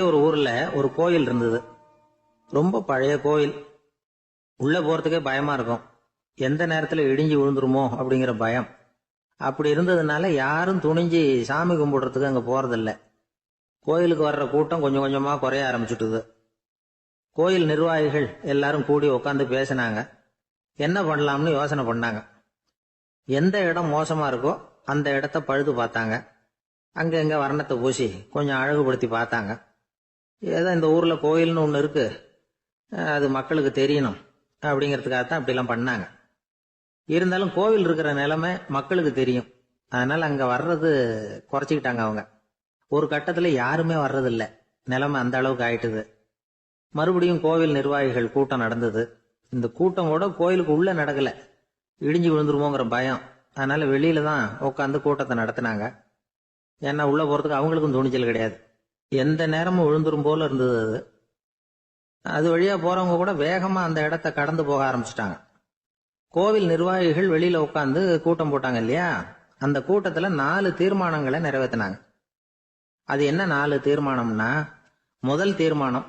ஒரு ஊர்ல ஒரு கோயில் இருந்தது. ரொம்ப பழைய கோயில். உள்ள போறதுக்கே பயமா இருக்கும். எந்த நேரத்துல இடிஞ்சு விழுந்துருமோ அப்படிங்கிற பயம். அப்படி இருந்ததுனால யாரும் துணிஞ்சு சாமி கும்பிடுறதுக்கு அங்க போறதில்ல. கோயிலுக்கு வர்ற கூட்டம் கொஞ்சம் கொஞ்சமா குறைய ஆரம்பிச்சுட்டுது. கோயில் நிர்வாகிகள் எல்லாரும் கூடி உட்காந்து பேசினாங்க. என்ன பண்ணலாம்னு யோசனை பண்ணாங்க. எந்த இடம் மோசமா இருக்கோ அந்த இடத்த பழுது பார்த்தாங்க. அங்க எங்க வர்ணத்தை பூசி கொஞ்சம் அழகுபடுத்தி பார்த்தாங்க. ஏதோ இந்த ஊர்ல கோயில்னு ஒண்ணு இருக்கு, அது மக்களுக்கு தெரியணும் அப்படிங்கிறதுக்காகத்தான் அப்படிலாம் பண்ணாங்க. இருந்தாலும் கோவில் இருக்கிற நிலைமை மக்களுக்கு தெரியும். அதனால அங்க வர்றது குறைச்சிக்கிட்டாங்க அவங்க. ஒரு கட்டத்துல யாருமே வர்றதில்ல. நிலைமை அந்த அளவுக்கு ஆயிட்டுது. மறுபடியும் கோவில் நிர்வாகிகள் கூட்டம் நடந்தது. இந்த கூட்டம் கூட கோயிலுக்கு உள்ள நடக்கல. இடிஞ்சு விழுந்துருமோங்கிற பயம். அதனால வெளியில தான் உட்காந்து கூட்டத்தை நடத்தினாங்க. ஏன்னா உள்ள போறதுக்கு அவங்களுக்கும் துணிச்சல் கிடையாது. எந்த நேரமும் விழுந்துரும் போல இருந்தது அது. அது வழியா போறவங்க கூட வேகமா அந்த இடத்த கடந்து போக ஆரம்பிச்சிட்டாங்க. கோவில் நிர்வாகிகள் வெளியில உட்காந்து கூட்டம் போட்டாங்க இல்லையா, அந்த கூட்டத்துல 4 தீர்மானங்களை நிறைவேற்றினாங்க. அது என்ன 4 தீர்மானம்னா, முதல் தீர்மானம்,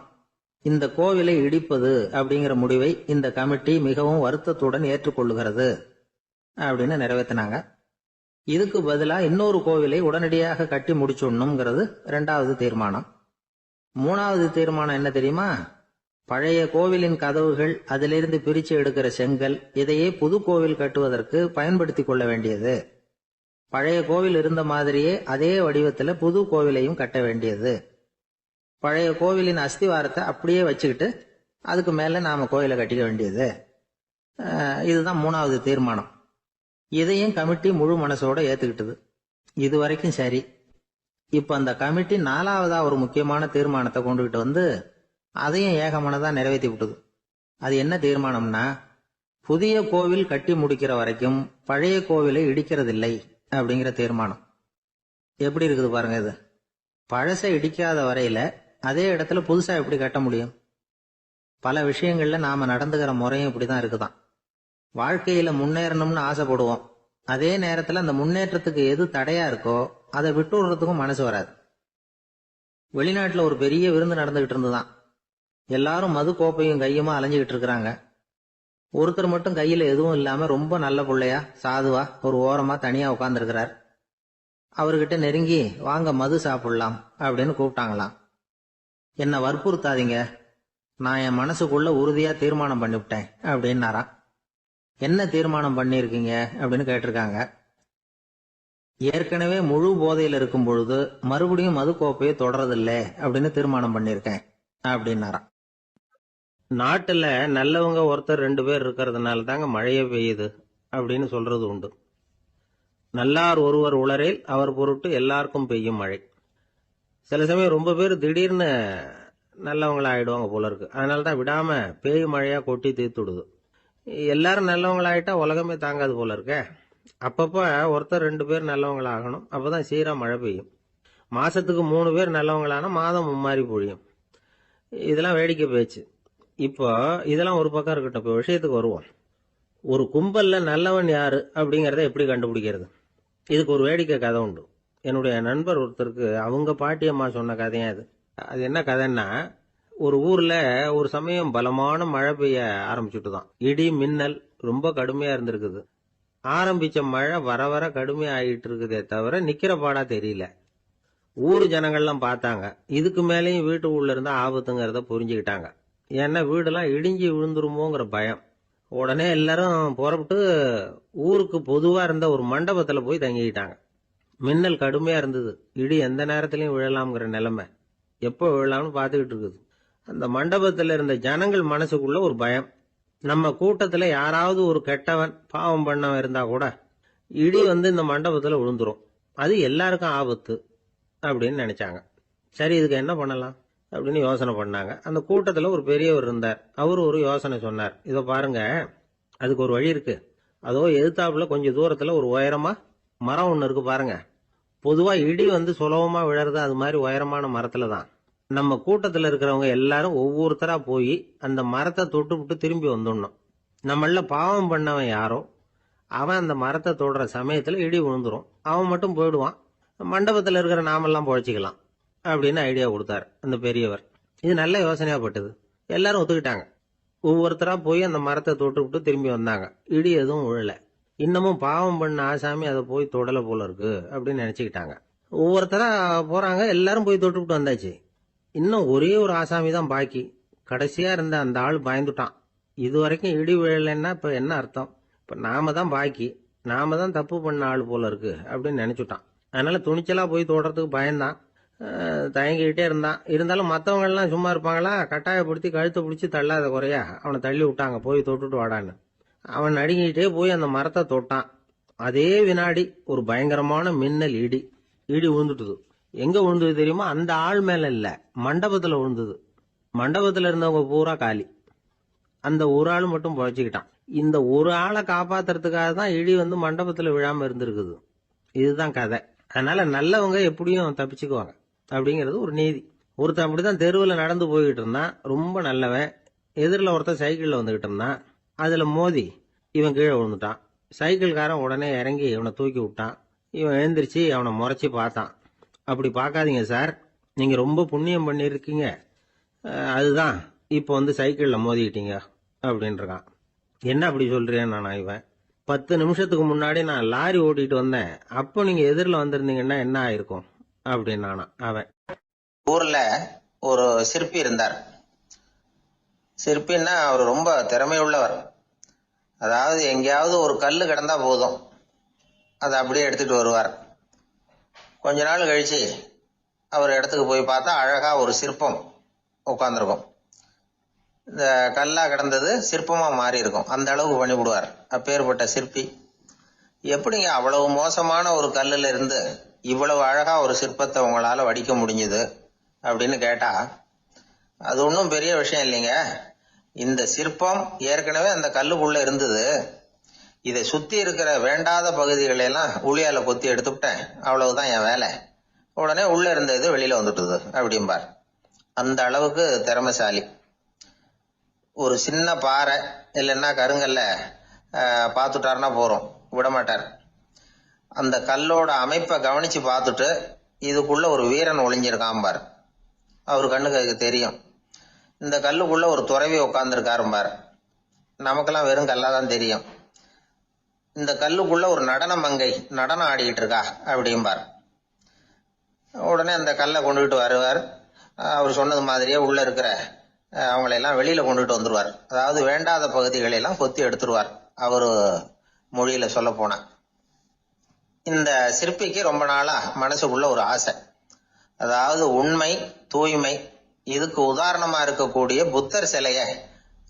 இந்த கோவிலை இடிப்பது அப்படிங்கிற முடிவை இந்த கமிட்டி மிகவும் வருத்தத்துடன் ஏற்றுக்கொள்ளுகிறது அப்படின்னு நிறைவேற்றினாங்க. இதுக்கு பதிலா இன்னொரு கோவிலை உடனடியாக கட்டி முடிச்சுடணுங்கிறது 2வது தீர்மானம். 3வது தீர்மானம் என்ன தெரியுமா? பழைய கோவிலின் கதவுகள், அதிலிருந்து பிரிச்சு எடுக்கிற செங்கல், இதையே புது கோவில் கட்டுவதற்கு பயன்படுத்தி கொள்ள வேண்டியது. பழைய கோவில் இருந்த மாதிரியே அதே வடிவத்துல புது கோவிலையும் கட்ட வேண்டியது. பழைய கோவிலின் அஸ்திவாரத்தை அப்படியே வச்சுக்கிட்டு அதுக்கு மேல நாம கோயிலை கட்டிக்க வேண்டியது. இதுதான் 3வது தீர்மானம். இதையும் கமிட்டி முழு மனசோட ஏத்துக்கிட்டது. இது வரைக்கும் சரி. இப்ப அந்த கமிட்டி 4வதா ஒரு முக்கியமான தீர்மானத்தை கொண்டுகிட்டு வந்து அதையும் ஏகமனதா நிறைவேற்றி விட்டது. அது என்ன தீர்மானம்னா, புதிய கோவில் கட்டி முடிக்கிற வரைக்கும் பழைய கோவிலை இடிக்கிறதில்லை அப்படிங்கிற தீர்மானம். எப்படி இருக்குது பாருங்க இது. பழசை இடிக்காத வரையில அதே இடத்துல புதுசா எப்படி கட்ட முடியும்? பல விஷயங்கள்ல நாம நடந்துகிற முறையும் இப்படிதான் இருக்குதான். வாழ்க்கையில முன்னேறணும்னு ஆசைப்படுவோம். அதே நேரத்துல அந்த முன்னேற்றத்துக்கு எது தடையா இருக்கோ அதை விட்டு விடுறதுக்கும் மனசு வராது. வெளிநாட்டுல ஒரு பெரிய விருந்து நடந்துகிட்டு இருந்துதான். எல்லாரும் மது கோப்பையும் கையுமா அலைஞ்சுகிட்டு இருக்கிறாங்க. ஒருத்தர் மட்டும் கையில எதுவும் இல்லாம ரொம்ப நல்ல பிள்ளையா சாதுவா ஒரு ஓரமா தனியா உட்கார்ந்துருக்கிறார். அவர்கிட்ட நெருங்கி வாங்க மது சாப்பிடலாம் அப்படின்னு கூப்பிட்டாங்களாம். என்ன வற்புறுத்தாதீங்க, நான் என் மனசுக்குள்ள உறுதியா தீர்மானம் பண்ணிவிட்டேன் அப்படின்னாராம். என்ன தீர்மானம் பண்ணிருக்கீங்க அப்படின்னு கேட்டிருக்காங்க. ஏற்கனவே முழு போதையில இருக்கும் பொழுது மறுபடியும் மது கோப்பையை தொடரதில்லை அப்படின்னு தீர்மானம் பண்ணிருக்கேன் அப்படின்னாராம். நாட்டுல நல்லவங்க ஒருத்தர் 2 பேர் இருக்கிறதுனால தாங்க மழையே பெய்யுது அப்படின்னு சொல்றது உண்டு. நல்லார் ஒருவர் உளரேல் அவர் பொருட்டு எல்லாருக்கும் பெய்யும் மழை. சில சமயம் ரொம்ப பேர் திடீர்னு நல்லவங்களா ஆயிடுவாங்க போல இருக்கு. அதனாலதான் விடாம பேய் மழையா கொட்டி தீர்த்துடுது. எல்லாரும் நல்லவங்களாயிட்டா உலகமே தாங்காது போல இருக்க. அப்பப்ப ஒருத்தர் 2 பேர் நல்லவங்களாகணும். அப்பதான் சீரா மழை பெய்யும். மாசத்துக்கு 3 பேர் நல்லவங்களானா மாதம் மும்மாரி பொழியும். இதெல்லாம் வேடிக்கை பேச்சு. இப்போ இதெல்லாம் ஒரு பக்கம் இருக்கட்டும். இப்போ விஷயத்துக்கு வருவோம். ஒரு கும்பல்ல நல்லவன் யாரு அப்படிங்கறத எப்படி கண்டுபிடிக்கிறது? இதுக்கு ஒரு வேடிக்கை கதை உண்டு. என்னுடைய நண்பர் ஒருத்தருக்கு அவங்க பாட்டியம்மா சொன்ன கதையா அது. அது என்ன கதைன்னா, ஒரு ஊர்ல ஒரு சமயம் பலமான மழை பெய்ய ஆரம்பிச்சுட்டுதான். இடி மின்னல் ரொம்ப கடுமையா இருந்திருக்குது. ஆரம்பிச்ச மழை வர வர கடுமையா ஆகிட்டு இருக்குதே தவிர நிக்கிற பாடா தெரியல. ஊர் ஜனங்கள்லாம் பார்த்தாங்க. இதுக்கு மேலேயும் வீட்டு உள்ள இருந்தா ஆபத்துங்கிறத புரிஞ்சுக்கிட்டாங்க. ஏன்னா வீடெல்லாம் இடிஞ்சு விழுந்துருமோங்கிற பயம். உடனே எல்லாரும் புறப்பட்டு ஊருக்கு பொதுவா இருந்த ஒரு மண்டபத்துல போய் தங்கிக்கிட்டாங்க. மின்னல் கடுமையா இருந்தது. இடி எந்த நேரத்திலயும் விழலாம்ங்கிற நிலைமை. எப்போ விழலாம்னு பாத்துக்கிட்டு இருக்குது. அந்த மண்டபத்துல இருந்த ஜனங்கள் மனசுக்குள்ள ஒரு பயம். நம்ம கூட்டத்துல யாராவது ஒரு கெட்டவன் பாவம் பண்ணவன் இருந்தா கூட இடி வந்து இந்த மண்டபத்துல விழுந்துரும். அது எல்லாருக்கும் ஆபத்து அப்படின்னு நினைச்சாங்க. சரி, இதுக்கு என்ன பண்ணலாம் அப்படின்னு யோசனை பண்ணாங்க. அந்த கூட்டத்துல ஒரு பெரியவர் இருந்தார். அவரு ஒரு யோசனை சொன்னார். இதோ பாருங்க, அதுக்கு ஒரு வழி இருக்கு. அதோ எதிர்த்தாப்புல கொஞ்சம் தூரத்துல ஒரு உயரமா மரம் ஒண்ணு இருக்கு பாருங்க. பொதுவா இடி வந்து சுலபமா விழறது அது மாதிரி உயரமான மரத்துல தான். நம்ம கூட்டத்துல இருக்கிறவங்க எல்லாரும் ஒவ்வொருத்தரா போய் அந்த மரத்தை தொட்டு விட்டு திரும்பி வந்துடணும். நம்மள பாவம் பண்ணவன் யாரோ அவன் அந்த மரத்தை தொடுற சமயத்துல இடி விழுந்துரும். அவன் மட்டும் போயிடுவான். மண்டபத்துல இருக்கிற நாமெல்லாம் பொழைச்சிக்கலாம். அப்படின்னு ஐடியா கொடுத்தாரு அந்த பெரியவர். இது நல்ல யோசனையா பட்டது. எல்லாரும் ஒத்துக்கிட்டாங்க. ஒவ்வொருத்தரா போய் அந்த மரத்தை தொட்டுவிட்டு திரும்பி வந்தாங்க. இடி எதுவும் விழல. இன்னமும் பாவம் பண்ண ஆசாமி அதை போய் தொடல போல இருக்கு அப்படின்னு நினைச்சுக்கிட்டாங்க. ஒவ்வொருத்தரா போறாங்க. எல்லாரும் போய் தொட்டுவிட்டு வந்தாச்சு. இன்னும் ஒரே ஒரு ஆசாமி தான் பாக்கி. கடைசியா இருந்த அந்த ஆள் பயந்துட்டான். இது வரைக்கும் இடி விழலைன்னா இப்ப என்ன அர்த்தம்? இப்ப நாம தான் பாக்கி, நாம தான் தப்பு பண்ண ஆள் போல இருக்கு அப்படின்னு நினைச்சுட்டான். அதனால துணிச்சலா போய் தொடுறதுக்கு பயந்தான். தயங்கிக்கிட்டே இருந்தான். இருந்தாலும் மற்றவங்க எல்லாம் சும்மா இருப்பாங்களா? கட்டாயப்படுத்தி கழுத்தை பிடிச்சி தள்ளாத குறையா அவனை தள்ளி விட்டாங்க. போய் தொட்டுட்டு வாடான்னு. அவன் நடுங்கிட்டே போய் அந்த மரத்தை தொட்டான். அதே வினாடி ஒரு பயங்கரமான மின்னல் இடி விழுந்துட்டுது. எங்க விழுந்தது தெரியுமா? அந்த ஆள் மேல இல்ல, மண்டபத்துல விழுந்தது. மண்டபத்துல இருந்தவங்க பூரா காலி. அந்த ஒரு ஆள் மட்டும் பொழைச்சிக்கிட்டான். இந்த ஒரு ஆளை காப்பாத்துறதுக்காக தான் இடி வந்து மண்டபத்துல விழாம இருந்திருக்குது. இதுதான் கதை. அதனால நல்லவங்க எப்படியும் தப்பிச்சுக்குவாங்க அப்படிங்கிறது ஒரு நீதி. ஒருத்தன் அப்படிதான் தெருவில் நடந்து போய்கிட்டு இருந்தான். ரொம்ப நல்லவன். எதிரில் ஒருத்தன் சைக்கிள்ல வந்துகிட்டு இருந்தான். அதுல மோதி இவன் கீழே விழுந்துட்டான். சைக்கிள்காரன் உடனே இறங்கி இவனை தூக்கி விட்டான். இவன் எழுந்திரிச்சு அவனை முறைச்சி பார்த்தான். அப்படி பார்க்காதீங்க சார், நீங்க ரொம்ப புண்ணியம் பண்ணிருக்கீங்க, அதுதான் இப்போ வந்து சைக்கிள்ல மோதிக்கிட்டீங்க அப்படின்றான். என்ன அப்படி சொல்றேன் நானா? இவன் 10 நிமிஷத்துக்கு முன்னாடி நான் லாரி ஓட்டிட்டு வந்தேன், அப்போ நீங்க எதிரில் வந்திருந்தீங்கன்னா என்ன ஆயிருக்கும் அப்படின்னானா அவன். ஊர்ல ஒரு சிற்பி இருந்தார். சிற்பின்னா அவர் ரொம்ப திறமை உள்ளவர். அதாவது எங்கேயாவது ஒரு கல்லு கிடந்தா போதும், அதை அப்படியே எடுத்துட்டு வருவார். கொஞ்ச நாள் கழிச்சு அவர் இடத்துக்கு போய் பார்த்தா அழகா ஒரு சிற்பம் உட்காந்துருக்கும். இந்த கல்லா கிடந்தது சிற்பமா மாறி இருக்கும். அந்த அளவுக்கு பண்ணிவிடுவார். அப்பேற்பட்ட சிற்பி. எப்படிங்க அவ்வளவு மோசமான ஒரு கல்லுல இருந்து இவ்வளவு அழகா ஒரு சிற்பத்தை உங்களால வடிக்க முடிஞ்சது அப்படின்னு கேட்டா, அது ஒன்றும் பெரிய விஷயம் இல்லைங்க. இந்த சிற்பம் ஏற்கனவே அந்த கல்லுக்குள்ள இருந்தது. இதை சுத்தி இருக்கிற வேண்டாத பகுதிகளை எல்லாம் உளியால கொத்தி எடுத்துவிட்டேன், அவ்வளவுதான் என் வேலை. உடனே உள்ள இருந்த இது வெளியில வந்துட்டுது அப்படிம்பார். அந்த அளவுக்கு திறமைசாலி. ஒரு சின்ன பாறை இல்லைன்னா கருங்கல்ல பார்த்துட்டாருன்னா போறோம், விடமாட்டார். அந்த கல்லோட அமைப்பை கவனிச்சு பார்த்துட்டு இதுக்குள்ள ஒரு வீரன் ஒளிஞ்சிருக்காம்பார். அவர் கண்ணுக்கு அதுக்கு தெரியும். இந்த கல்லுக்குள்ள ஒரு துறவி உட்காந்துருக்காரும்பார். நமக்கெல்லாம் வெறும் கல்லாதான் தெரியும். இந்த கல்லுக்குள்ள ஒரு நடன மங்கை நடனம் ஆடிக்கிட்டு இருக்கா அப்படிம்பார். உடனே அந்த கல்லை கொண்டுகிட்டு வருவார். அவர் சொன்னது மாதிரியே உள்ள இருக்கிற அவங்களையெல்லாம் வெளியில கொண்டுட்டு வந்துருவார். அதாவது வேண்டாத பகுதிகளெல்லாம் கொத்தி எடுத்துருவார். அவரு மொழியில சொல்ல போனா, இந்த சிற்பிக்கு ரொம்ப நாளா மனசுக்குள்ள ஒரு ஆசை. அதாவது உண்மை, தூய்மை, இதுக்கு உதாரணமா இருக்கக்கூடிய புத்தர் சிலைய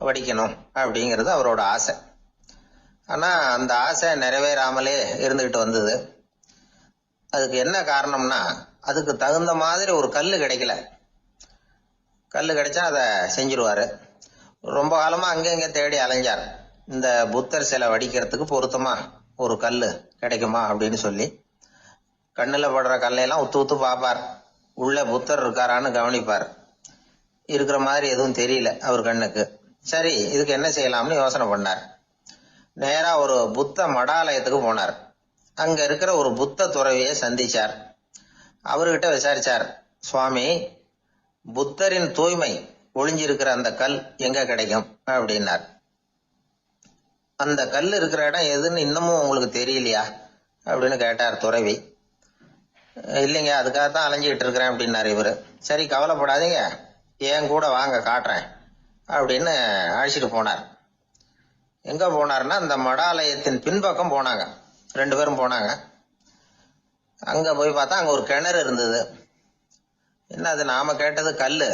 வடிக்கணும் அப்படிங்கிறது அவரோட ஆசை. ஆனா அந்த ஆசை நிறைவேறாமலே இருந்துகிட்டு வந்தது. அதுக்கு என்ன காரணம்னா, அதுக்கு தகுந்த மாதிரி ஒரு கல்லு கிடைக்கல. கல்லு கிடைச்சா அதை செஞ்சிருவாரு. ரொம்ப காலமா அங்கங்க தேடி அலைஞ்சார். இந்த புத்தர் சிலை வடிக்கிறதுக்கு பொருத்தமா ஒரு கல்லு கிடைக்குமா அப்படின்னு சொல்லி கண்ணுல படுற கல்லையெல்லாம் உத்து உத்து பார்ப்பார். உள்ள புத்தர் இருக்காரான்னு கவனிப்பார். இருக்கிற மாதிரி எதுவும் தெரியல அவர் கண்ணுக்கு. சரி, இதுக்கு என்ன செய்யலாம்னு யோசனை பண்ணார். நேரா ஒரு புத்த மடாலயத்துக்கு போனார். அங்க இருக்கிற ஒரு புத்த துறவியை சந்திச்சார். அவர்கிட்ட விசாரிச்சார், சுவாமி, புத்தரின் தூய்மை ஒளிஞ்சிருக்கிற அந்த கல் எங்க கிடைக்கும் அப்படின்னார். அந்த கல் இருக்கிற இடம் எதுன்னு இன்னமும் உங்களுக்கு தெரியலையா அப்படின்னு கேட்டார் துறவி. இல்லைங்க, அதுக்காகத்தான் அலைஞ்சிக்கிட்டு இருக்கிறேன் அப்படின்னாரு இவரு. சரி, கவலைப்படாதீங்க, என் கூட வாங்க காட்டுறேன் அப்படின்னு அழைச்சிட்டு போனார். எங்க போனார்னா, அந்த மடாலயத்தின் பின்பக்கம் போனாங்க. 2 பேரும் போனாங்க. அங்க போய் பார்த்தா அங்க ஒரு கிணறு இருந்தது. என்ன அது, நாம கேட்டது கல்லு,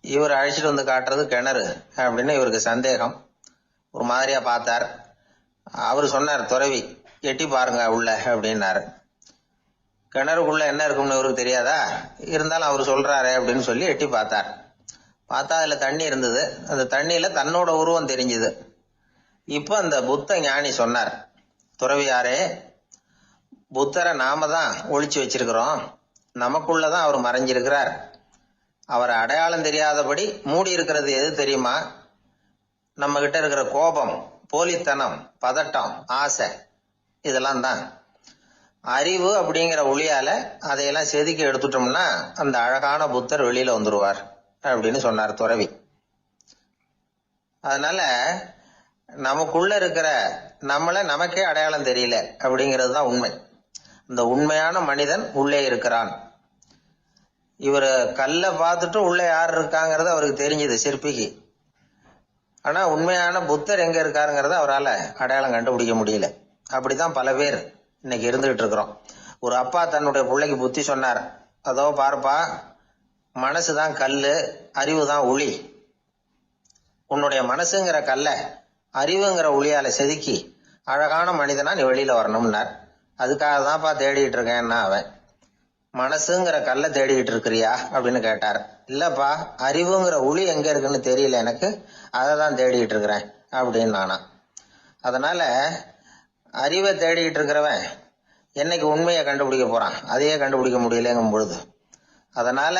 இவர் அழைச்சிட்டு வந்து காட்டுறது கிணறு அப்படின்னு இவருக்கு சந்தேகம். ஒரு மாதிரியா பார்த்தார். அவரு சொன்னார், துறவி எட்டி பாருங்க உள்ள அப்படின்னாரு. கிணறுக்குள்ள என்ன இருக்கும்னு இவருக்கு தெரியாதா? இருந்தாலும் அவர் சொல்றாரு அப்படின்னு சொல்லி எட்டி பார்த்தார். பார்த்தா அதுல தண்ணி இருந்தது. அந்த தண்ணியில தன்னோட உருவம் தெரிஞ்சுது. இப்ப அந்த புத்த ஞானி சொன்னார், துறவியாரே, புத்தரை நாம தான் ஒளிச்சு வச்சிருக்கிறோம், நமக்குள்ளதான் அவர் மறைஞ்சிருக்கிறார். அவரை அடையாளம் தெரியாதபடி மூடி இருக்கிறது எது தெரியுமா? நம்ம கிட்ட இருக்கிற கோபம், போலித்தனம், பதட்டம், ஆசை, இதெல்லாம் தான். அறிவு அப்படிங்கிற ஒளியால அதையெல்லாம் செதுக்கி எடுத்துட்டோம்னா அந்த அழகான புத்தர் வெளியில வந்துருவார் அப்படின்னு சொன்னார் துறவி. அதனால நமக்குள்ள இருக்கிற நம்மளை நமக்கே அடையாளம் தெரியல அப்படிங்கிறது தான் உண்மை. இந்த உண்மையான மனிதன் உள்ளே இருக்கிறான். இவர் கல்லை பார்த்துட்டு உள்ள யார் இருக்காங்கிறது அவருக்கு தெரிஞ்சது சிற்பிக்கு. ஆனா உண்மையான புத்தர் எங்க இருக்காருங்கிறத அவரால் அடையாளம் கண்டுபிடிக்க முடியல. அப்படிதான் பல பேர் இன்னைக்கு இருந்துகிட்டு இருக்கிறோம். ஒரு அப்பா தன்னுடைய பிள்ளைக்கு புத்தி சொன்னார், அதோ பாருப்பா, மனசுதான் கல்லு, அறிவு தான் ஒளி. உன்னுடைய மனசுங்கிற கல்ல அறிவுங்கிற ஒளியால செதுக்கி அழகான மனிதனா நீ வெளியில வரணும்னார். அதுக்காக தான்ப்பா தேடிட்டு இருக்கேன்னா அவன். மனசுங்கிற கல்லை தேடிக்கிட்டு இருக்கிறியா அப்படின்னு கேட்டார். இல்லப்பா, அறிவுங்கிற ஒளி எங்க இருக்குன்னு தெரியல எனக்கு, அதை தான் தேடிக்கிட்டு இருக்கிறேன் அப்படின்னு நானா. அதனால அறிவை தேடிக்கிட்டு இருக்கிறவன் என்னைக்கு உண்மையை கண்டுபிடிக்க போறான்? அதையே கண்டுபிடிக்க முடியலங்கும் பொழுது, அதனால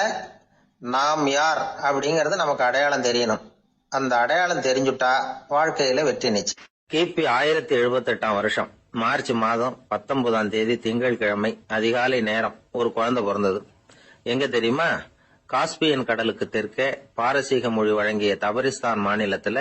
நாம் யார் அப்படிங்கறது நமக்கு அடையாளம் தெரியணும். அந்த அடையாளம் தெரிஞ்சுட்டா வாழ்க்கையில வெற்றி நிச்சயம். கிபி 1078 வருஷம் மார்ச் மாதம் 19 திங்கட்கிழமை அதிகாலை நேரம் ஒரு குழந்தை பிறந்தது. எங்க தெரியுமா? காஸ்பியன் கடலுக்கு தெற்கே பாரசீக மொழி வழங்கிய தபரிஸ்தான் மாநிலத்துல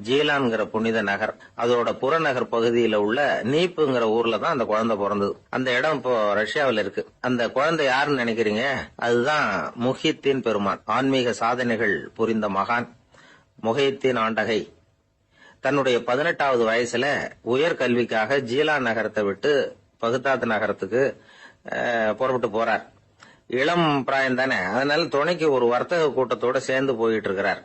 ஜீலான்கிற புனித நகர், அதோட புறநகர் பகுதியில உள்ள நீப்புங்கிற ஊர்ல தான் அந்த குழந்தை பிறந்தது. அந்த இடம் இப்போ ரஷ்யாவில் இருக்கு. அந்த குழந்தை யாருன்னு நினைக்கிறீங்க? அதுதான் முஹித்தீன் பெருமான், ஆன்மீக சாதனைகள் புரிந்த மகான் முஹித்தீன் ஆண்டகை. தன்னுடைய 18வது வயசுல உயர்கல்விக்காக ஜீலான் நகரத்தை விட்டு பகுதாத் நகரத்துக்கு புறப்பட்டு போறார். இளம் பிராயம் தானே, அதனால துணைக்கு ஒரு வர்த்தக கூட்டத்தோட சேர்ந்து போயிட்டு இருக்கிறார்.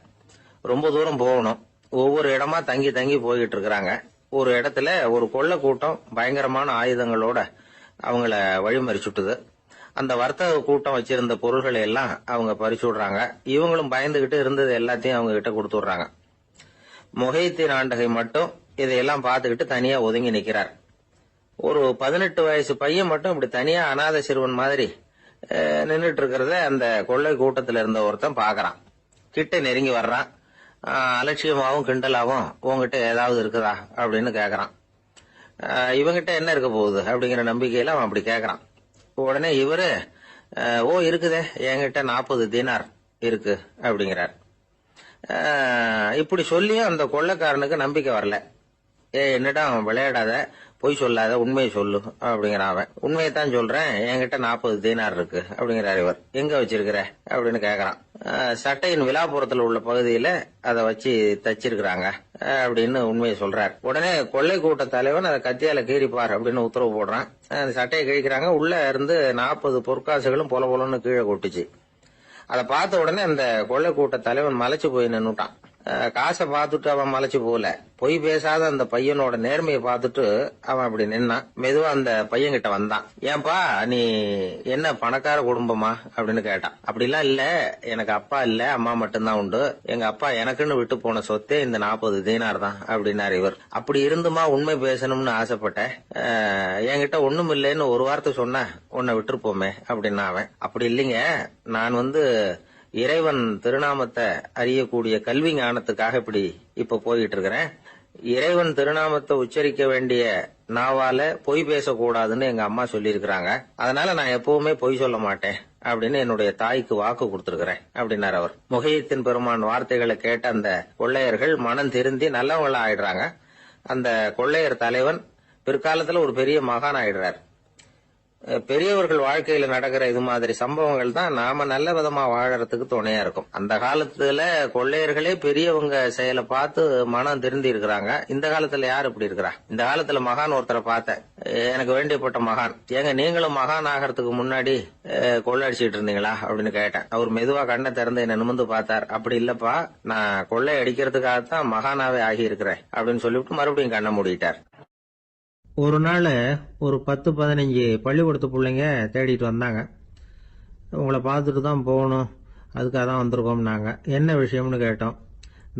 ரொம்ப தூரம் போகணும். ஒவ்வொரு இடமா தங்கி தங்கி போயிட்டு இருக்கிறாங்க. ஒரு இடத்துல ஒரு கொள்ளை கூட்டம் பயங்கரமான ஆயுதங்களோட அவங்கள வழிமறிச்சுட்டுது. அந்த வர்த்தக கூட்டம் வச்சிருந்த பொருள்களை எல்லாம் அவங்க பறிச்சு விடுறாங்க. இவங்களும் பயந்துகிட்டு இருந்தது எல்லாத்தையும் அவங்க கிட்ட கொடுத்து விடுறாங்க. முஹித்தீன் ஆண்டகை மட்டும் இதையெல்லாம் பார்த்துக்கிட்டு தனியா ஒதுங்கி நிக்கிறார். ஒரு 18 வயசு பையன் மட்டும் இப்படி தனியா அநாத சிறுவன் மாதிரி நின்றுட்டு இருக்கிறத அந்த கொள்ளை கூட்டத்துல இருந்த ஒருத்தன் பாக்குறான். கிட்ட நெருங்கி வர்றான். அலட்சியமாவும் கிண்டலாவும் உங்ககிட்ட ஏதாவது இருக்குதா அப்படின்னு கேக்குறான். இவங்கிட்ட என்ன இருக்க போகுது அப்படிங்கிற நம்பிக்கையில அவன் அப்படி கேக்குறான். உடனே இவரு, ஓ இருக்குதே, என்கிட்ட 40 தீனார் இருக்கு அப்படிங்கிறார். இப்படி சொல்லியும் அந்த கொள்ளைக்காரனுக்கு நம்பிக்கை வரல. என்னடா அவன் விளையாடாத, பொய் சொல்லாத, உண்மையை சொல்லு அப்படிங்கிறான் அவன். உண்மையைத்தான் சொல்றேன், என்கிட்ட 40 தீனார் இருக்கு அப்படிங்கிறார் இவர். எங்க வச்சிருக்கிற அப்படின்னு கேக்குறான். சட்டையின் விழாப்புறத்துல உள்ள பகுதியில அதை வச்சு தச்சிருக்கிறாங்க அப்படின்னு உண்மையை சொல்றார். உடனே கொள்ளை கூட்ட தலைவன் அதை கத்தியால கீறிப்பார் அப்படின்னு உத்தரவு போடுறான். அந்த சட்டையை கிழிக்கிறாங்க. உள்ள இருந்து 40 பொற்காசுகளும் பொல பொலன்னு கீழே கொட்டுச்சு. அதை பார்த்த உடனே அந்த கொள்ளை கூட்ட தலைவன் மலைச்சு போய் நின்னுட்டான். காசை பார்த்துட்டு அவன் மலைச்சு போல, பொய் பேசாத அந்த பையனோட நேர்மையை பார்த்துட்டு அவன் அப்படி நின்னான். மெதுவா அந்த பையன் கிட்ட வந்தான். ஏன்பா, நீ என்ன பணக்கார குடும்பமா அப்படின்னு கேட்டான். அப்படிலாம் இல்ல, எனக்கு அப்பா இல்ல, அம்மா மட்டும்தான் உண்டு. எங்க அப்பா எனக்குன்னு விட்டு போன சொத்தே இந்த 40 தீனார் தான் அப்படின்னாரு இவர். அப்படி இருந்துமா உண்மை பேசணும்னு ஆசைப்பட்டேன். என்கிட்ட ஒண்ணும் இல்லைன்னு ஒரு வார்த்தை சொன்ன உன்னை விட்டுருப்போமே அப்படின்னா அவன். அப்படி இல்லைங்க, நான் இறைவன் திருநாமத்தை அறியக்கூடிய கல்வி ஞானத்துக்காக இப்ப போயிட்டு இருக்கிறேன். இறைவன் திருநாமத்தை உச்சரிக்க வேண்டிய நாவால பொய் பேசக்கூடாதுன்னு எங்க அம்மா சொல்லியிருக்கிறாங்க. அதனால நான் எப்பவுமே பொய் சொல்ல மாட்டேன் அப்படின்னு என்னுடைய தாய்க்கு வாக்கு கொடுத்திருக்கிறேன் அப்படின்னாரு அவர். முஹித்தீன் பெருமான் வார்த்தைகளை கேட்ட அந்த கொள்ளையர்கள் மனம் திருந்தி நல்லவங்களா ஆயிடுறாங்க. அந்த கொள்ளையர் தலைவன் பிற்காலத்துல ஒரு பெரிய மகான் ஆயிடுறார். பெரியவர்கள் வாழ்க்கையில நடக்கிற இது மாதிரி சம்பவங்கள் தான் நாம நல்ல விதமா வாழறதுக்கு துணையா இருக்கும். அந்த காலத்துல கொள்ளையர்களே பெரியவங்க செயலை பார்த்து மனம் திருந்தி இருக்கிறாங்க. இந்த காலத்துல யார் இப்படி இருக்கிறா? இந்த காலத்துல மகான் ஒருத்தரை பார்த்தேன், எனக்கு வேண்டியப்பட்ட மகான். ஏங்க நீங்களும் மகான் ஆகிறதுக்கு முன்னாடி கொள்ளை அடிச்சிட்டு இருந்தீங்களா அப்படின்னு கேட்டேன். அவர் மெதுவா கண்ணை திறந்து என்ன நிமிர்ந்து பார்த்தார். அப்படி இல்லப்பா, நான் கொள்ளை அடிக்கிறதுக்காகத்தான் மகானாவே ஆகி இருக்கிறேன் அப்படின்னு சொல்லிவிட்டு மறுபடியும் கண்ணை மூடிட்டார். ஒரு நாள் ஒரு 10-15 பள்ளிக்கூடத்து பிள்ளைங்க தேடிட்டு வந்தாங்க. உங்களை பார்த்துட்டு தான் போகணும், அதுக்காக தான் வந்திருக்கோம்னாங்க. என்ன விஷயம்னு கேட்டோம்.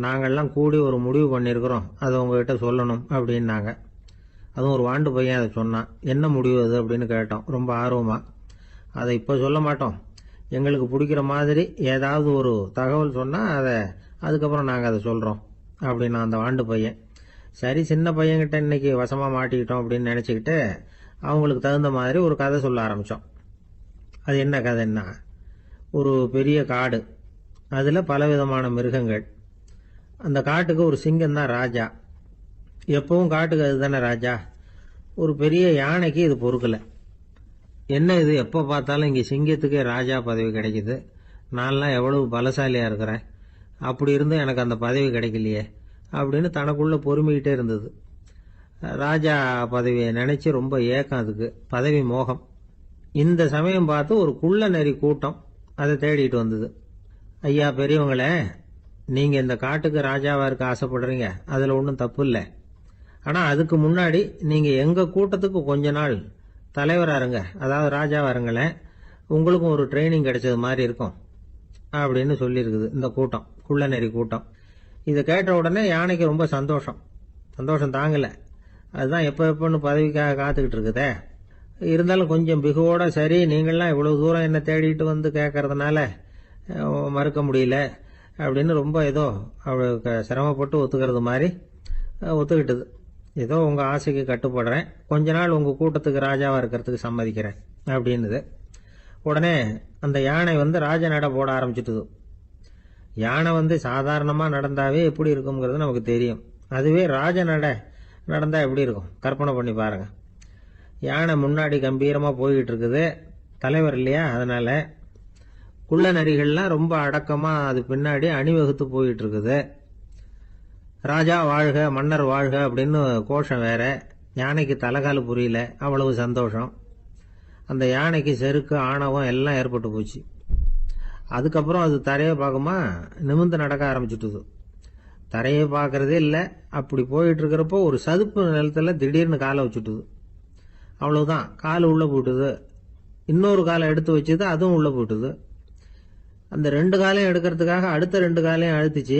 நாங்கள்லாம் கூடி ஒரு முடிவு பண்ணியிருக்கிறோம், அதை உங்ககிட்ட சொல்லணும் அப்படின்னாங்க. அதுவும் ஒரு வாண்டு பையன் அதை சொன்னான். என்ன முடிவு அது அப்படின்னு கேட்டோம் ரொம்ப ஆர்வமாக. அதை இப்போ சொல்ல மாட்டோம், எங்களுக்கு பிடிக்கிற மாதிரி ஏதாவது ஒரு தகவல் சொன்னால் அதுக்கப்புறம் நாங்கள் அதை சொல்கிறோம் அப்படின்னா அந்த வாண்டு பையன். சரி, சின்ன பையன்கிட்ட இன்னைக்கு வசமாக மாட்டிக்கிட்டோம் அப்படின்னு நினச்சிக்கிட்டு அவங்களுக்கு தகுந்த மாதிரி ஒரு கதை சொல்ல ஆரம்பித்தோம். அது என்ன கதைன்னா, ஒரு பெரிய காடு, அதில் பலவிதமான மிருகங்கள். அந்த காட்டுக்கு ஒரு சிங்கம் தான் ராஜா. எப்பவும் காட்டுக்கு அது தானே ராஜா. ஒரு பெரிய யானைக்கு இது பொறுக்கலை. என்ன இது, எப்போ பார்த்தாலும் இங்கே சிங்கத்துக்கே ராஜா பதவி கிடைக்குது, நான்லாம் எவ்வளவு பலசாலியாக இருக்கிறேன், அப்படி இருந்தும் எனக்கு அந்த பதவி கிடைக்கலையே அப்படின்னு தனக்குள்ளே பொறுமிக்கிட்டே இருந்தது. ராஜா பதவியை நினச்சி ரொம்ப ஏக்கம், அதுக்கு பதவி மோகம். இந்த சமயம் பார்த்து ஒரு குள்ள நரி கூட்டம் அதை தேடிட்டு வந்தது. ஐயா பெரியவங்களே, நீங்கள் இந்த காட்டுக்கு ராஜாவாக இருக்க ஆசைப்படுறீங்க, அதில் ஒன்றும் தப்பு இல்லை. ஆனால் அதுக்கு முன்னாடி நீங்கள் எங்கள் கூட்டத்துக்கு கொஞ்ச நாள் தலைவராக இருங்க, அதாவது ராஜாவாக இருங்களேன், உங்களுக்கும் ஒரு ட்ரைனிங் கிடைச்சது மாதிரி இருக்கும் அப்படின்னு சொல்லியிருக்குது இந்த கூட்டம், குள்ள நெறி கூட்டம். இதை கேட்ட உடனே யானைக்கு ரொம்ப சந்தோஷம் தாங்கலை. அதுதான் எப்போன்னு பதவிக்காக காத்துக்கிட்டு இருக்குதே. இருந்தாலும் கொஞ்சம் பிகுவோட, சரி நீங்கள்லாம் இவ்வளோ தூரம் என்ன தேடிட்டு வந்து கேட்கறதுனால மறுக்க முடியல அப்படின்னு ரொம்ப ஏதோ அவளுக்கு சிரமப்பட்டு ஒத்துக்கிறது மாதிரி ஒத்துக்கிட்டது. ஏதோ உங்கள் ஆசைக்கு கட்டுப்படுறேன், கொஞ்ச நாள் உங்கள் கூட்டத்துக்கு ராஜாவாக இருக்கிறதுக்கு சம்மதிக்கிறேன் அப்படின்னுது. உடனே அந்த யானை ராஜ நட போட ஆரம்பிச்சிட்டுது. யானை சாதாரணமாக நடந்தாவே எப்படி இருக்குங்கிறது நமக்கு தெரியும். அதுவே ராஜ நட நடந்தால் எப்படி இருக்கும் கற்பனை பண்ணி பாருங்கள். யானை முன்னாடி கம்பீரமாக போய்கிட்டு இருக்குது, தலைவர் இல்லையா, அதனால் குள்ள நரிகள்லாம் ரொம்ப அடக்கமாக அது பின்னாடி அணிவகுத்து போயிட்டு இருக்குது. ராஜா வாழ்க, மன்னர் வாழ்க அப்படின்னு கோஷம் வேற. யானைக்கு தலைகால புரியல, அவ்வளவு சந்தோஷம். அந்த யானைக்கு செருக்கு, ஆணவம் எல்லாம் ஏற்பட்டு போச்சு. அதுக்கப்புறம் அது தரையை பார்க்குமா, நிமிர்ந்து நடக்க ஆரம்பிச்சுட்டுது. தரையை பார்க்கறதே இல்லை. அப்படி போயிட்டு இருக்கிறப்போ ஒரு சதுப்பு நிலத்துல திடீர்னு காலை வச்சுட்டுது. அவ்வளவுதான், கால் உள்ளே போயிட்டுது. இன்னொரு காலை எடுத்து வச்சுது, அதுவும் உள்ளே போயிட்டுது. அந்த 2 காலையும் எடுக்கிறதுக்காக அடுத்த 2 காலையும் அழுத்துச்சு,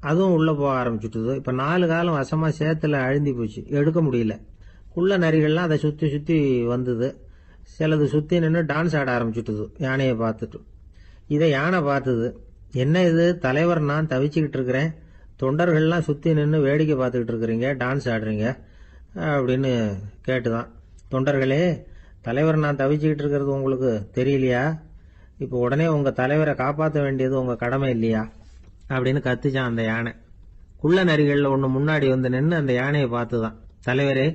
அதுவும் உள்ளே போக ஆரம்பிச்சுட்டுது. இப்போ 4 காலம் வசமாக சேத்துல அழுந்தி போச்சு, எடுக்க முடியல. குள்ள நரிகள்லாம் அதை சுற்றி சுற்றி வந்தது. சிலது சுற்றி நின்று டான்ஸ் ஆட ஆரம்பிச்சுட்டுது யானையை பார்த்துட்டு. இதை யானை பார்த்தது. என்ன இது, தலைவர் நான் தவிச்சுக்கிட்டு இருக்கிறேன், தொண்டர்கள்லாம் சுற்றி நின்று வேடிக்கை பார்த்துக்கிட்டு இருக்கிறீங்க, டான்ஸ் ஆடுறீங்க அப்படின்னு கேட்டுதான். தொண்டர்களே, தலைவர் நான் தவிச்சுக்கிட்டு இருக்கிறது உங்களுக்கு தெரியலையா? இப்போ உடனே உங்கள் தலைவரை காப்பாற்ற வேண்டியது உங்கள் கடமை இல்லையா அப்படின்னு கத்துச்சான் அந்த யானை. குள்ள நரிகளில் ஒன்று முன்னாடி நின்று அந்த யானையை பார்த்துதான், தலைவரே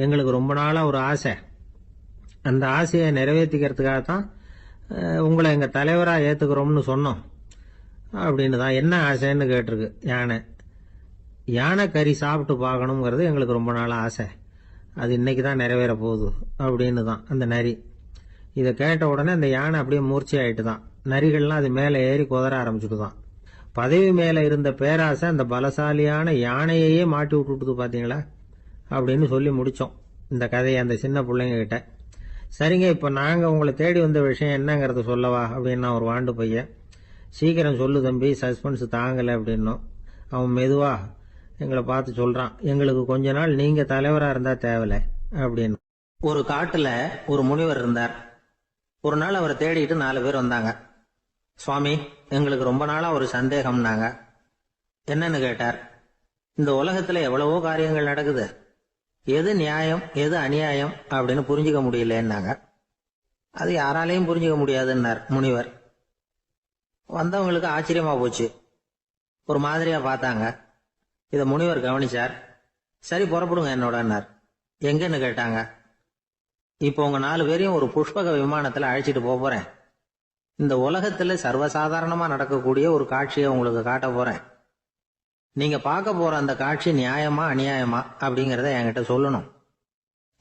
எங்களுக்கு ரொம்ப நாளாக ஒரு ஆசை, அந்த ஆசையை நிறைவேற்றிக்கிறதுக்காகத்தான் உங்களை எங்கள் தலைவராக ஏற்றுக்கிறோம்னு சொன்னோம் அப்படின்னு தான். என்ன ஆசைன்னு கேட்டிருக்கு யானை. யானை கறி சாப்பிட்டு பார்க்கணுங்கிறது எங்களுக்கு ரொம்ப நாளாக ஆசை, அது இன்னைக்கு தான் நிறைவேற போகுது அப்படின்னு தான் அந்த நரி. இதை கேட்ட உடனே அந்த யானை அப்படியே மூர்ச்சி ஆயிட்டு தான். நரிகள்லாம் அது மேலே ஏறி குதற ஆரம்பிச்சுட்டு தான். பதவி மேலே இருந்த பேராசை அந்த பலசாலியான யானையையே மாட்டி விட்டுட்டு பார்த்தீங்களா அப்படின்னு சொல்லி முடித்தோம் இந்த கதையை அந்த சின்ன பிள்ளைங்க கிட்ட. சரிங்க, இப்போ நாங்கள் உங்களை தேடி வந்த விஷயம் என்னங்கிறத சொல்லவா அப்படின்னா ஒரு வாண்டு பையன். சீக்கிரம் சொல்லு தம்பி, சஸ்பென்ஸ் தாங்கலை அப்படின்னோம். அவன் மெதுவா எங்களை பார்த்து சொல்கிறான், எங்களுக்கு கொஞ்ச நாள் நீங்கள் தலைவராக இருந்தால் தேவலை அப்படின்னு. ஒரு காட்டுல ஒரு முனிவர் இருந்தார். ஒரு நாள் அவரை தேடிட்டு 4 பேர் வந்தாங்க. சுவாமி, எங்களுக்கு ரொம்ப நாளா ஒரு சந்தேகம்னாங்க. என்னன்னு கேட்டார். இந்த உலகத்துல எவ்வளவோ காரியங்கள் நடக்குது, எது நியாயம் எது அநியாயம் அப்படின்னு புரிஞ்சுக்க முடியலன்னாங்க. அது யாராலையும் புரிஞ்சுக்க முடியாதுன்னார் முனிவர். வந்தவங்களுக்கு ஆச்சரியமா போச்சு, ஒரு மாதிரியா பார்த்தாங்க. இத முனிவர் கவனிச்சார். சரி புறப்படுங்க என்னோடன்னார். எங்கன்னு கேட்டாங்க. இப்போ உங்க 4 பேரையும் ஒரு புஷ்பக விமானத்துல அழைச்சிட்டு போறேன். இந்த உலகத்துல சர்வசாதாரணமா நடக்கக்கூடிய ஒரு காட்சியை உங்களுக்கு காட்ட போறேன். நீங்க பார்க்க போற அந்த காட்சி நியாயமா அநியாயமா அப்படிங்கறத என்கிட்ட சொல்லணும்.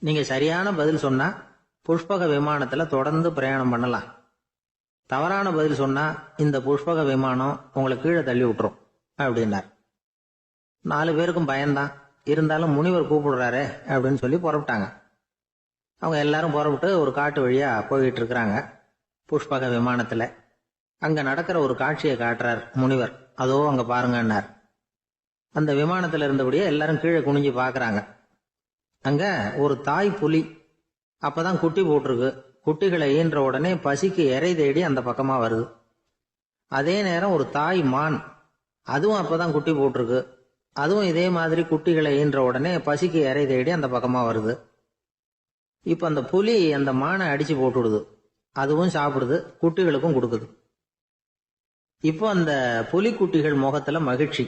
நீங்க சரியான பதில் சொன்னா புஷ்பக விமானத்துல தொடர்ந்து பிரயாணம் பண்ணலாம். தவறான பதில் சொன்னா இந்த புஷ்பக விமானம் உங்களை கீழே தள்ளி விட்டுரும் அப்படின்னார். 4 பேருக்கும் பயம்தான், இருந்தாலும் முனிவர் கூப்பிடுறாரு அப்படின்னு சொல்லி புறப்பட்டாங்க. அவங்க எல்லாரும் புறப்பட்டு ஒரு காட்டு வழியா போயிட்டு இருக்கிறாங்க புஷ்பக விமானத்துல. அங்க நடக்கிற ஒரு காட்சியை காட்டுறார் முனிவர். அதோ அங்க பாருங்கன்னார். அந்த விமானத்துல இருந்தபடியே எல்லாரும் கீழே குனிஞ்சு பாக்குறாங்க. அங்க ஒரு தாய் புலி அப்பதான் குட்டி போட்டிருக்கு. குட்டிகளை ஈன்ற உடனே பசிக்கு இறை தேடி அந்த பக்கமா வருது. அதே நேரம் ஒரு தாய் மான், அதுவும் அப்பதான் குட்டி போட்டிருக்கு. அதுவும் இதே மாதிரி குட்டிகளை ஈன்ற உடனே பசிக்கு இறை தேடி அந்த பக்கமா வருது. இப்ப அந்த புலி அந்த மானை அடிச்சு போட்டுடுது, அதுவும் சாப்பிடுது, குட்டிகளுக்கும் கொடுக்குது. இப்போ அந்த புலிக்குட்டிகள் முகத்துல மகிழ்ச்சி,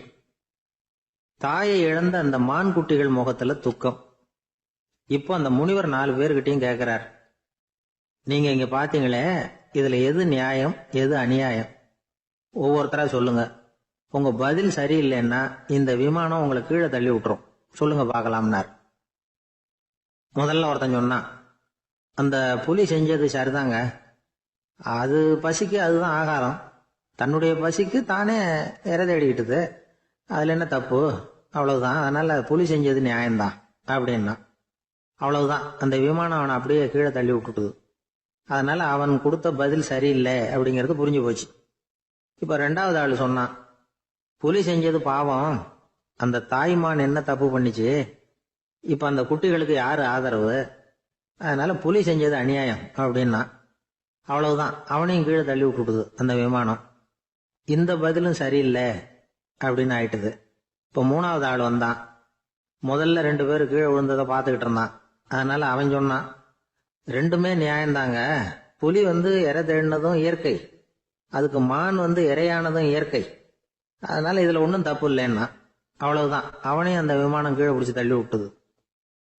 தாயை இழந்த அந்த மான் குட்டிகள் முகத்துல துக்கம். இப்போ அந்த முனிவர் 4 பேர்கிட்டையும் கேட்கிறார், நீங்க இங்க பாத்தீங்களே, இதுல எது நியாயம் எது அநியாயம்? ஒவ்வொருத்தரா சொல்லுங்க. உங்க பதில் சரியில்லைன்னா இந்த விமானம் உங்களை கீழே தள்ளி விட்டுரும், சொல்லுங்க பார்க்கலாம்னார். முதல்ல ஒருத்தன் சொன்னான், அந்த புலி செஞ்சது சரிதாங்க, அது பசிக்கு அதுதான் ஆகாரம், தன்னுடைய பசிக்கு தானே இறை தேடிக்கிட்டுது, அதுல என்ன தப்பு, அவ்வளவுதான், அதனால புலி செஞ்சது நியாயம்தான் அப்படின்னா. அவ்வளவுதான், அந்த விமானம் அவனை அப்படியே கீழே தள்ளி விட்டுட்டுது. அதனால அவன் கொடுத்த பதில் சரியில்லை அப்படிங்கிறது புரிஞ்சு போச்சு. இப்ப 2வது ஆளு சொன்னான், புலி செஞ்சது பாவம், அந்த தாய்மான் என்ன தப்பு பண்ணிச்சு, இப்ப அந்த குட்டிகளுக்கு யாரு ஆதரவு, அதனால புலி செஞ்சது அநியாயம் அப்படின்னா. அவ்வளவுதான், அவனையும் கீழே தள்ளி விட்டுடுது அந்த விமானம். இந்த பதிலும் சரியில்லை அப்படின்னு ஆயிட்டுது. இப்ப 3வது ஆள் வந்தான். முதல்ல 2 பேரு கீழே விழுந்ததை பார்த்துக்கிட்டு இருந்தான். அதனால அவன் சொன்னான், ரெண்டுமே நியாயம்தாங்க, புலி இறை தேடினதும் இயற்கை, அதுக்கு மான் இரையானதும் இயற்கை, அதனால இதுல ஒன்றும் தப்பு இல்லைன்னா. அவ்வளவுதான், அவனையும் அந்த விமானம் கீழே பிடிச்சி தள்ளி விட்டுது.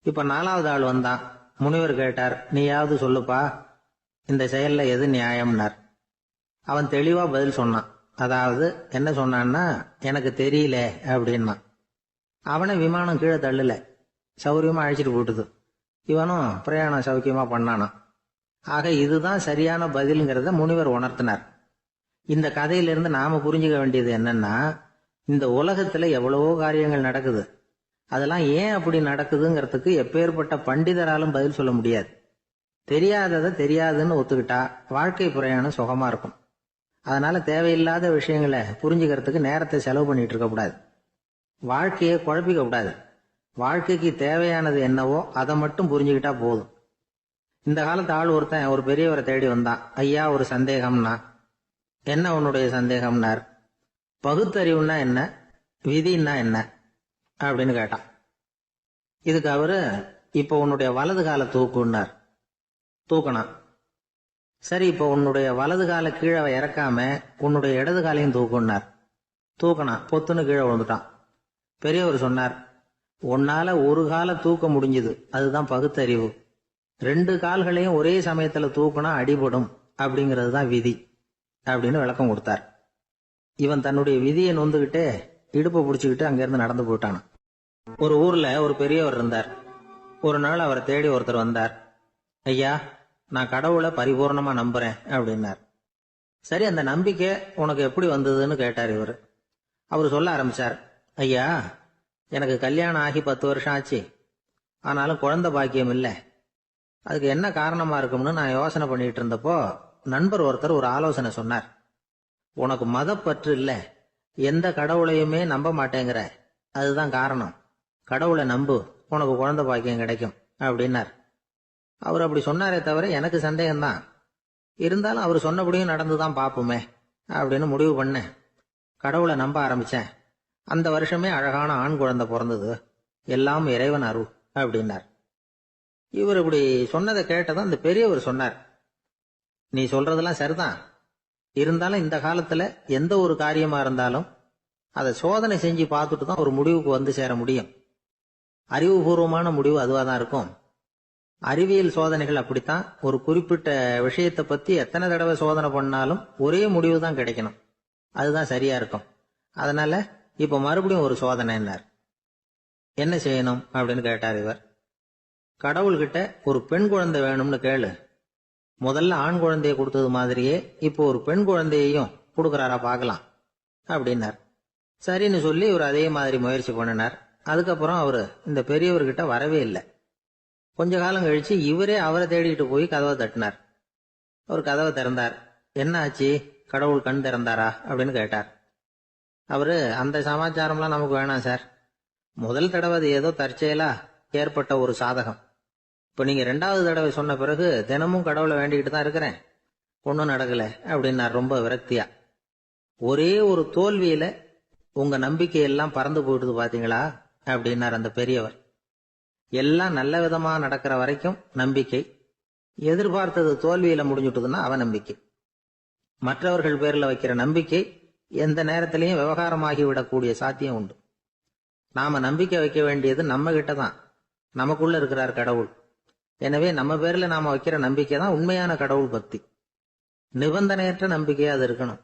இப்ப 4வது ஆள் வந்தான். முனிவர் கேட்டார், நீயாவது சொல்லுப்பா, இந்த செயல்ல எது நியாயம்னார். அவன் தெளிவா பதில் சொன்னான். அதாவது என்ன சொன்னான்னா, எனக்கு தெரியல அப்படின்னா. அவனை விமானம் கீழே தள்ளல, சௌரியமா அழைச்சிட்டு போட்டுது. இவனும் பிரயாணம் சௌக்கியமா பண்ணானா. ஆக இதுதான் சரியான பதிலுங்கிறத முனிவர் உணர்த்தினார். இந்த கதையிலிருந்து நாம புரிஞ்சுக்க வேண்டியது என்னன்னா, இந்த உலகத்துல எவ்வளவோ காரியங்கள் நடக்குது, அதெல்லாம் ஏன் அப்படி நடக்குதுங்கிறதுக்கு எப்பேற்பட்ட பண்டிதராலும் பதில் சொல்ல முடியாது. தெரியாததை தெரியாதுன்னு ஒத்துக்கிட்டா வாழ்க்கை பிரயாணம் சுகமா இருக்கும். அதனால தேவையில்லாத விஷயங்களை புரிஞ்சுக்கிறதுக்கு நேரத்தை செலவு பண்ணிட்டு இருக்க கூடாது, வாழ்க்கையை குழப்பிக்க கூடாது. வாழ்க்கைக்கு தேவையானது என்னவோ அதை மட்டும் புரிஞ்சுக்கிட்டா போதும். இந்த காலத்து ஆள் ஒருத்தன் ஒரு பெரியவரை தேடி வந்தான். ஐயா, ஒரு சந்தேகம்னா. என்ன உன்னுடைய சந்தேகம்னார். பகுத்தறிவுன்னா என்ன, விதின்னா என்ன அப்படின்னு கேட்டான். இதுக்கு அவரு, இப்ப உன்னுடைய வலது கால தூக்குன்னார். தூக்கணும். சரி, இப்ப உன்னுடைய வலது கால கீழே இறக்காம உன்னுடைய இடது காலையும் தூக்குன்னார். தூக்கணும். பொத்துன்னு கீழே விழுந்துட்டான். பெரியவர் சொன்னார், உன்னால ஒரு காலை தூக்க முடிஞ்சது, அதுதான் பகுத்தறிவு. 2 கால்களையும் ஒரே சமயத்துல தூக்கினா அடிபடும், அப்படிங்கிறது தான் விதி அப்படின்னு விளக்கம் கொடுத்தார். இவன் தன்னுடைய விதியை நொந்துகிட்டே இடுப்பை பிடிச்சுக்கிட்டு அங்கிருந்து நடந்து போயிட்டான். ஒரு ஊர்ல ஒரு பெரியவர் இருந்தார். ஒரு நாள் அவரை தேடி ஒருத்தர் வந்தார். ஐயா, நான் கடவுளை பரிபூர்ணமா நம்புறேன் அப்படின்னார். சரி, அந்த நம்பிக்கை உனக்கு எப்படி வந்ததுன்னு கேட்டார் இவர். அவர் சொல்ல ஆரம்பிச்சார், ஐயா, எனக்கு கல்யாணம் ஆகி 10 வருஷம் ஆச்சு, ஆனாலும் குழந்தை பாக்கியம் இல்லை. அதுக்கு என்ன காரணமா இருக்கும்னு நான் யோசனை பண்ணிட்டு இருந்தப்போ நண்பர் ஒருத்தர் ஒரு ஆலோசனை சொன்னார். உனக்கு மதப்பற்று இல்லை, எந்த கடவுளையுமே நம்ப மாட்டேங்கிற, அதுதான் காரணம். கடவுளை நம்பு, உனக்கு குழந்தை பாக்கியம் கிடைக்கும் அப்படின்னார். அவர் அப்படி சொன்னாரே தவிர எனக்கு சந்தேகம்தான். இருந்தாலும் அவர் சொன்னபடியும் நடந்துதான் பார்ப்போமே அப்படின்னு முடிவு பண்ணேன். கடவுளை நம்ப ஆரம்பிச்சேன். அந்த வருஷமே அழகான ஆண் குழந்தை பிறந்தது. எல்லாம் இறைவன் அருள் அப்படின்னார். இவர் இப்படி சொன்னதை கேட்டதும் அந்த பெரியவர் சொன்னார், நீ சொல்றதெல்லாம் சரிதான், இருந்தாலும் இந்த காலத்துல எந்த ஒரு காரியமா இருந்தாலும் அதை சோதனை செஞ்சு பார்த்துட்டு தான் ஒரு முடிவுக்கு சேர முடியும். அறிவுபூர்வமான முடிவு அதுவா தான் இருக்கும். அறிவியல் சோதனைகள் அப்படித்தான். ஒரு குறிப்பிட்ட விஷயத்தை பத்தி எத்தனை தடவை சோதனை பண்ணாலும் ஒரே முடிவு தான் கிடைக்கணும், அதுதான் சரியா இருக்கும். அதனால இப்ப மறுபடியும் ஒரு சோதனைன்னார். என்ன செய்யணும் அப்படின்னு கேட்டார் இவர். கடவுள்கிட்ட ஒரு பெண் குழந்தை வேணும்னு கேளு. முதல்ல ஆண் குழந்தைய கொடுத்தது மாதிரியே இப்போ ஒரு பெண் குழந்தையையும் கொடுக்கறாரா பார்க்கலாம் அப்படின்னார். சரின்னு சொல்லி இவர் அதே மாதிரி முயற்சி பண்ணினார். அதுக்கப்புறம் அவரு இந்த பெரியவர்கிட்ட வரவே இல்லை. கொஞ்ச காலம் கழிச்சு இவரே அவரை தேடிட்டு போய் கதவை தட்டினார். அவர் கதவை திறந்தார். என்ன ஆச்சு, கடவுள் கண் திறந்தாரா அப்படின்னு கேட்டார். அவரு, அந்த சமாச்சாரம்லாம் நமக்கு வேணாம் சார், முதல் தடவை அது ஏதோ தற்செயலா ஏற்பட்ட ஒரு சாதகம். இப்ப நீங்க 2வது தடவை சொன்ன பிறகு தினமும் கடவுளை வேண்டிக்கிட்டு தான் இருக்கிறேன், ஒன்னும் நடக்கல அப்படின்னார் ரொம்ப விரக்தியா. ஒரே ஒரு தோல்வியில உங்க நம்பிக்கை எல்லாம் பறந்து போயிடுது பாத்தீங்களா அப்படின்னார் அந்த பெரியவர். எல்லாம் நல்ல விதமா நடக்கிற வரைக்கும் நம்பிக்கை, எதிர்பார்த்தது தோல்வியில முடிஞ்சுட்டுதுன்னா அவநம்பிக்கை. மற்றவர்கள் பேர்ல வைக்கிற நம்பிக்கை எந்த நேரத்திலையும் விவகாரமாகி விடக்கூடிய சாத்தியம் உண்டு. நாம நம்பிக்கை வைக்க வேண்டியது நம்ம கிட்ட தான், நமக்குள்ள இருக்கிறார் கடவுள். எனவே நம்ம பேர்ல நாம வைக்கிற நம்பிக்கை தான் உண்மையான கடவுள் பக்தி. நிபந்தனையற்ற நம்பிக்கையா அது இருக்கணும்.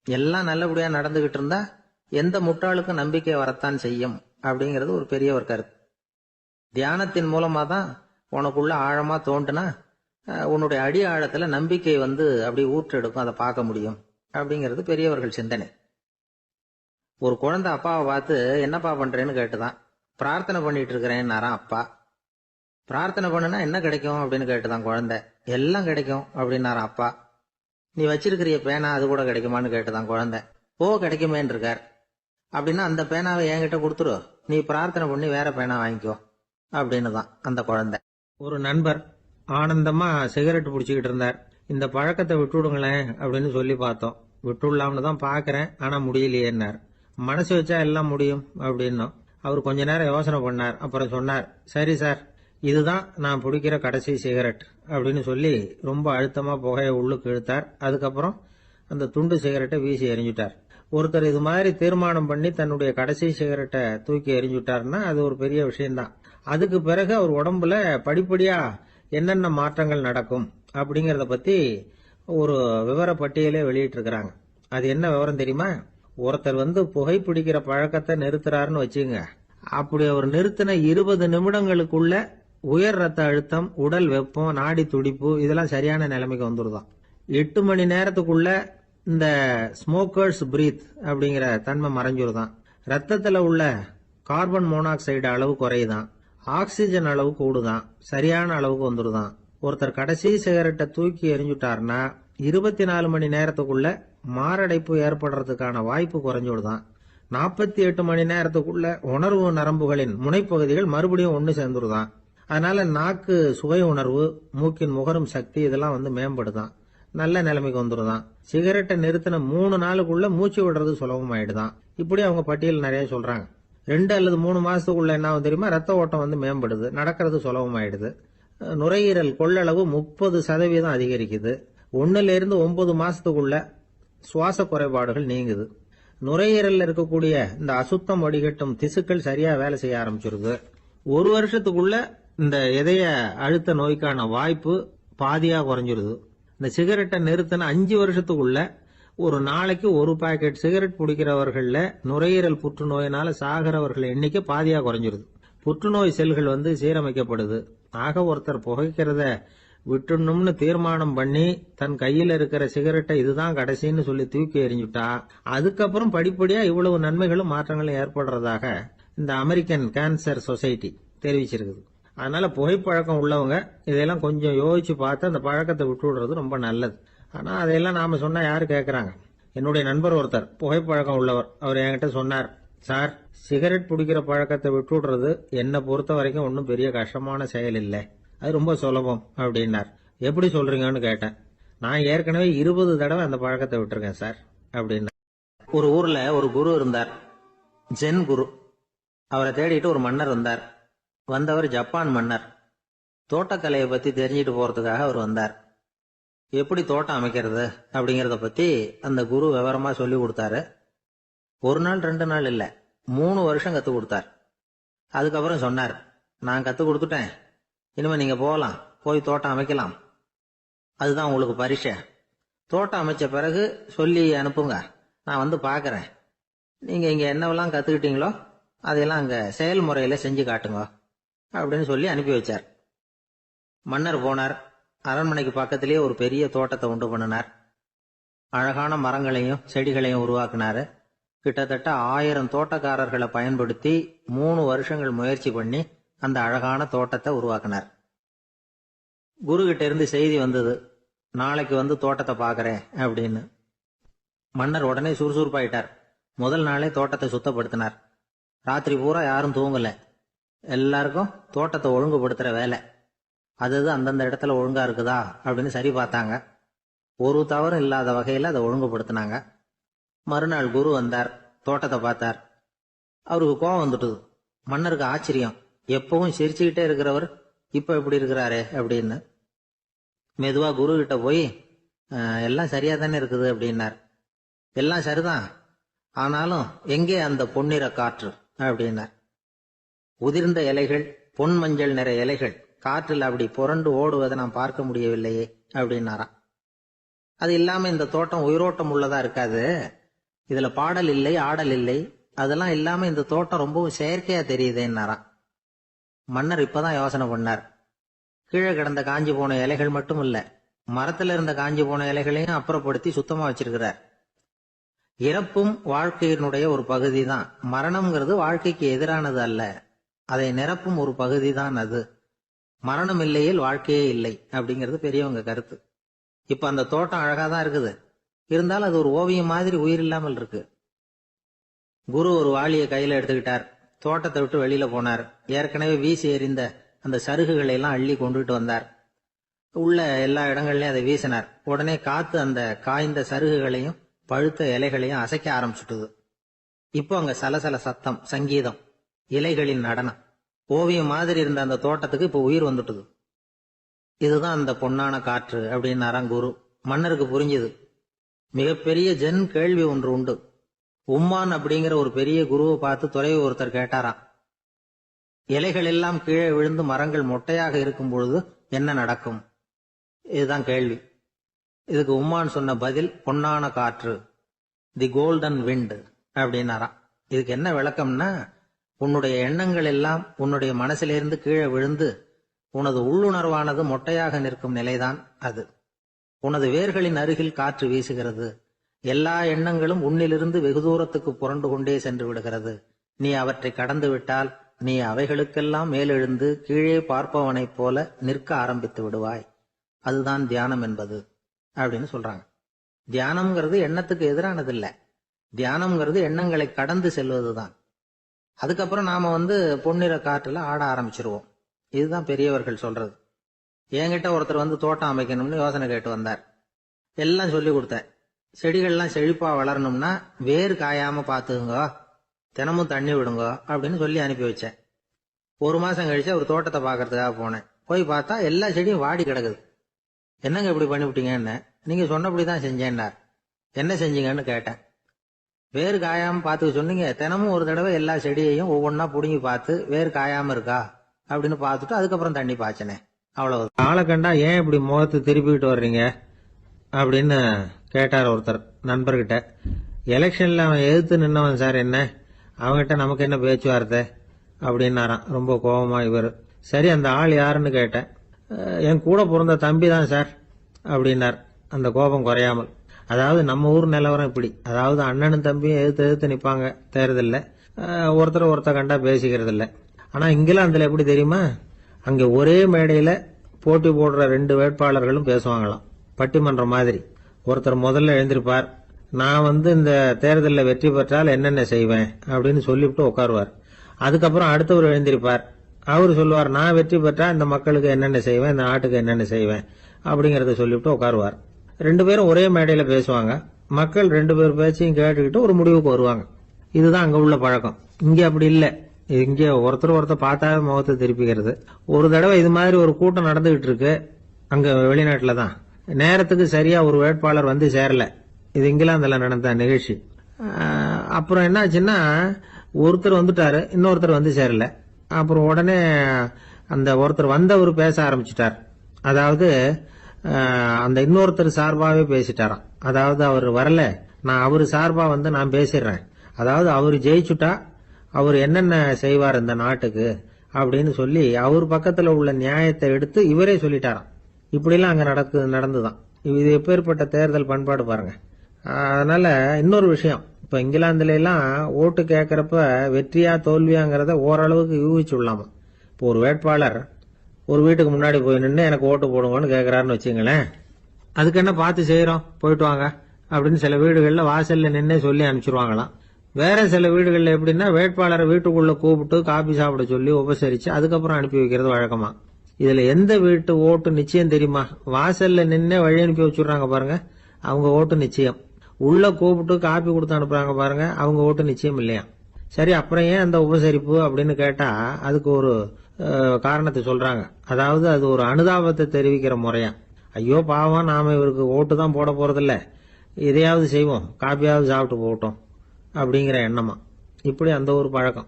எல்லாம் நல்லபடியா நடந்துகிட்டு இருந்தா எந்த முட்டாளுக்கும் நம்பிக்கை வரத்தான் செய்யும் அப்படிங்கிறது ஒரு பெரியவர் கருத்து. தியானத்தின் மூலமா தான் உனக்குள்ள ஆழமா தோண்டுனா உன்னுடைய அடி ஆழத்துல நம்பிக்கை அப்படி ஊற்றெடுக்கும், அதை பார்க்க முடியும் அப்படிங்கிறது பெரியவர்கள் சிந்தனை. ஒரு குழந்தை அப்பாவை பார்த்து என்னப்பா பண்றேன்னு கேட்டுதான். பிரார்த்தனை பண்ணிட்டு இருக்கிறேன்னாராம் அப்பா. பிரார்த்தனை பண்ணுனா என்ன கிடைக்கும் அப்படின்னு கேட்டுதான் குழந்தை. எல்லாம் கிடைக்கும் அப்படின்னாராம் அப்பா. நீ வச்சிருக்கிறிய பேனா அது கூட கிடைக்குமான்னு கேட்டுதான் குழந்தை. கிடைக்குமேன்னு இருக்கார். அப்படின்னா அந்த பேனாவை என்கிட்ட கொடுத்துரு, நீ பிரார்த்தனை பண்ணி வேற பேனா வாங்கிக்கோ அப்படின்னு தான் அந்த குழந்தை. ஒரு நண்பர் ஆனந்தமா சிகரெட் பிடிச்சிக்கிட்டு இருந்தார். இந்த பழக்கத்தை விட்டுவிடுங்களேன் அப்படின்னு சொல்லி பார்த்தோம். விட்டுடலாம்னு தான் பாக்குறேன், ஆனா முடியலையேன்னார். மனசு வச்சா எல்லாம் முடியும் அப்படின்னும். அவர் கொஞ்ச நேரம் யோசனை பண்ணார். அப்புறம் சொன்னார், சரி சார், இதுதான் நான் பிடிக்கிற கடைசி சிகரெட் அப்படின்னு சொல்லி ரொம்ப அழுத்தமா புகையை உள்ளுக்கு இழுத்தார். அதுக்கப்புறம் அந்த துண்டு சிகரெட்டை வீசி எறிஞ்சுட்டார். ஒருத்தர் இது மாதிரி தீர்மானம் பண்ணி தன்னுடைய கடைசி சிகரெட்டை தூக்கி எறிஞ்சுட்டாருன்னா அது ஒரு பெரிய விஷயம்தான். அதுக்கு பிறகு அவர் உடம்புல படிப்படியா என்னென்ன மாற்றங்கள் நடக்கும் அப்படிங்கறத பத்தி ஒரு விவர பட்டியலே வெளியிட்டு இருக்கிறாங்க. அது என்ன விவரம் தெரியுமா? ஒருத்தர் புகைப்பிடிக்கிற பழக்கத்தை நிறுத்துறாருன்னு வச்சுங்க. அப்படி அவர் நிறுத்தின 20 நிமிடங்களுக்குள்ள உயர் ரத்த அழுத்தம், உடல் வெப்பம், நாடி துடிப்பு இதெல்லாம் சரியான நிலைமைக்கு வந்துருதான். 8 மணி நேரத்துக்குள்ள இந்த ஸ்மோக்கர்ஸ் பிரீத் அப்படிங்கிற தன்மை மறைஞ்சிருதான். ரத்தத்துல உள்ள கார்பன் மோனாக்சைடு அளவு குறையுதான், ஆக்சிஜன் அளவு கூடுதான், சரியான அளவுக்கு வந்துருதான். ஒருத்தர் கடைசி சிகரெட்டை தூக்கி எறிஞ்சுட்டாருன்னா 24 மணி நேரத்துக்குள்ள மாரடைப்பு ஏற்படுறதுக்கான வாய்ப்பு குறைஞ்சுடுதான். 48 மணி நேரத்துக்குள்ள உணர்வு நரம்புகளின் முனைப்பகுதிகள் மறுபடியும் ஒன்னு சேர்ந்துருதான். அதனால நாக்கு சுவை உணர்வு, மூக்கின் முகரும் சக்தி இதெல்லாம் மேம்படுதான், நல்ல நிலைமைக்கு வந்துருதான். சிகரெட்டை நிறுத்தின 3 நாளுக்குள்ள மூச்சு விடுறது சுலபமாயிடுதான். இப்படி அவங்க பட்டியல் நிறைய சொல்றாங்க. 2 அல்லது 3 மாசத்துக்குள்ள என்ன ஆகும் தெரியுமா? ரத்த ஓட்டம் மேம்படுது, நடக்கிறது சுலபமாயிடுது. நுரையீரல் கொள்ளளவு 30% அதிகரிக்குது. 1 to 9 மாசத்துக்குள்ள சுவாச குறைபாடுகள் நீங்குது. நுரையீரல்ல இருக்கக்கூடிய இந்த அசுத்தம் வடிகட்டும் திசுக்கள் சரியா வேலை செய்ய ஆரம்பிச்சிருது. 1 வருஷத்துக்குள்ள இந்த இதய அழுத்த நோய்க்கான வாய்ப்பு பாதியா குறைஞ்சிருது. இந்த சிகரெட்டை நிறுத்தின 5 வருஷத்துக்குள்ள ஒரு நாளைக்கு 1 பாக்கெட் சிகரெட் பிடிக்கிறவர்கள்ல நுரையீரல் புற்றுநோயினால சாகிறவர்கள் எண்ணிக்கை பாதியா குறைஞ்சிருது. புற்றுநோய் செல்கள் சீரமைக்கப்படுது. ஆக ஒருத்தர் புகைக்கிறத விட்டுணும்னு தீர்மானம் பண்ணி தன் கையில இருக்கிற சிகரெட்டை இதுதான் கடைசின்னு சொல்லி தூக்கி எறிஞ்சுட்டா அதுக்கப்புறம் படிப்படியா இவ்வளவு நன்மைகளும் மாற்றங்களும் ஏற்படுறதாக இந்த அமெரிக்கன் கேன்சர் சொசைட்டி தெரிவிச்சிருக்குது. அதனால புகைப்பழக்கம் உள்ளவங்க இதெல்லாம் கொஞ்சம் யோசிச்சு பார்த்து அந்த பழக்கத்தை விட்டு விடுறது ரொம்ப நல்லது. ஆனா அதையெல்லாம் நாம சொன்னா யாரு கேட்கறாங்க? என்னுடைய நண்பர் ஒருத்தர் புகைப்பழக்கம் உள்ளவர். அவர் என்கிட்ட சொன்னார், சார், சிகரெட் பிடிக்கிற பழக்கத்தை விட்டு விடுறது என்னை பொறுத்த வரைக்கும் ஒன்றும் பெரிய கஷ்டமான செயல் இல்லை, அது ரொம்ப சுலபம் அப்படின்னார். எப்படி சொல்றீங்கன்னு கேட்டேன். நான் ஏற்கனவே 20 தடவை அந்த பழக்கத்தை விட்டுருக்கேன் சார் அப்படின்னா. ஒரு ஊர்ல ஒரு குரு இருந்தார், ஜென் குரு. அவரை தேடிட்டு ஒரு மன்னர் வந்தார். வந்தவர் ஜப்பான் மன்னர். தோட்டக்கலையை பத்தி தெரிஞ்சிட்டு போறதுக்காக அவர் வந்தார். எப்படி தோட்டம் அமைக்கிறது அப்படிங்கறத பத்தி அந்த குரு விவரமா சொல்லி கொடுத்தாரு. 1 நாள் 2 நாள் இல்ல, 3 வருஷம் கத்து கொடுத்தார். அதுக்கப்புறம் சொன்னார், நான் கத்து கொடுத்துட்டேன், இனிமே நீங்க போகலாம், போய் தோட்டம் அமைக்கலாம், அதுதான் உங்களுக்கு பரிசை. தோட்டம் அமைச்ச பிறகு சொல்லி அனுப்புங்க, நான் பாக்குறேன். நீங்க இங்க என்னவெல்லாம் கத்துக்கிட்டீங்களோ அதையெல்லாம் அங்க செயல்முறையில செஞ்சு காட்டுங்க அப்படின்னு சொல்லி அனுப்பி வச்சார். மன்னர் போனார். அரண்மனைக்கு பக்கத்திலேயே ஒரு பெரிய தோட்டத்தை உண்டு பண்ணினார். அழகான மரங்களையும் செடிகளையும் உருவாக்கினாரு. கிட்டத்தட்ட 1000 தோட்டக்காரர்களை பயன்படுத்தி 3 வருஷங்கள் முயற்சி பண்ணி அந்த அழகான தோட்டத்தை உருவாக்கினார். குரு கிட்ட இருந்து செய்தி வந்தது, நாளைக்கு தோட்டத்தை பாக்குறேன் அப்படின்னு. மன்னர் உடனே சுறுசுறுப்பாயிட்டார். முதல் நாளே தோட்டத்தை சுத்தப்படுத்தினார். ராத்திரி பூரா யாரும் தூங்கல. எல்லாருக்கும் தோட்டத்தை ஒழுங்குபடுத்துற வேலை. அது அந்தந்த இடத்துல ஒழுங்கா இருக்குதா அப்படின்னு சரி பார்த்தாங்க. ஒரு தவறும் இல்லாத வகையில அதை ஒழுங்குபடுத்தினாங்க. மறுநாள் குரு வந்தார், தோட்டத்தை பார்த்தார். அவருக்கு கோபம் வந்துட்டுது. மன்னருக்கு ஆச்சரியம், எப்பவும் சிரிச்சுக்கிட்டே இருக்கிறவர் இப்ப இப்படி இருக்கிறாரே அப்படின்னு. மெதுவா குரு கிட்ட போய் எல்லாம் சரியா தானே இருக்குது அப்படின்னார். எல்லாம் சரிதான், ஆனாலும் எங்கே அந்த பொன்னிற காற்று அப்படின்னார். உதிர்ந்த இலைகள், பொன் மஞ்சள் நிற இலைகள் காற்றில் அப்படி புரண்டு ஓடுவதை நான் பார்க்க முடியவில்லையே அப்படின்னாராம். அது இல்லாம இந்த தோட்டம் உயிரோட்டம் உள்ளதா இருக்காது, இதுல பாடல் இல்லை, ஆடல் இல்லை, அதெல்லாம் இல்லாம இந்த தோட்டம் ரொம்பவும் செயற்கையா தெரியுதுன்னாராம். மன்னர் இப்பதான் யோசனை பண்ணார். கீழே கிடந்த காஞ்சி போன இலைகள் மட்டும் இல்ல, மரத்துல இருந்த காஞ்சி போன இலைகளையும் அப்புறப்படுத்தி சுத்தமா வச்சிருக்கிறார். இறப்பும் வாழ்க்கையினுடைய ஒரு பகுதி தான். மரணம்ங்கிறது வாழ்க்கைக்கு எதிரானது அல்ல, அதை நிரப்பும் ஒரு பகுதி தான் அது. மரணம் இல்லையில் வாழ்க்கையே இல்லை அப்படிங்கிறது பெரியவங்க கருத்து. இப்ப அந்த தோட்டம் அழகா தான் இருக்குது, இருந்தாலும் அது ஒரு ஓவியம் மாதிரி உயிர் இல்லாமல் இருக்கு. குரு ஒரு வாளியை கையில எடுத்துக்கிட்டார், தோட்டத்தை விட்டு வெளியில போனார். ஏற்கனவே வீசி எறிந்த அந்த சருகுகளை எல்லாம் அள்ளி கொண்டுட்டு வந்தார். உள்ள எல்லா இடங்கள்லயும் அதை வீசினார். உடனே காத்து அந்த காய்ந்த சருகுகளையும் பழுத்த இலைகளையும் அசைக்க ஆரம்பிச்சுட்டுது. இப்போ அங்க சலசல சத்தம், சங்கீதம், இலைகளின் நடனம், ஓவியம் மாதிரி இருந்த அந்த தோட்டத்துக்கு இப்போ உயிர் வந்துட்டுது. இதுதான் அந்த பொன்னான காற்று அப்படின்னாராம் குரு. மன்னருக்கு புரிஞ்சுது. மிகப்பெரிய ஜென் கேள்வி ஒன்று உண்டு. உம்மான் அப்படிங்கிற ஒரு பெரிய குருவை பார்த்து துறையை ஒருத்தர் கேட்டாராம், இலைகள் எல்லாம் கீழே விழுந்து மரங்கள் மொட்டையாக இருக்கும் பொழுது என்ன நடக்கும்? இதுதான் கேள்வி. இதுக்கு உம்மான் சொன்ன பதில் பொன்னான காற்று, தி கோல்டன் விண்ட் அப்படின்னாராம். இதுக்கு என்ன விளக்கம்னா, உன்னுடைய எண்ணங்கள் எல்லாம் உன்னுடைய மனசிலிருந்து கீழே விழுந்து உனது உள்ளுணர்வானது மொட்டையாக நிற்கும் நிலைதான் அது. உனது வேர்களின் அருகில் காற்று வீசுகிறது. எல்லா எண்ணங்களும் உன்னிலிருந்து வெகு தூரத்துக்கு புரண்டு கொண்டே சென்று விடுகிறது. நீ அவற்றை கடந்து விட்டால் நீ அவைகளுக்கெல்லாம் மேலெழுந்து கீழே பார்ப்பவனைப் போல நிற்க ஆரம்பித்து விடுவாய். அதுதான் தியானம் என்பது அப்படின்னு சொல்றாங்க. தியானம்ங்கிறது எண்ணத்துக்கு எதிரானது இல்ல, தியானம்ங்கிறது எண்ணங்களை கடந்து செல்வதுதான். அதுக்கப்புறம் நாம பொன்னிற காற்றுல ஆட ஆரம்பிச்சிருவோம். இதுதான் பெரியவர்கள் சொல்றது. என்கிட்ட ஒருத்தர் தோட்டம் அமைக்கணும்னு யோசனை கேட்டு வந்தார். எல்லாம் சொல்லி கொடுத்தேன். செடிகள்லாம் செழிப்பா வளரணும்னா வேர் காயாம பாத்துக்குங்க, தினமும் தண்ணி விடுங்க அப்படின்னு சொல்லி அனுப்பி வச்சேன். ஒரு மாசம் கழிச்சு அவர் தோட்டத்தை பாக்கிறதுக்காக போனேன். போய் பார்த்தா எல்லா செடியும் வாடி கிடக்குது. என்னங்க இப்படி பண்ணிவிட்டீங்கன்னு. நீங்க சொன்னபடிதான் செஞ்சேன்னார். என்ன செஞ்சீங்கன்னு கேட்டேன். வேர் காயாம பாத்துக்க சொன்னீங்க, தினமும் ஒரு தடவை எல்லா செடியையும் ஒவ்வொன்னா புடுங்கி பார்த்து வேர் காயாம இருக்கா அப்படின்னு பார்த்துட்டு அதுக்கப்புறம் தண்ணி பாய்ச்சனே, அவ்வளவு. ஆளை கண்டா ஏன் இப்படி முகத்தை திருப்பிக்கிட்டு வர்றீங்க அப்படின்னு கேட்டார் ஒருத்தர் நண்பர்கிட்ட. எலெக்ஷன்ல அவன் எதிர்த்து நின்னவன் சார், என்ன அவன்கிட்ட நமக்கு என்ன பேச்சுவார்த்தை அப்படின்னாராம் ரொம்ப கோபமா இவர். சரி, அந்த ஆள் யாருன்னு கேட்டேன். என் கூட பிறந்த தம்பி தான் சார் அப்படின்னார் அந்த கோபம் குறையாமல். அதாவது நம்ம ஊர் நிலவரம் இப்படி, அதாவது அண்ணனும் தம்பியும் எதிர்த்து நிப்பாங்க தேர்தல்ல, ஒருத்தர் கண்டா பேசிக்கிறது இல்ல. ஆனா இங்கிலாந்துல எப்படி தெரியுமா, அங்க ஒரே மேடையில போட்டி போடுற 2 வேட்பாளர்களும் பேசுவாங்களாம், பட்டிமன்றம் மாதிரி. ஒருத்தர் முதல்ல எழுந்திருப்பார், நான் இந்த தேர்தலில் வெற்றி பெற்றால் என்னென்ன செய்வேன் அப்படின்னு சொல்லிவிட்டு உட்காருவார். அதுக்கப்புறம் அடுத்தவர் எழுந்திருப்பார், அவரு சொல்லுவார், நான் வெற்றி பெற்றா இந்த மக்களுக்கு என்னென்ன செய்வேன், இந்த நாட்டுக்கு என்னென்ன செய்வேன் அப்படிங்கறத சொல்லிவிட்டு உட்காருவார். 2 பேரும் ஒரே மேடையில பேசுவாங்க. மக்கள் 2 பேர் பேச்சையும் கேட்டுக்கிட்டு ஒரு முடிவுக்கு வருவாங்க. இதுதான் அங்க உள்ள பழக்கம். இங்க அப்படி இல்ல. இங்க ஒருத்தர் பார்த்தாவே முகத்தை திருப்பிக்கிறது. ஒரு தடவை இது மாதிரி ஒரு கூட்டம் நடந்துகிட்டு இருக்கு அங்க வெளிநாட்டுல தான். நேரத்துக்கு சரியா ஒரு வேட்பாளர் சேரல. இது இங்கிலாந்துல நடந்த நிகழ்ச்சி. அப்புறம் என்னாச்சுன்னா, ஒருத்தர் வந்துட்டாரு, இன்னொருத்தர் சேரல. அப்புறம் உடனே அந்த ஒருத்தர் வந்தவர் பேச ஆரம்பிச்சுட்டார். அதாவது அந்த இன்னொருத்தர் சார்பாவே பேசிட்டாராம். அதாவது அவர் வரல, நான் அவரு சார்பா நான் பேசிடுறேன். அதாவது அவர் ஜெயிச்சுட்டா அவர் என்னென்ன செய்வார் இந்த நாட்டுக்கு அப்படின்னு சொல்லி அவர் பக்கத்துல உள்ள நியாயத்தை எடுத்து இவரே சொல்லிட்டாராம். இப்படிலாம் அங்க நடந்துதான். இது எப்பேற்பட்ட தேர்தல் பண்பாடு பாருங்க. அதனால இன்னொரு விஷயம், இப்ப இங்கிலாந்துல எல்லாம் ஓட்டு கேட்கறப்ப வெற்றியா தோல்வியாங்கிறத ஓரளவுக்கு யூகிச்சு விடலாமா. இப்போ ஒரு வேட்பாளர் ஒரு வீட்டுக்கு முன்னாடி போய் நின்று எனக்கு ஓட்டு போடுங்கன்னு கேட்கறாருன்னு வச்சுங்களேன், அதுக்கு என்ன பார்த்து செய்யறோம், போயிட்டு வாங்க அப்படின்னு சில வீடுகள்ல வாசல்ல நின்னே சொல்லி அனுப்பிச்சிருவாங்களாம். வேற சில வீடுகள்ல எப்படின்னா, வேட்பாளரை வீட்டுக்குள்ள கூப்பிட்டு காபி சாப்பிட சொல்லி உபசரிச்சு அதுக்கப்புறம் அனுப்பி வைக்கிறது வழக்கமா. இதுல எந்த வீட்டு ஓட்டு நிச்சயம் தெரியுமா? வாசல்ல நின்னே வழி அனுப்பி வச்சுடுறாங்க பாருங்க, அவங்க ஓட்டு நிச்சயம். உள்ள கூப்பிட்டு காப்பி கொடுத்து அனுப்புறாங்க பாருங்க, அவங்க ஓட்டு நிச்சயம் இல்லையா. சரி, அப்புறம் ஏன் அந்த உபசரிப்பு அப்படின்னு கேட்டா அதுக்கு ஒரு காரணத்தை சொல்றாங்க. அதாவது அது ஒரு அனுதாபத்தை தெரிவிக்கிற முறையா. ஐயோ பாவம், நாம இவருக்கு ஓட்டு தான் போட போறதில்ல, இதையாவது செய்வோம், காப்பியாவது சாப்பிட்டு போகட்டும் அப்படிங்கிற எண்ணமா. இப்படி அந்த ஒரு பழக்கம்.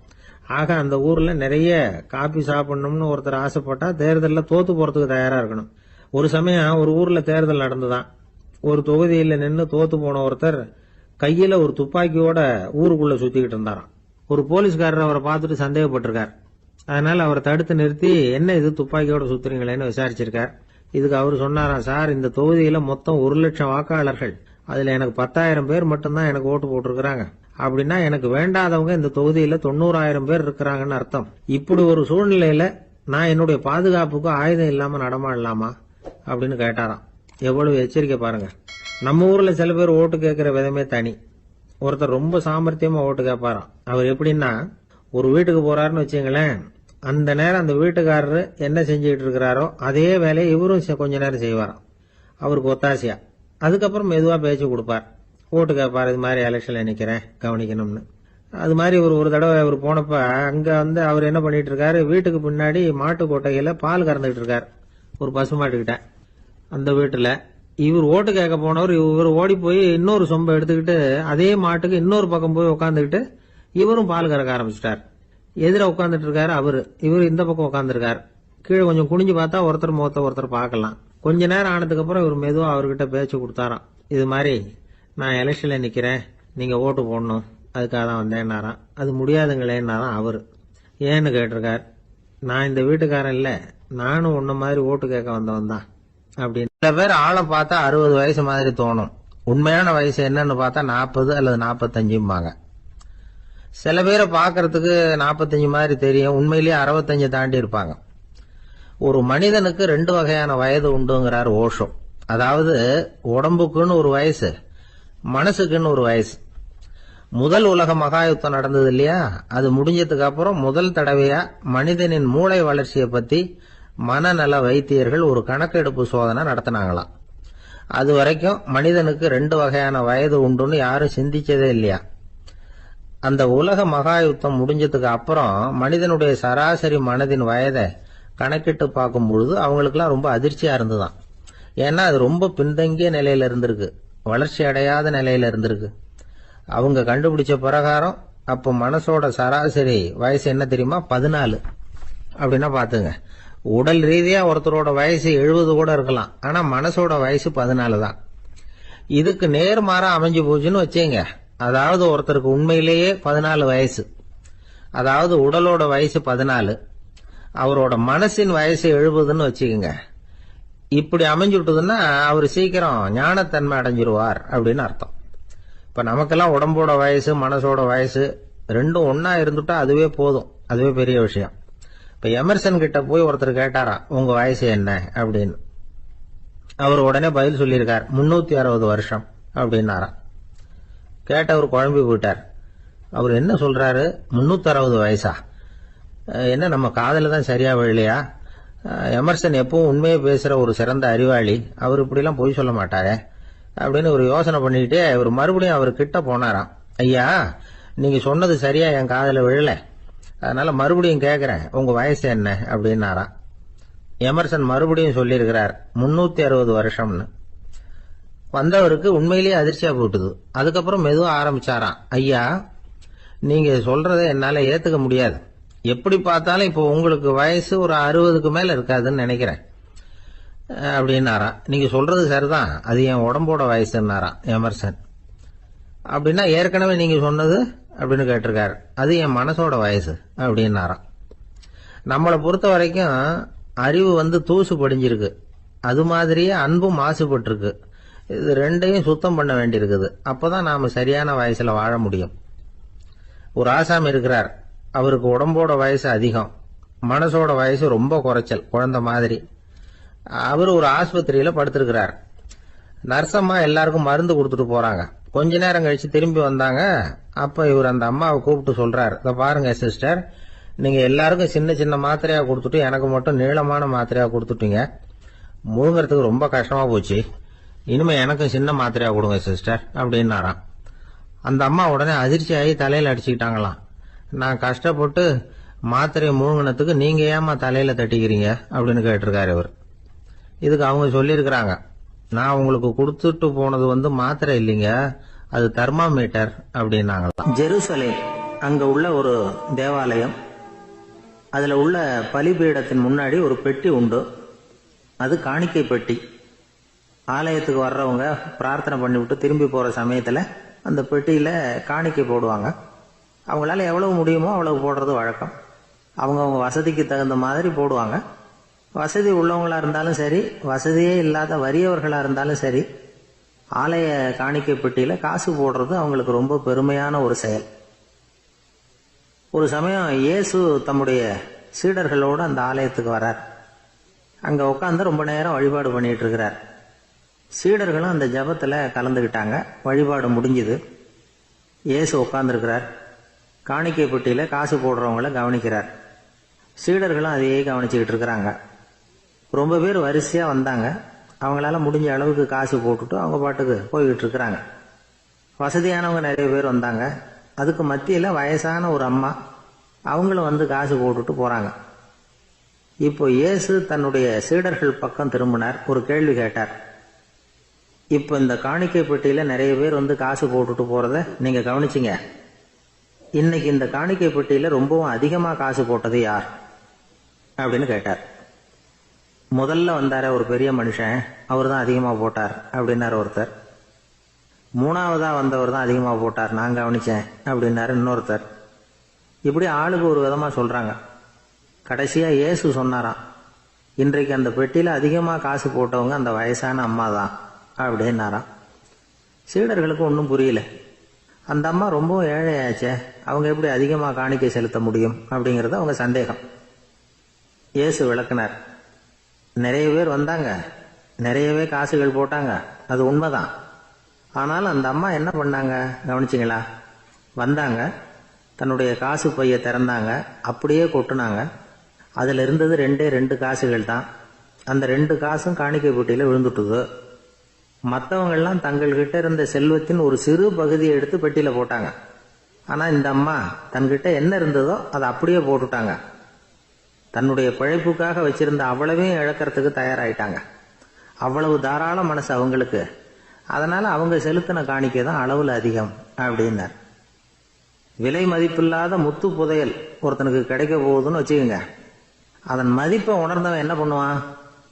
ஆக அந்த ஊர்ல நிறைய காப்பி சாப்பிடணும்னு ஒருத்தர் ஆசைப்பட்டா தேர்தலில் தோத்து போறதுக்கு தயாரா இருக்கணும். ஒரு சமயம் ஒரு ஊர்ல தேர்தல் நடந்துதான். ஒரு தொகுதியில் நின்று தோத்து போன ஒருத்தர் கையில ஒரு துப்பாக்கியோட ஊருக்குள்ள சுத்திக்கிட்டு இருந்தாராம். ஒரு போலீஸ்காரர் அவரை பார்த்துட்டு சந்தேகப்பட்டிருக்கார். அதனால அவரை தடுத்து நிறுத்தி, என்ன இது துப்பாக்கியோட சுத்துறீங்களேன்னு விசாரிச்சிருக்கார். இதுக்கு அவர் சொன்னாராம், சார், இந்த தொகுதியில மொத்தம் 1,00,000 வாக்காளர்கள், அதுல எனக்கு 10,000 பேர் மட்டும்தான் எனக்கு ஓட்டு போட்டிருக்கிறாங்க. அப்படின்னா எனக்கு வேண்டாதவங்க இந்த தொகுதியில 90,000 பேர் இருக்கிறாங்கன்னு அர்த்தம். இப்படி ஒரு சூழ்நிலையில நான் என்னுடைய பாதுகாப்புக்கு ஆயுதம் இல்லாம நடமாடலாமா அப்படின்னு கேட்டாராம். எவ்வளவு எச்சரிக்கை பாருங்க. நம்ம ஊர்ல சில பேர் ஓட்டு கேட்கிற விதமே தனி. ஒருத்தர் ரொம்ப சாமர்த்தியமா ஓட்டு கேட்பாராம். அவர் எப்படின்னா, ஒரு வீட்டுக்கு போறாருன்னு வச்சுங்களேன், அந்த நேரம் அந்த வீட்டுக்காரரு என்ன செஞ்சுக்கிட்டு இருக்கிறாரோ அதே வேலையை இவரும் கொஞ்ச நேரம் செய்வாராம், அவருக்கு ஒத்தாசையா. அதுக்கப்புறம் மெதுவா பேச்சு கொடுப்பார், ஓட்டு கேட்பார், இது மாதிரி எலெக்ஷன்ல நிக்கிறேன் கவனிக்கணும்னு. அது மாதிரி ஒரு தடவை அவர் போனப்ப அங்க அவர் என்ன பண்ணிட்டு இருக்காரு, வீட்டுக்கு பின்னாடி மாட்டு கொட்டையில பால் கறந்துகிட்டு இருக்காரு, ஒரு பசு மாட்டுக்கிட்ட. அந்த வீட்டுல இவர் ஓட்டு கேட்க போனவர் இவர் ஓடி போய் இன்னொரு சொம்பை எடுத்துக்கிட்டு அதே மாட்டுக்கு இன்னொரு பக்கம் போய் உட்காந்துக்கிட்டு இவரும் பால் கறக்க ஆரம்பிச்சிட்டார். எதிர உட்காந்துட்டு இருக்காரு அவரு, இவர் இந்த பக்கம் உட்காந்துருக்காரு. கீழே கொஞ்சம் குனிஞ்சு பார்த்தா ஒருத்தர் முகத்தை ஒருத்தர் பார்க்கலாம். கொஞ்ச நேரம் ஆனதுக்கு அப்புறம் இவர் மெதுவா அவர்கிட்ட பேச்சு கொடுத்தாராம். இது மாதிரி நான் எலெக்ஷன்ல நிக்கிறேன், நீங்க ஓட்டு போடணும், அதுக்காக தான் வந்தேன்னாராம். அது முடியாதுங்களேன்னாராம் அவரு. ஏன்னு கேட்டிருக்கார். நான் இந்த வீட்டுக்காரன் இல்ல, நானும் உன்ன மாதிரி ஓட்டு கேட்க வந்தவன் தான் அப்படின்னு. சில பேர் ஆளை பார்த்தா 60 வயசு மாதிரி தோணும், உண்மையான வயசு என்னன்னு பார்த்தா 40 அல்லது 45. சில பேரை பார்க்கறதுக்கு 45 மாதிரி தெரியும், உண்மையிலேயே 65 தாண்டி இருப்பாங்க. ஒரு மனிதனுக்கு 2 வகையான வயது உண்டுங்கிறார் ஓஷோ. அதாவது உடம்புக்குன்னு ஒரு வயசு, மனசுக்குன்னு ஒரு வயசு. முதல் உலக மகாயுத்தம் நடந்தது இல்லையா, அது முடிஞ்சதுக்கு அப்புறம் முதல் தடவையா மனிதனின் மூளை வளர்ச்சியை பத்தி மனநல வைத்தியர்கள் ஒரு கணக்கெடுப்பு சோதனை நடத்தினாங்களாம். அது வரைக்கும் மனிதனுக்கு 2 வகையான வயது உண்டுன்னு யாரும் சிந்திச்சதே இல்லையா. அந்த உலக மகாயுத்தம் முடிஞ்சதுக்கு அப்புறம் மனிதனுடைய சராசரி மனதின் வயதை கணக்கிட்டு பார்க்கும் பொழுது அவங்களுக்குலாம் ரொம்ப அதிர்ச்சியா இருந்துதான். ஏன்னா அது ரொம்ப பின்தங்கிய நிலையில இருந்திருக்கு, வளர்ச்சி அடையாத நிலையில இருந்திருக்கு. அவங்க கண்டுபிடிச்ச பிரகாரம் அப்ப மனசோட சராசரி வயசு என்ன தெரியுமா, 14. அப்படின்னா பாத்துங்க, உடல் ரீதியா ஒருத்தரோட வயசு 70 கூட இருக்கலாம், ஆனா மனசோட வயசு 14 தான். இதுக்கு நேர்மாறா அமைஞ்சு போச்சுன்னு வச்சேங்க. அதாவது ஒருத்தருக்கு உண்மையிலேயே 14 வயசு, அதாவது உடலோட வயசு 14, அவரோட மனசின் வயசு 70ன்னு வச்சுக்கோங்க. இப்படி அமைஞ்சுட்டதுன்னா அவர் சீக்கிரம் ஞானத்தன்மை அடைஞ்சிருவார் அப்படின்னு அர்த்தம். இப்ப நமக்கெல்லாம் உடம்போட வயசு மனசோட வயசு ரெண்டும் ஒன்னா இருந்துட்டா அதுவே போதும், அதுவே பெரிய விஷயம். இப்ப எமர்சன் கிட்ட போய் ஒருத்தர் கேட்டாராம், உங்க வயசு என்ன அப்படின்னு. அவர் உடனே பதில் சொல்லியிருக்கார், 360 வருஷம் அப்படின்னாராம். கேட்டவர் குழம்பி போயிட்டார். அவர் என்ன சொல்றாரு, 360 வயசா, என்ன நம்ம காதல தான் சரியா விழலையா? எமர்சன் எப்பவும் உண்மையை பேசுற ஒரு சிறந்த அறிவாளி, அவர் இப்படிலாம் பொய் சொல்ல மாட்டாரே அப்படின்னு ஒரு யோசனை பண்ணிக்கிட்டே இவர் மறுபடியும் அவர் கிட்ட போனாராம். ஐயா, நீங்க சொன்னது சரியா என் காதல விழல, அதனால மறுபடியும் கேட்கிறேன், உங்க வயசு என்ன அப்படின்னாராம். எமர்சன் மறுபடியும் சொல்லியிருக்கிறார், 360 வருஷம்னு. வந்தவருக்கு உண்மையிலேயே அதிர்ச்சியா போட்டுது. அதுக்கப்புறம் மெதுவா ஆரம்பிச்சாராம், ஐயா, நீங்க சொல்றதை என்னால ஏத்துக்க முடியாது. எப்படி பார்த்தாலும் இப்போ உங்களுக்கு வயசு ஒரு 60க்கு மேல இருக்காதுன்னு நினைக்கிறேன் அப்படின்னாராம். நீங்க சொல்றது சரிதான், அது என் உடம்போட வயசுன்னாராம் எமர்சன். அப்படின்னா ஏற்கனவே நீங்க சொன்னது அப்படின்னு கேட்டிருக்காரு, அது என் மனசோட வயசு அப்படின்னாராம். நம்மளை பொறுத்த வரைக்கும் அறிவு தூசு படிஞ்சிருக்கு, அது மாதிரியே அன்பும் மாசுபட்டிருக்கு. இது ரெண்டையும் சுத்தம் பண்ண வேண்டியிருக்குது. அப்பதான் நாம சரியான வயசுல வாழ முடியும். ஒரு ஆசாமி இருக்கிறார், அவருக்கு உடம்போட வயசு அதிகம், மனசோட வயசு ரொம்ப குறைச்சல், குழந்தை மாதிரி. அவர் ஒரு ஆஸ்பத்திரியில படுத்திருக்கிறார். நர்சம்மா எல்லாருக்கும் மருந்து கொடுத்துட்டு போறாங்க. கொஞ்ச நேரம் கழிச்சு திரும்பி வந்தாங்க. அப்ப இவர் அந்த அம்மாவை கூப்பிட்டு சொல்றார், இத பாருங்க சிஸ்டர், நீங்க எல்லாருக்கும் சின்ன சின்ன மாத்திரையா கொடுத்துட்டு எனக்கு மட்டும் நீளமான மாத்திரையா கொடுத்துட்டீங்க, முழுங்கறதுக்கு ரொம்ப கஷ்டமா போச்சு, இனிமே எனக்கும் சின்ன மாத்திரையா கொடுங்க சிஸ்டர் அப்படின்னாராம். அந்த அம்மா உடனே அதிர்ச்சி ஆகி தலையில அடிச்சுக்கிட்டாங்களாம். நான் கஷ்டப்பட்டு மாத்திரையை முழுங்கினத்துக்கு நீங்க ஏமா தலையில தட்டிக்கிறீங்க அப்படின்னு கேட்டிருக்காரு இவர். இதுக்கு அவங்க சொல்லியிருக்கிறாங்க, நான் உங்களுக்கு கொடுத்துட்டு போனது மாத்திரை இல்லைங்க, அது தெர்மாமீட்டர் அப்படின்னாங்களாம். ஜெருசலேம் அங்க உள்ள ஒரு தேவாலயம், அதுல உள்ள பலிபீடத்தின் முன்னாடி ஒரு பெட்டி உண்டு. அது காணிக்கை பெட்டி. ஆலயத்துக்கு வர்றவங்க பிரார்த்தனை பண்ணிவிட்டு திரும்பி போற சமயத்துல அந்த பெட்டியில காணிக்கை போடுவாங்க. அவங்களால எவ்வளவு முடியுமோ அவ்வளவு போடுறது வழக்கம். அவங்கவுங்க வசதிக்கு தகுந்த மாதிரி போடுவாங்க. வசதி உள்ளவங்களா இருந்தாலும் சரி, வசதியே இல்லாத வறியவர்களா இருந்தாலும் சரி, ஆலய காணிக்கை பெட்டியில காசு போடுறது அவங்களுக்கு ரொம்ப பெருமையான ஒரு செயல். ஒரு சமயம் இயேசு தம்முடைய சீடர்களோடு அந்த ஆலயத்துக்கு வரார். அங்க உட்காந்து ரொம்ப நேரம் வழிபாடு பண்ணிட்டு இருக்கிறார். சீடர்களும் அந்த ஜபத்துல கலந்துகிட்டாங்க. வழிபாடு முடிஞ்சுது. இயேசு உட்கார்ந்துருக்கிறார். காணிக்கை பெட்டியில காசு போடுறவங்கள கவனிக்கிறார். சீடர்களும் அதையே கவனிச்சுக்கிட்டு இருக்கிறாங்க. ரொம்ப பேர் வரிசையா வந்தாங்க. அவங்களால முடிஞ்ச அளவுக்கு காசு போட்டுட்டு அவங்க பாட்டுக்கு போய்கிட்டு இருக்கிறாங்க. வசதியானவங்க நிறைய பேர் வந்தாங்க. அதுக்கு மத்தியில வயசான ஒரு அம்மா, அவங்களும் காசு போட்டுட்டு போறாங்க. இப்போ இயேசு தன்னுடைய சீடர்கள் பக்கம் திரும்பினார். ஒரு கேள்வி கேட்டார். இப்போ இந்த காணிக்கை பெட்டியில நிறைய பேர் காசு போட்டுட்டு போறத நீங்க கவனிச்சிங்க. இன்னைக்கு இந்த காணிக்கை பெட்டியில ரொம்பவும் அதிகமா காசு போட்டது யார் அப்படின்னு கேட்டார். முதல்ல வந்தார ஒரு பெரிய மனுஷன், அவர் தான் அதிகமா போட்டார் அப்படின்னாரு ஒருத்தர். மூணாவதா வந்தவர் தான் அதிகமா போட்டார், நான் கவனிச்சேன் அப்படின்னாரு இன்னொருத்தர். இப்படி ஆளுக்கு ஒரு விதமா சொல்றாங்க. கடைசியா இயேசு சொன்னாராம், இன்றைக்கு அந்த பெட்டியில அதிகமா காசு போட்டவங்க அந்த வயசான அம்மா தான் அப்படின்னாராம். சீடர்களுக்கு ஒன்றும் புரியல. அந்த அம்மா ரொம்பவும் ஏழையாச்சே, அவங்க எப்படி அதிகமா காணிக்கை செலுத்த முடியும் அப்படிங்கறது அவங்க சந்தேகம். இயேசு விளக்குனார். நிறைய பேர் வந்தாங்க, நிறையவே காசுகள் போட்டாங்க, அது உண்மைதான். ஆனாலும் அந்த அம்மா என்ன பண்ணாங்க கவனிச்சிங்களா? வந்தாங்க, தன்னுடைய காசு பைய திறந்தாங்க, அப்படியே கொட்டுனாங்க. அதுல இருந்தது 2 காசுகள் தான். அந்த 2 காசும் காணிக்கை பெட்டியில விழுந்துட்டுது. மற்றவங்கெல்லாம் தங்கள்கிட்ட இருந்த செல்வத்தின் ஒரு சிறு பகுதியை எடுத்து பெட்டியில போட்டாங்க. ஆனா இந்த அம்மா தன்கிட்ட என்ன இருந்ததோ அதை அப்படியே போட்டுட்டாங்க. தன்னுடைய பிழைப்புக்காக வச்சிருந்த அவ்வளவையும் இழக்கிறதுக்கு தயாராயிட்டாங்க. அவ்வளவு தாராள மனசு அவங்களுக்கு. அதனால அவங்க செலுத்தின காணிக்கை தான் அளவுல அதிகம் அப்படின்னார். விலை மதிப்பில்லாத முத்து புதையல் ஒருத்தனுக்கு கிடைக்க போகுதுன்னு வச்சுக்கோங்க. அதன் மதிப்பை உணர்ந்தவன் என்ன பண்ணுவான்?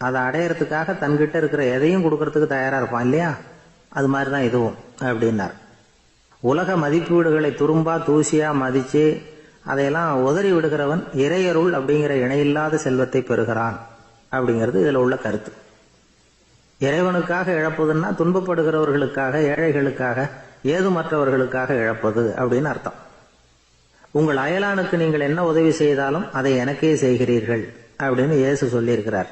அதை அடையறதுக்காக தன்கிட்ட இருக்கிற எதையும் கொடுக்கறதுக்கு தயாரா இருப்பான் இல்லையா? அது மாதிரிதான் இதுவும் அப்படின்னார். உலக மதிப்பீடுகளை துரும்பா தூசியா மதிச்சு அதையெல்லாம் உதறி விடுகிறவன் இறையருள் அப்படிங்கிற இணையில்லாத செல்வத்தை பெறுகிறான் அப்படிங்கிறது இதுல உள்ள கருத்து. இறைவனுக்காக இழப்பதுன்னா துன்பப்படுகிறவர்களுக்காக, ஏழைகளுக்காக, ஏதுமற்றவர்களுக்காக இழப்பது அப்படின்னு அர்த்தம். உங்கள் அயலானுக்கு நீங்கள் என்ன உதவி செய்தாலும் அதை எனக்கே செய்கிறீர்கள் அப்படின்னு இயேசு சொல்லியிருக்கிறார்.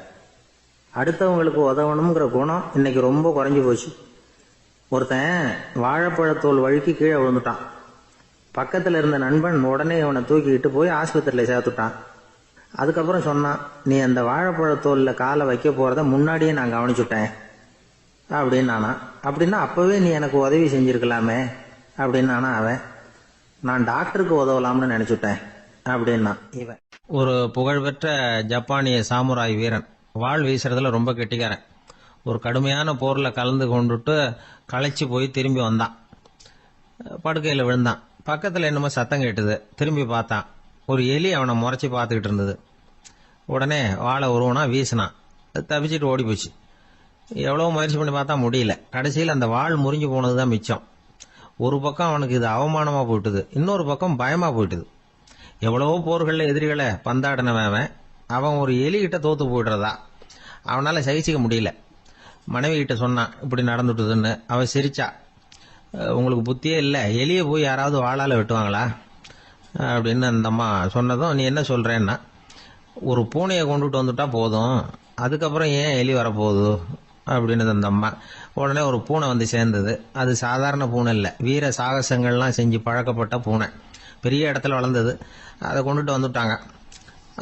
அடுத்தவங்களுக்கு உதவணுங்கிற குணம் இன்னைக்கு ரொம்ப குறைஞ்சு போச்சு. ஒருத்தன் வாழைப்பழத்தோல் வழுக்கி கீழே விழுந்துட்டான். பக்கத்துல இருந்த நண்பன் உடனே அவனை தூக்கிக்கிட்டு போய் ஆஸ்பத்திரியில சேர்த்துட்டான். அதுக்கப்புறம் சொன்னான், நீ அந்த வாழைப்பழத்தோல்ல காலை வைக்க போறத முன்னாடியே நான் கவனிச்சுட்டேன் அப்படின்னானா. அப்படின்னா அப்பவே நீ எனக்கு உதவி செஞ்சிருக்கலாமே அப்படின்னானா அவன். நான் டாக்டருக்கு உதவலாம்னு நினைச்சுட்டேன் அப்படின்னா இவன். ஒரு புகழ்பெற்ற ஜப்பானிய சாமுராய் வீரன், வாள் வீசுறதுல ரொம்ப கெட்டிக்காரன். ஒரு கடுமையான போர்ல கலந்து கொண்டுட்டு களைச்சு போய் திரும்பி வந்தான். படுக்கையில் விழுந்தான். பக்கத்தில் என்னமோ சத்தம் கேட்டுது. திரும்பி பார்த்தான். ஒரு எலி அவனை முறைச்சி பார்த்துக்கிட்டு இருந்தது. உடனே வாழை உருவனா வீசினான். தப்பிச்சுட்டு ஓடி போச்சு. எவ்வளோ முயற்சி பண்ணி பார்த்தா முடியல. கடைசியில் அந்த வாள் முறிஞ்சு போனது தான் மிச்சம். ஒரு பக்கம் அவனுக்கு இது அவமானமாக போயிட்டுது, இன்னொரு பக்கம் பயமாக போயிட்டுது. எவ்வளவோ போர்களில் எதிரிகளை பந்தாடினவன் அவன் ஒரு எலிகிட்ட தோத்து போயிடுறதா அவனால சகிச்சிக்க முடியல. மனைவி கிட்ட சொன்னான் இப்படி நடந்துட்டுதுன்னு. அவன் சிரிச்சா. உங்களுக்கு புத்தியே இல்லை, எலியை போய் யாராவது வாளால் வெட்டுவாங்களா அப்படின்னு அந்த அம்மா சொன்னதும், நீ என்ன சொல்றேன்னா, ஒரு பூனையை கொண்டுட்டு வந்துட்டா போதும், அதுக்கப்புறம் ஏன் எலி வரப்போகுது அப்படின்னு அந்த அம்மா. உடனே ஒரு பூனை வந்து சேர்ந்தது. அது சாதாரண பூனை இல்லை, வீர சாகசங்கள்லாம் செஞ்சு பழக்கப்பட்ட பூனை. பெரிய இடத்துல வளர்ந்தது. அதை கொண்டுட்டு வந்துட்டாங்க.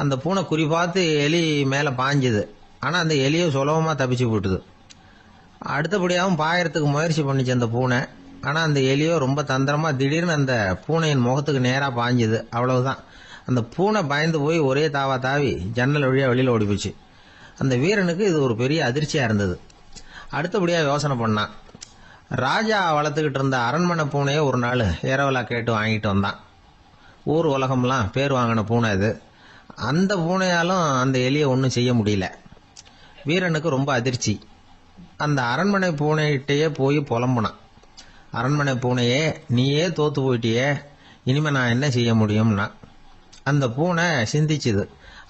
அந்த பூனை குறி பார்த்து எலி மேலே பாஞ்சுது. ஆனால் அந்த எலியை சுலபமாக தப்பிச்சு போட்டுது. அடுத்தபடியாகவும் பாயறதுக்கு முயற்சி பண்ணிச்சு அந்த பூனை. ஆனால் அந்த எலியோ ரொம்ப தந்திரமாக திடீர்னு அந்த பூனையின் முகத்துக்கு நேராக பாஞ்சுது. அவ்வளவுதான். அந்த பூனை பயந்து போய் ஒரே தாவா தாவி ஜன்னல் வழியாக வெளியில் ஓடி போச்சு. அந்த வீரனுக்கு இது ஒரு பெரிய அதிர்ச்சியாக இருந்தது. அடுத்தபடியாக யோசனை பண்ணான். ராஜா வளர்த்துக்கிட்டு இருந்த அரண்மனை பூனையை ஒரு நாள் இரவலா கேட்டு வாங்கிட்டு வந்தான். ஊர் உலகம்லாம் பேர் வாங்கின பூனை இது. அந்த பூனையாலும் அந்த எலியை ஒன்றும் செய்ய முடியல. வீரனுக்கு ரொம்ப அதிர்ச்சி. அந்த அரண்மனை பூனைகிட்டயே போய் புலம்புனான். அரண்மனை பூனையே, நீயே தோத்து போயிட்டியே, இனிமே நான் என்ன செய்ய முடியும்னா. அந்த பூனை சிந்திச்சுது.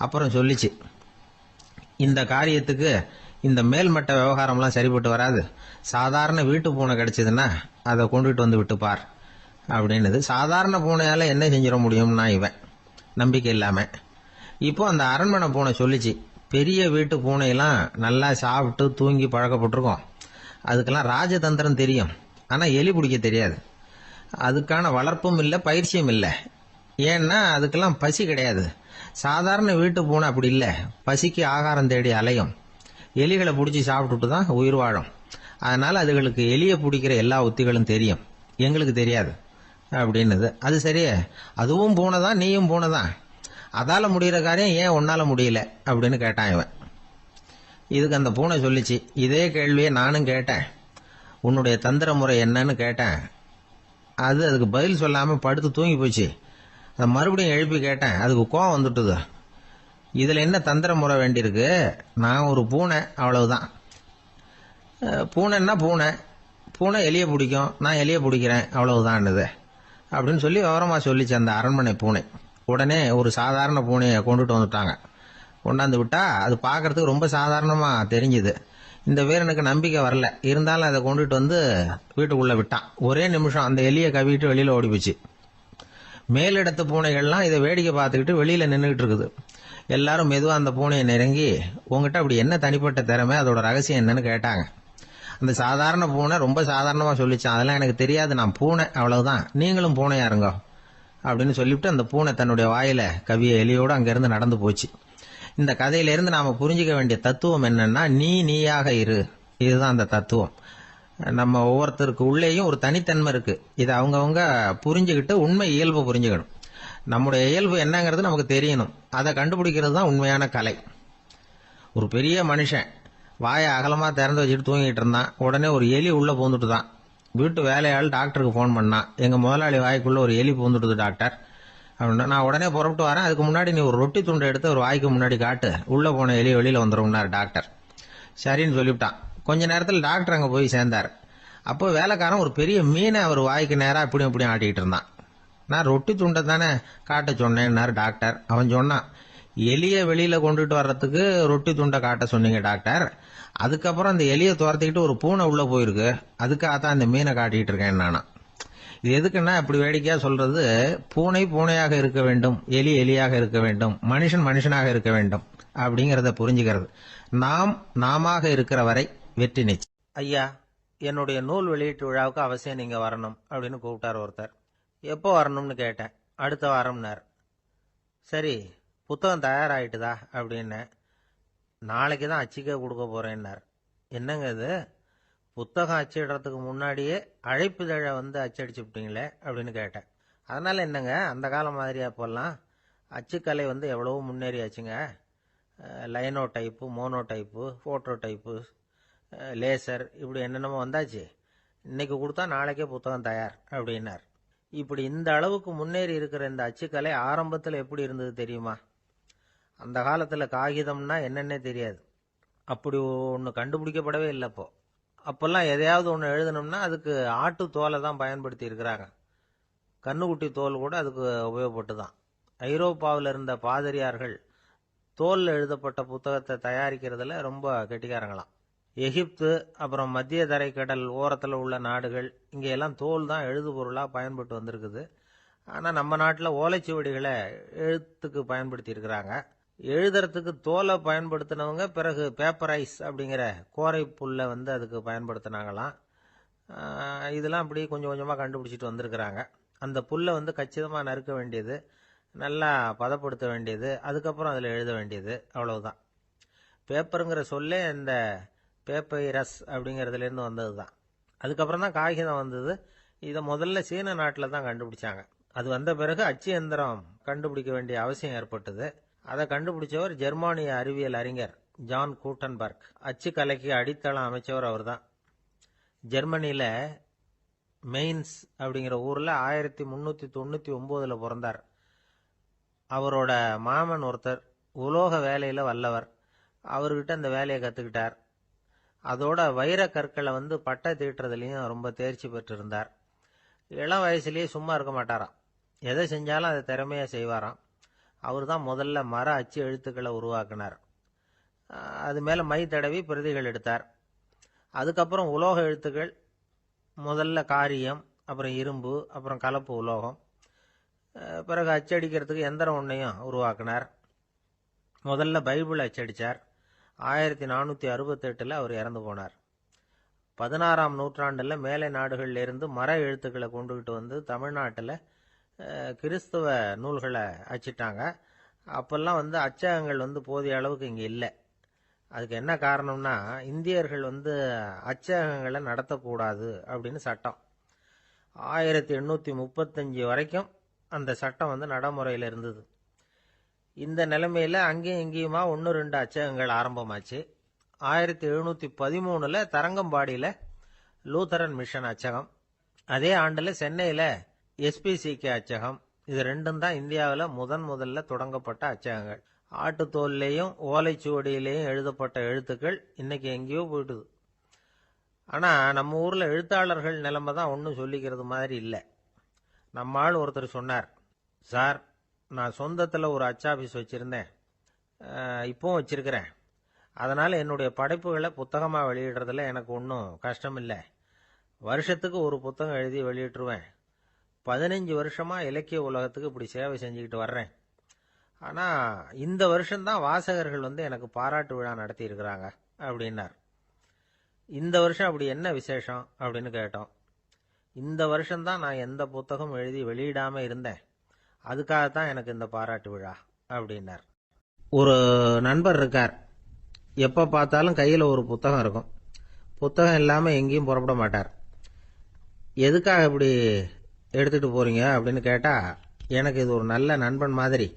அப்புறம் சொல்லிச்சு, இந்த காரியத்துக்கு இந்த மேல்மட்ட விவகாரம்லாம் சரிப்பட்டு வராது. சாதாரண வீட்டு பூனை கிடைச்சதுன்னா அதை கொண்டுட்டு வந்து விட்டுப்பார் அப்படின்னுது. சாதாரண பூனையால என்ன செஞ்சிட முடியும்னா இவன் நம்பிக்கை இல்லாம. இப்போ அந்த அரண்மனை பூனை சொல்லிச்சு, பெரிய வீட்டு பூனையெல்லாம் நல்லா சாப்பிட்டு தூங்கி பழக்கப்பட்டிருக்கோம். அதுக்கெல்லாம் ராஜதந்திரம் தெரியும். ஆனால் எலி பிடிக்க தெரியாது. அதுக்கான வளர்ப்பும் இல்லை, பயிற்சியும் இல்லை. ஏன்னா அதுக்கெல்லாம் பசி கிடையாது. சாதாரண வீட்டு பூனை அப்படி இல்லை. பசிக்கு ஆகாரம் தேடி அலையும். எலிகளை பிடிச்சி சாப்பிட்டுட்டு தான் உயிர் வாழும். அதனால அதுகளுக்கு எலியை பிடிக்கிற எல்லா உத்திகளும் தெரியும், எங்களுக்கு தெரியாது அப்படின்னுது. அது சரியே, அதுவும் பூனை தான், நீயும் பூனை தான். அதால முடிகிற காரியம் ஏன் உன்னால முடியல அப்படின்னு கேட்டான் இவன். இதுக்கு அந்த பூனை சொல்லிச்சு, இதே கேள்வியை நானும் கேட்டேன். உன்னுடைய தந்திர முறை என்னன்னு கேட்டேன். அதுக்கு பதில் சொல்லாம படுத்து தூங்கி போச்சு. அதை மறுபடியும் எழுப்பி கேட்டேன். அதுக்கு கோவம் வந்துட்டுது. இதுல என்ன தந்திர முறை வேண்டியிருக்கு? நான் ஒரு பூனை, அவ்வளவுதான். பூனைன்னா பூனை, பூனை எலியை பிடிக்கும், நான் எலியை பிடிக்கிறேன், அவ்வளவுதான்னுது அப்படின்னு சொல்லி விவரமா சொல்லிச்சு அந்த அரண்மனை பூனை. உடனே ஒரு சாதாரண பூனையை கொண்டுட்டு வந்துட்டாங்க. கொண்டாந்து விட்டா அது பார்க்கறதுக்கு ரொம்ப சாதாரணமா தெரிஞ்சுது. இந்த வீரனுக்கு நம்பிக்கை வரல. இருந்தாலும் அதை கொண்டுட்டு வந்து வீட்டுக்குள்ள விட்டான். ஒரே நிமிஷம் அந்த எலியை கவிட்டு வெளியில ஓடி போச்சு. மேலிடத்து பூனைகள்லாம் இதை வேடிக்கை பார்த்துக்கிட்டு வெளியில நின்றுகிட்டு இருக்குது. எல்லாரும் மெதுவா அந்த பூனையை நெருங்கி, உங்ககிட்ட அப்படி என்ன தனிப்பட்ட திறமை, அதோட ரகசியம் என்னன்னு கேட்டாங்க. அந்த சாதாரண பூனை ரொம்ப சாதாரணமா சொல்லிச்சான், அதெல்லாம் எனக்கு தெரியாது, நான் பூனை, அவ்வளவுதான், நீங்களும் பூனையா இருங்க அப்படின்னு சொல்லிவிட்டு அந்த பூனை தன்னுடைய வாயில கவிய எலியோடு அங்கிருந்து நடந்து போச்சு. இந்த கதையிலிருந்து நாம புரிஞ்சுக்க வேண்டிய தத்துவம் என்னன்னா, நீயாக இரு. இதுதான் அந்த தத்துவம். நம்ம ஒவ்வொருத்தருக்கு உள்ளேயும் ஒரு தனித்தன்மை இருக்கு. இதை அவங்கவுங்க புரிஞ்சுக்கிட்டு உண்மை இயல்பு புரிஞ்சுக்கணும். நம்முடைய இயல்பு என்னங்கிறது நமக்கு தெரியணும். அதை கண்டுபிடிக்கிறது தான் உண்மையான கலை. ஒரு பெரிய மனுஷன் வாயை அகலமா திறந்து வச்சுட்டு தூங்கிட்டு இருந்தான். உடனே ஒரு எலி உள்ள பூந்துட்டு தான். வீட்டு வேலையாள் டாக்டருக்கு ஃபோன் பண்ணான், எங்க முதலாளி வாய்க்குள்ள ஒரு எலி பூந்துட்டுது டாக்டர் அப்படின்னா. நான் உடனே புறப்பட்டு வரேன், அதுக்கு முன்னாடி நீ ஒரு ரொட்டி துண்டை எடுத்து ஒரு வாய்க்கு முன்னாடி காட்டு, உள்ள போன எலி வெளியில வந்துடும்னார் டாக்டர். சரின்னு சொல்லிவிட்டான். கொஞ்ச நேரத்தில் டாக்டர் அங்கே போய் சேர்ந்தார். அப்போ வேலைக்காரன் ஒரு பெரிய மீனை அவர் வாய்க்கு நேராக இப்படியும் ஆட்டிக்கிட்டு இருந்தான். நான் ரொட்டி துண்டை தானே காட்ட சொன்னேன்னாரு டாக்டர். அவன் சொன்னான், எலியை வெளியில கொண்டுட்டு வர்றதுக்கு ரொட்டி துண்டை காட்ட சொன்னீங்க டாக்டர், அதுக்கப்புறம் அந்த எலியை துரத்திக்கிட்டு ஒரு பூனை உள்ள போயிருக்கு, அதுக்காகத்தான் இந்த மீனை காட்டிக்கிட்டு இருக்கேன் நானா. இது எதுக்குன்னா இப்படி வேடிக்கையா சொல்றது, பூனை பூனையாக இருக்க வேண்டும், எலி எலியாக இருக்க வேண்டும், மனுஷன் மனுஷனாக இருக்க வேண்டும் அப்படிங்கறத புரிஞ்சுக்கிறது. நாமாக இருக்கிற வரை வெற்றி நிச்சயம். ஐயா, என்னுடைய நூல் வெளியீட்டு விழாவுக்கு அவசியம் நீங்க வரணும் அப்படின்னு கூப்பிட்டார் ஒருத்தர். எப்போ வரணும்னு கேட்டேன். அடுத்த வாரம்னார். சரி, புத்தகம் தயாராயிட்டுதா அப்படின்னு. நாளைக்கு தான் அச்சிக்க கொடுக்க போறேன்னார். என்னங்க இது, புத்தகம் அச்சிடுறதுக்கு முன்னாடியே அழைப்புதழை வந்து அச்சடிச்சு விட்டீங்களே அப்படின்னு கேட்டேன். அதனால என்னங்க, அந்த காலம் மாதிரியா போடலாம். அச்சுக்கலை வந்து எவ்வளவோ முன்னேறியாச்சுங்க. Linotype, monotype, photo type, laser, இப்படி என்னென்னமோ வந்தாச்சு. இன்னைக்கு கொடுத்தா நாளைக்கே புத்தகம் தயார் அப்படின்னார். இப்படி இந்த அளவுக்கு முன்னேறி இருக்கிற இந்த அச்சுக்கலை ஆரம்பத்தில் எப்படி இருந்தது தெரியுமா? அந்த காலத்தில் காகிதம்னா என்னன்னே தெரியாது. அப்படி ஒன்று கண்டுபிடிக்கப்படவே இல்லை. அப்போல்லாம் எதையாவது ஒன்று எழுதணும்னா அதுக்கு ஆட்டு தோலை தான் பயன்படுத்தி இருக்கிறாங்க. கண்ணுக்குட்டி தோல் கூட அதுக்கு உபயோகப்பட்டு தான். ஐரோப்பாவில் இருந்த பாதிரியார்கள் தோலில் எழுதப்பட்ட புத்தகத்தை தயாரிக்கிறதுல ரொம்ப கெட்டிக்காரங்களாம். எகிப்து, அப்புறம் மத்திய தரைக்கடல் ஓரத்தில் உள்ள நாடுகள், இங்கெல்லாம் தோல் தான் எழுது பொருளாக பயன்பட்டு வந்திருக்குது. ஆனால் நம்ம நாட்டில் ஓலைச்சுவடிகளை எழுத்துக்கு பயன்படுத்தி இருக்கிறாங்க. எழுதுறதுக்கு தோலை பயன்படுத்தினவங்க பிறகு பேப்பரைஸ் அப்படிங்கிற கோரை புல்லை வந்து அதுக்கு பயன்படுத்தினாங்களாம். இதெல்லாம் அப்படி கொஞ்சம் கொஞ்சமாக கண்டுபிடிச்சிட்டு வந்திருக்கிறாங்க. அந்த புல்லை வந்து கச்சிதமாக நறுக்க வேண்டியது, நல்லா பதப்படுத்த வேண்டியது, அதுக்கப்புறம் அதில் எழுத வேண்டியது, அவ்வளவுதான். பேப்பருங்கிற சொல்லே இந்த பேப்பைரஸ் அப்படிங்கிறதுலேருந்து வந்தது தான். அதுக்கப்புறம் தான் காகிதம் வந்தது. இதை முதல்ல சீன நாட்டில் தான் கண்டுபிடிச்சாங்க. அது வந்த பிறகு அச்சு எந்திரம் கண்டுபிடிக்க வேண்டிய அவசியம் ஏற்பட்டது. அதை கண்டுபிடிச்சவர் ஜெர்மானிய அறிவியல் அறிஞர் ஜான் கூட்டன்பர்க். அச்சு கலைக்கு அடித்தளம் அமைச்சவர் அவர் தான். ஜெர்மனியில் மெயின்ஸ் அப்படிங்கிற ஊரில் 1399 பிறந்தார். அவரோட மாமன் ஒருத்தர் உலோக வேலையில் வல்லவர். அவர்கிட்ட அந்த வேலையை கற்றுக்கிட்டார். அதோட வைர கற்களை பட்டை தீட்டுறதுலையும் ரொம்ப தேர்ச்சி பெற்றிருந்தார். இளம் வயசுலேயே சும்மா இருக்க மாட்டாராம். எதை செஞ்சாலும் அதை திறமையாக செய்வாராம். அவர் தான் முதல்ல மர அச்சு எழுத்துக்களை உருவாக்கினார். அது மேலே மை தடவி பிரதிகள் எடுத்தார். அதுக்கப்புறம் உலோக எழுத்துக்கள், முதல்ல காரியம், அப்புறம் இரும்பு, அப்புறம் கலப்பு உலோகம். பிறகு அச்சடிக்கிறதுக்கு எந்திரம் ஒன்றையும் உருவாக்கினார். முதல்ல பைபிள் அச்சடித்தார். 1468 அவர் இறந்து போனார். 16ஆம் நூற்றாண்டில் மேலை நாடுகளிலிருந்து மர எழுத்துக்களை கொண்டுகிட்டு தமிழ்நாட்டில் கிறிஸ்துவ நூல்களை அச்சிட்டாங்க. அப்பெல்லாம் அச்சகங்கள் போதிய அளவுக்கு இங்கே இல்லை. அதுக்கு என்ன காரணம்னா, இந்தியர்கள் அச்சகங்களை நடத்தக்கூடாது அப்படின்னு சட்டம். 1835 வரைக்கும் அந்த சட்டம் நடைமுறையில் இருந்தது. இந்த நிலைமையில் அங்கேயும் இங்கேயுமா 1-2 அச்சகங்கள் ஆரம்பமாச்சு. 1713 தரங்கம்பாடியில் லூத்தரன் மிஷன் அச்சகம், அதே ஆண்டில் சென்னையில் SPCK அச்சகம். இது ரெண்டும் தான் இந்தியாவில் முதல்ல தொடங்கப்பட்ட அச்சகங்கள். ஆட்டுத்தோல்லையும் ஓலைச்சுவடியிலையும் எழுதப்பட்ட எழுத்துக்கள் இன்னைக்கு எங்கேயோ போயிட்டுது. ஆனால் நம்ம ஊரில் எழுத்தாளர்கள் நிலைமை தான் ஒன்றும் சொல்லிக்கிறது மாதிரி இல்லை. நம்ம ஆள் ஒருத்தர் சொன்னார், சார், நான் சொந்தத்தில் ஒரு அச்சாபீஸ் வச்சுருந்தேன், இப்போவும் வச்சிருக்கிறேன். அதனால் என்னுடைய படைப்புகளை புத்தகமாக வெளியிடுறதுல எனக்கு ஒன்றும் கஷ்டம் இல்லை. வருஷத்துக்கு ஒரு புத்தகம் எழுதி வெளியிட்டுருவேன். 15 வருஷமாக இலக்கிய உலகத்துக்கு இப்படி சேவை செஞ்சுக்கிட்டு வர்றேன். ஆனால் இந்த வருஷம்தான் வாசகர்கள் எனக்கு பாராட்டு விழா நடத்தியிருக்கிறாங்க அப்படின்னார். இந்த வருஷம் அப்படி என்ன விசேஷம் அப்படின்னு கேட்டோம். இந்த வருஷம்தான் நான் எந்த புத்தகம் எழுதி வெளியிடாமல் இருந்தேன், அதுக்காகத்தான் எனக்கு இந்த பாராட்டு விழா அப்படின்னார். ஒரு நண்பர் இருக்கார். எப்போ பார்த்தாலும் கையில் ஒரு புத்தகம் இருக்கும். புத்தகம் இல்லாமல் எங்கேயும் புறப்பட மாட்டார். எதுக்காக இப்படி எடுத்துகிட்டு போகிறீங்க அப்படின்னு கேட்டால், எனக்கு இது ஒரு நல்ல நண்பன் மாதிரி.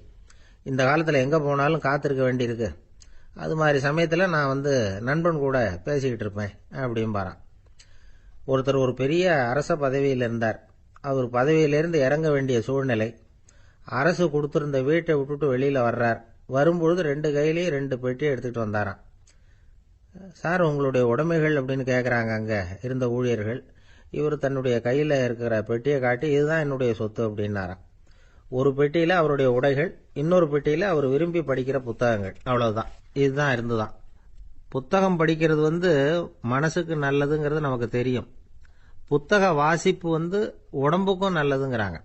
இந்த காலத்தில் எங்கே போனாலும் காத்திருக்க வேண்டியிருக்கு. அது மாதிரி சமயத்தில் நான் நண்பன் கூட பேசிக்கிட்டு இருப்பேன் அப்படிம்பாரான். ஒருத்தர் ஒரு பெரிய அரச பதவியில் இருந்தார். அவர் பதவியிலிருந்து இறங்க வேண்டிய சூழ்நிலை. அரசு கொடுத்துருந்த வீட்டை விட்டுட்டு வெளியில் வர்றார். வரும்பொழுது 2 கையிலையும் 2 பெட்டியை எடுத்துகிட்டு வந்தாராம். சார், உங்களுடைய உடைமைகள் அப்படின்னு கேட்குறாங்க அங்கே இருந்த ஊழியர்கள். இவர் தன்னுடைய கையில் இருக்கிற பெட்டியை காட்டி, இதுதான் என்னுடைய சொத்து அப்படின்னாராம். ஒரு பெட்டியில் அவருடைய உடைகள், இன்னொரு பெட்டியில் அவர் விரும்பி படிக்கிற புத்தகங்கள். அவ்வளவுதான். இதுதான் இருந்துதான். புத்தகம் படிக்கிறது மனசுக்கு நல்லதுங்கிறது நமக்கு தெரியும். புத்தக வாசிப்பு உடம்புக்கும் நல்லதுங்கிறாங்க.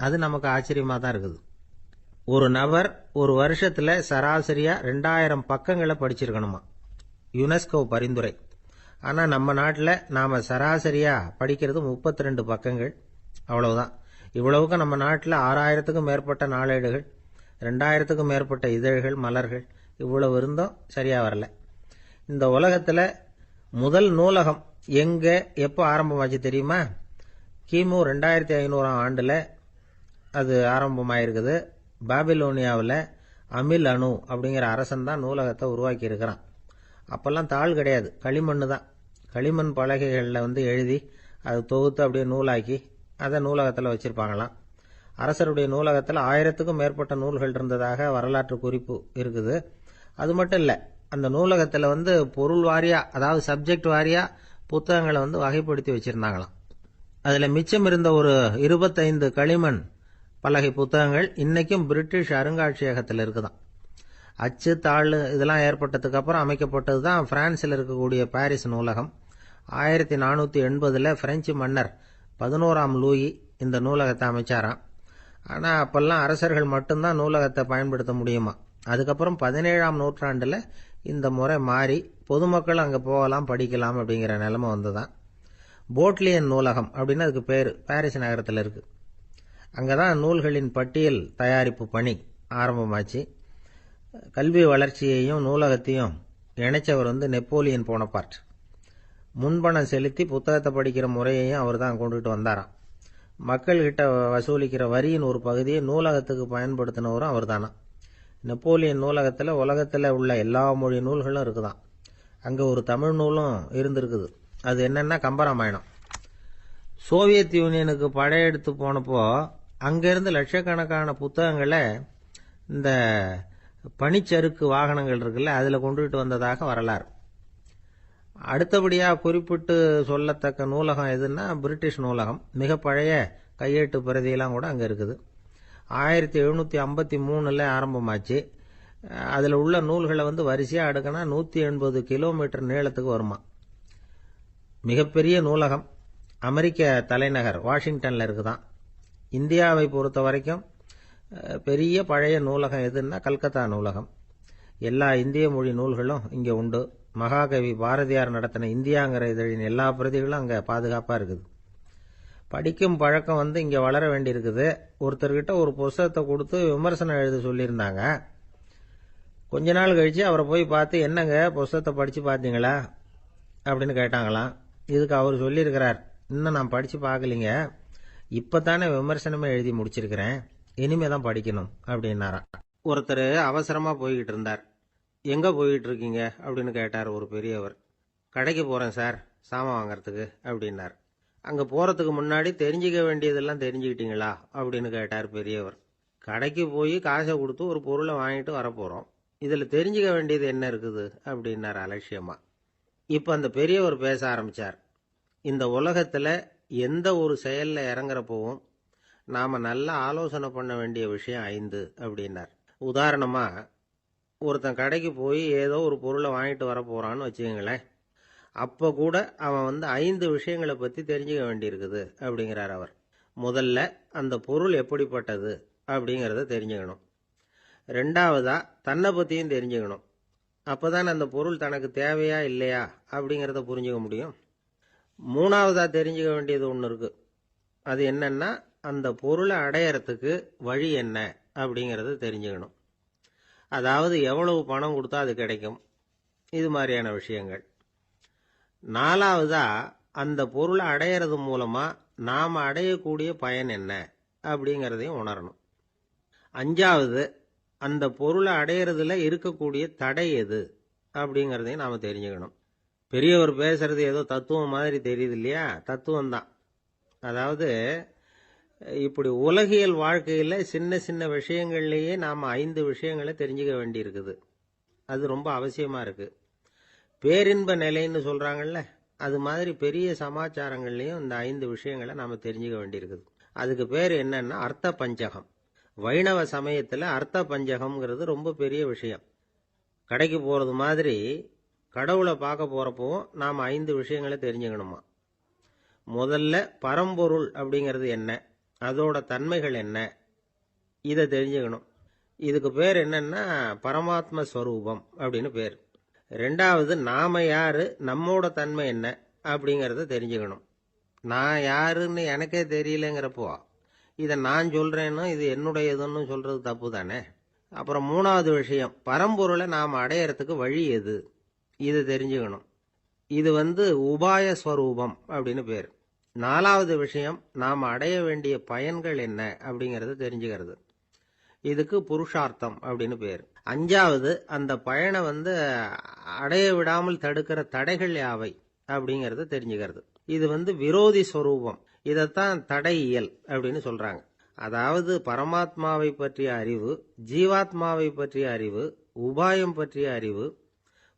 அது நமக்கு ஆச்சரியமாக தான் இருக்குது. ஒரு நபர் ஒரு வருஷத்தில் சராசரியாக 2000 பக்கங்களை படிச்சிருக்கணுமா, யுனெஸ்கோ பரிந்துரை. ஆனால் நம்ம நாட்டில் நாம் சராசரியாக படிக்கிறது 32 பக்கங்கள். அவ்வளவுதான். இவ்வளவுக்கு நம்ம நாட்டில் 6000த்துக்கும் மேற்பட்ட நாளேடுகள், 2000த்துக்கும் மேற்பட்ட இதழ்கள், மலர்கள், இவ்வளவு இருந்தும் சரியாக வரல. இந்த உலகத்தில் முதல் நூலகம் எங்கே எப்போ ஆரம்பமாச்சு தெரியுமா? கிமு 2500ஆம் ஆண்டில் அது ஆரம்பமாயிருக்குது. பாபிலோனியாவில் அமில் அணு அப்படிங்கிற அரசன் தான் நூலகத்தை உருவாக்கி இருக்கிறான். அப்போல்லாம் தாள் கிடையாது, களிமண் தான். களிமண் பலகைகளில் எழுதி அதை தொகுத்து அப்படியே நூலாக்கி அதை நூலகத்தில் வச்சுருப்பாங்களாம். அரசருடைய நூலகத்தில் 1000த்துக்கும் மேற்பட்ட நூல்கள் இருந்ததாக வரலாற்று குறிப்பு இருக்குது. அது மட்டும் இல்லை, அந்த நூலகத்தில் பொருள் வாரியாக, அதாவது சப்ஜெக்ட் வாரியாக புத்தகங்களை வகைப்படுத்தி வச்சுருந்தாங்களாம். அதில் மிச்சம் இருந்த ஒரு 25 களிமண் பலகை புத்தகங்கள் இன்னைக்கும் பிரிட்டிஷ் அருங்காட்சியகத்தில் இருக்குதான். அச்சு தாள் இதெல்லாம் ஏற்பட்டதுக்கு அப்புறம் அமைக்கப்பட்டது தான் பிரான்சில் இருக்கக்கூடிய பாரிஸ் நூலகம். 1480 பிரெஞ்சு மன்னர் 11ஆம் லூயி இந்த நூலகத்தை அமைச்சாராம். ஆனால் அப்பெல்லாம் அரசர்கள் மட்டும்தான் நூலகத்தை பயன்படுத்த முடியுமா. அதுக்கப்புறம் 17ஆம் நூற்றாண்டில் இந்த முறை மாறி பொதுமக்கள் அங்கே போகலாம், படிக்கலாம் அப்படிங்கிற நிலைமை வந்துதான். போட்லியன் நூலகம் அப்படின்னு அதுக்கு பேர், பாரிஸ் நகரத்தில் இருக்குது. அங்கே தான் நூல்களின் பட்டியல் தயாரிப்பு பணி ஆரம்பமாச்சு. கல்வி வளர்ச்சியையும் நூலகத்தையும் இணைச்சவர் நெப்போலியன் போனபார்ட். முன்பணம் செலுத்தி புத்தகத்தை படிக்கிற முறையையும் அவர் தான் கொண்டுட்டு வந்தாராம். மக்கள்கிட்ட வசூலிக்கிற வரியின் ஒரு பகுதியை நூலகத்துக்கு பயன்படுத்தினவரும் அவர் தானா. நெப்போலியன் நூலகத்தில் உலகத்தில் உள்ள எல்லா மொழி நூல்களும் இருக்குதான். அங்கே ஒரு தமிழ் நூலும் இருந்திருக்குது. அது என்னன்னா கம்பராமாயணம். சோவியத் யூனியனுக்கு படையெடுத்து போனப்போ அங்கேருந்து லட்சக்கணக்கான புத்தகங்களை இந்த பனிச்சறுக்கு வாகனங்கள் இருக்குல்ல அதில் கொண்டுகிட்டு வந்ததாக வரலாறு. அடுத்தபடியாக குறிப்பிட்டு சொல்லத்தக்க நூலகம் எதுன்னா பிரிட்டிஷ் நூலகம். மிக பழைய கையெழுத்து பிரதியெல்லாம் கூட அங்கே இருக்குது. 1753 ஆரம்பமாச்சு. அதில் உள்ள நூல்களை வரிசையாக அடுக்கினா 180 கிலோமீட்டர் நீளத்துக்கு வருமா. மிகப்பெரிய நூலகம் அமெரிக்க தலைநகர் வாஷிங்டனில் இருக்குதான். இந்தியாவை பொறுத்த வரைக்கும் பெரிய பழைய நூலகம் எதுன்னா கல்கத்தா நூலகம். எல்லா இந்திய மொழி நூல்களும் இங்கே உண்டு. மகாகவி பாரதியார் நடத்தின இந்தியாங்கிற இதழின் எல்லா பிரதிகளும் அங்கே பாதுகாப்பாக இருக்குது. படிக்கும் பழக்கம் இங்கே வளர வேண்டியிருக்குது. ஒருத்தர்கிட்ட ஒரு புஸ்தகத்தை கொடுத்து விமர்சனம் எழுத சொல்லியிருந்தாங்க. கொஞ்ச நாள் கழித்து அவரை போய் பார்த்து, என்னங்க புஸ்தகத்தை படித்து பார்த்தீங்களா அப்படின்னு கேட்டாங்களாம். இதுக்கு அவர் சொல்லியிருக்கிறார், இன்னும் நான் படித்து பார்க்கலிங்க, இப்போ தானே விமர்சனமே எழுதி முடிச்சிருக்கிறேன், இனிமே தான் படிக்கணும் அப்படின்னாராம். ஒருத்தர் அவசரமாக போய்கிட்டு இருந்தார். எங்கே போய்கிட்டு இருக்கீங்க அப்படின்னு கேட்டார் ஒரு பெரியவர். கடைக்கு போகிறேன் சார், சாமான் வாங்கறதுக்கு அப்படின்னார். அங்கே போகிறதுக்கு முன்னாடி தெரிஞ்சிக்க வேண்டியதெல்லாம் தெரிஞ்சுக்கிட்டீங்களா அப்படின்னு கேட்டார் பெரியவர். கடைக்கு போய் காசை கொடுத்து ஒரு பொருளை வாங்கிட்டு வரப்போகிறோம், இதில் தெரிஞ்சிக்க வேண்டியது என்ன இருக்குது அப்படின்னார் அலட்சியமாக. இப்போ அந்த பெரியவர் பேச ஆரம்பித்தார். இந்த உலகத்தில் எந்த ஒரு செயலில் இறங்குறப்போவும் நாம் நல்லா ஆலோசனை பண்ண வேண்டிய விஷயம் 5 அப்படின்னார். உதாரணமாக, ஒருத்தன் கடைக்கு போய் ஏதோ ஒரு பொருளை வாங்கிட்டு வர போகிறான்னு வச்சுக்கோங்களேன். அப்போ கூட அவன் 5 விஷயங்களை பற்றி தெரிஞ்சுக்க வேண்டியிருக்குது அப்படிங்கிறார் அவர். முதல்ல அந்த பொருள் எப்படிப்பட்டது அப்படிங்கிறத தெரிஞ்சுக்கணும். ரெண்டாவதா தன்னை பற்றியும் தெரிஞ்சுக்கணும். அப்போ தான் அந்த பொருள் தனக்கு தேவையா இல்லையா அப்படிங்கிறத புரிஞ்சுக்க முடியும். மூணாவதா தெரிஞ்சுக்க வேண்டியது ஒன்று இருக்குது. அது என்னன்னா, அந்த பொருளை அடையறதுக்கு வழி என்ன அப்படிங்கிறத தெரிஞ்சுக்கணும். அதாவது எவ்வளவு பணம் கொடுத்தா அது கிடைக்கும், இது மாதிரியான விஷயங்கள். நாலாவதா அந்த பொருளை அடையிறது மூலமாக நாம் அடையக்கூடிய பயன் என்ன அப்படிங்கிறதையும் உணரணும். அஞ்சாவது, அந்த பொருளை அடையிறதுல இருக்கக்கூடிய தடை எது அப்படிங்கிறதையும் நாம் தெரிஞ்சுக்கணும். பெரியவர் பேசுறது ஏதோ தத்துவம் மாதிரி தெரியுது இல்லையா? தத்துவம் தான். அதாவது இப்படி உலகியல் வாழ்க்கையில் சின்ன சின்ன விஷயங்கள்லேயே நாம் 5 விஷயங்களை தெரிஞ்சுக்க வேண்டியிருக்குது. அது ரொம்ப அவசியமாக இருக்குது. பேரின்ப நிலைன்னு சொல்கிறாங்கல்ல, அது மாதிரி பெரிய சமாச்சாரங்கள்லேயும் இந்த 5 விஷயங்களை நாம் தெரிஞ்சுக்க வேண்டியிருக்குது. அதுக்கு பேர் என்னன்னா அர்த்த பஞ்சகம். வைணவ சமயத்தில் அர்த்த பஞ்சகம்ங்கிறது ரொம்ப பெரிய விஷயம். கடைக்கு போகிறது மாதிரி கடவுளை பார்க்க போகிறப்போ நாம் 5 விஷயங்களை தெரிஞ்சுக்கணுமா. முதல்ல பரம்பொருள் அப்படிங்கிறது என்ன, அதோட தன்மைகள் என்ன, இதை தெரிஞ்சுக்கணும். இதுக்கு பேர் என்னன்னா பரமாத்ம ஸ்வரூபம் அப்படின்னு பேர். ரெண்டாவது, நாம யாரு, நம்மோட தன்மை என்ன அப்படிங்கிறத தெரிஞ்சுக்கணும். நான் யாருன்னு எனக்கே தெரியலங்கிறப்போ இதை நான் சொல்றேன்னு இது என்னுடையதுன்னு சொல்றது தப்பு தானே. அப்புறம் மூணாவது விஷயம், பரம்பொருளை நாம் அடையறதுக்கு வழி எது, இது தெரிஞ்சுக்கணும். இது உபாய ஸ்வரூபம் அப்படின்னு பேர். நாலாவது விஷயம், நாம் அடைய வேண்டிய பயன்கள் என்ன அப்படிங்கிறத தெரிஞ்சுக்கிறது. இதுக்கு புருஷார்த்தம் அப்படின்னு பேர். அஞ்சாவது, அந்த பயனை அடைய விடாமல் தடுக்கிற தடைகள் யாவை அப்படிங்கிறத தெரிஞ்சுக்கிறது. இது விரோதி ஸ்வரூபம். இதைத்தான் தடையியல் அப்படின்னு சொல்றாங்க. அதாவது பரமாத்மாவை பற்றிய அறிவு, ஜீவாத்மாவை பற்றிய அறிவு, உபாயம் பற்றிய அறிவு,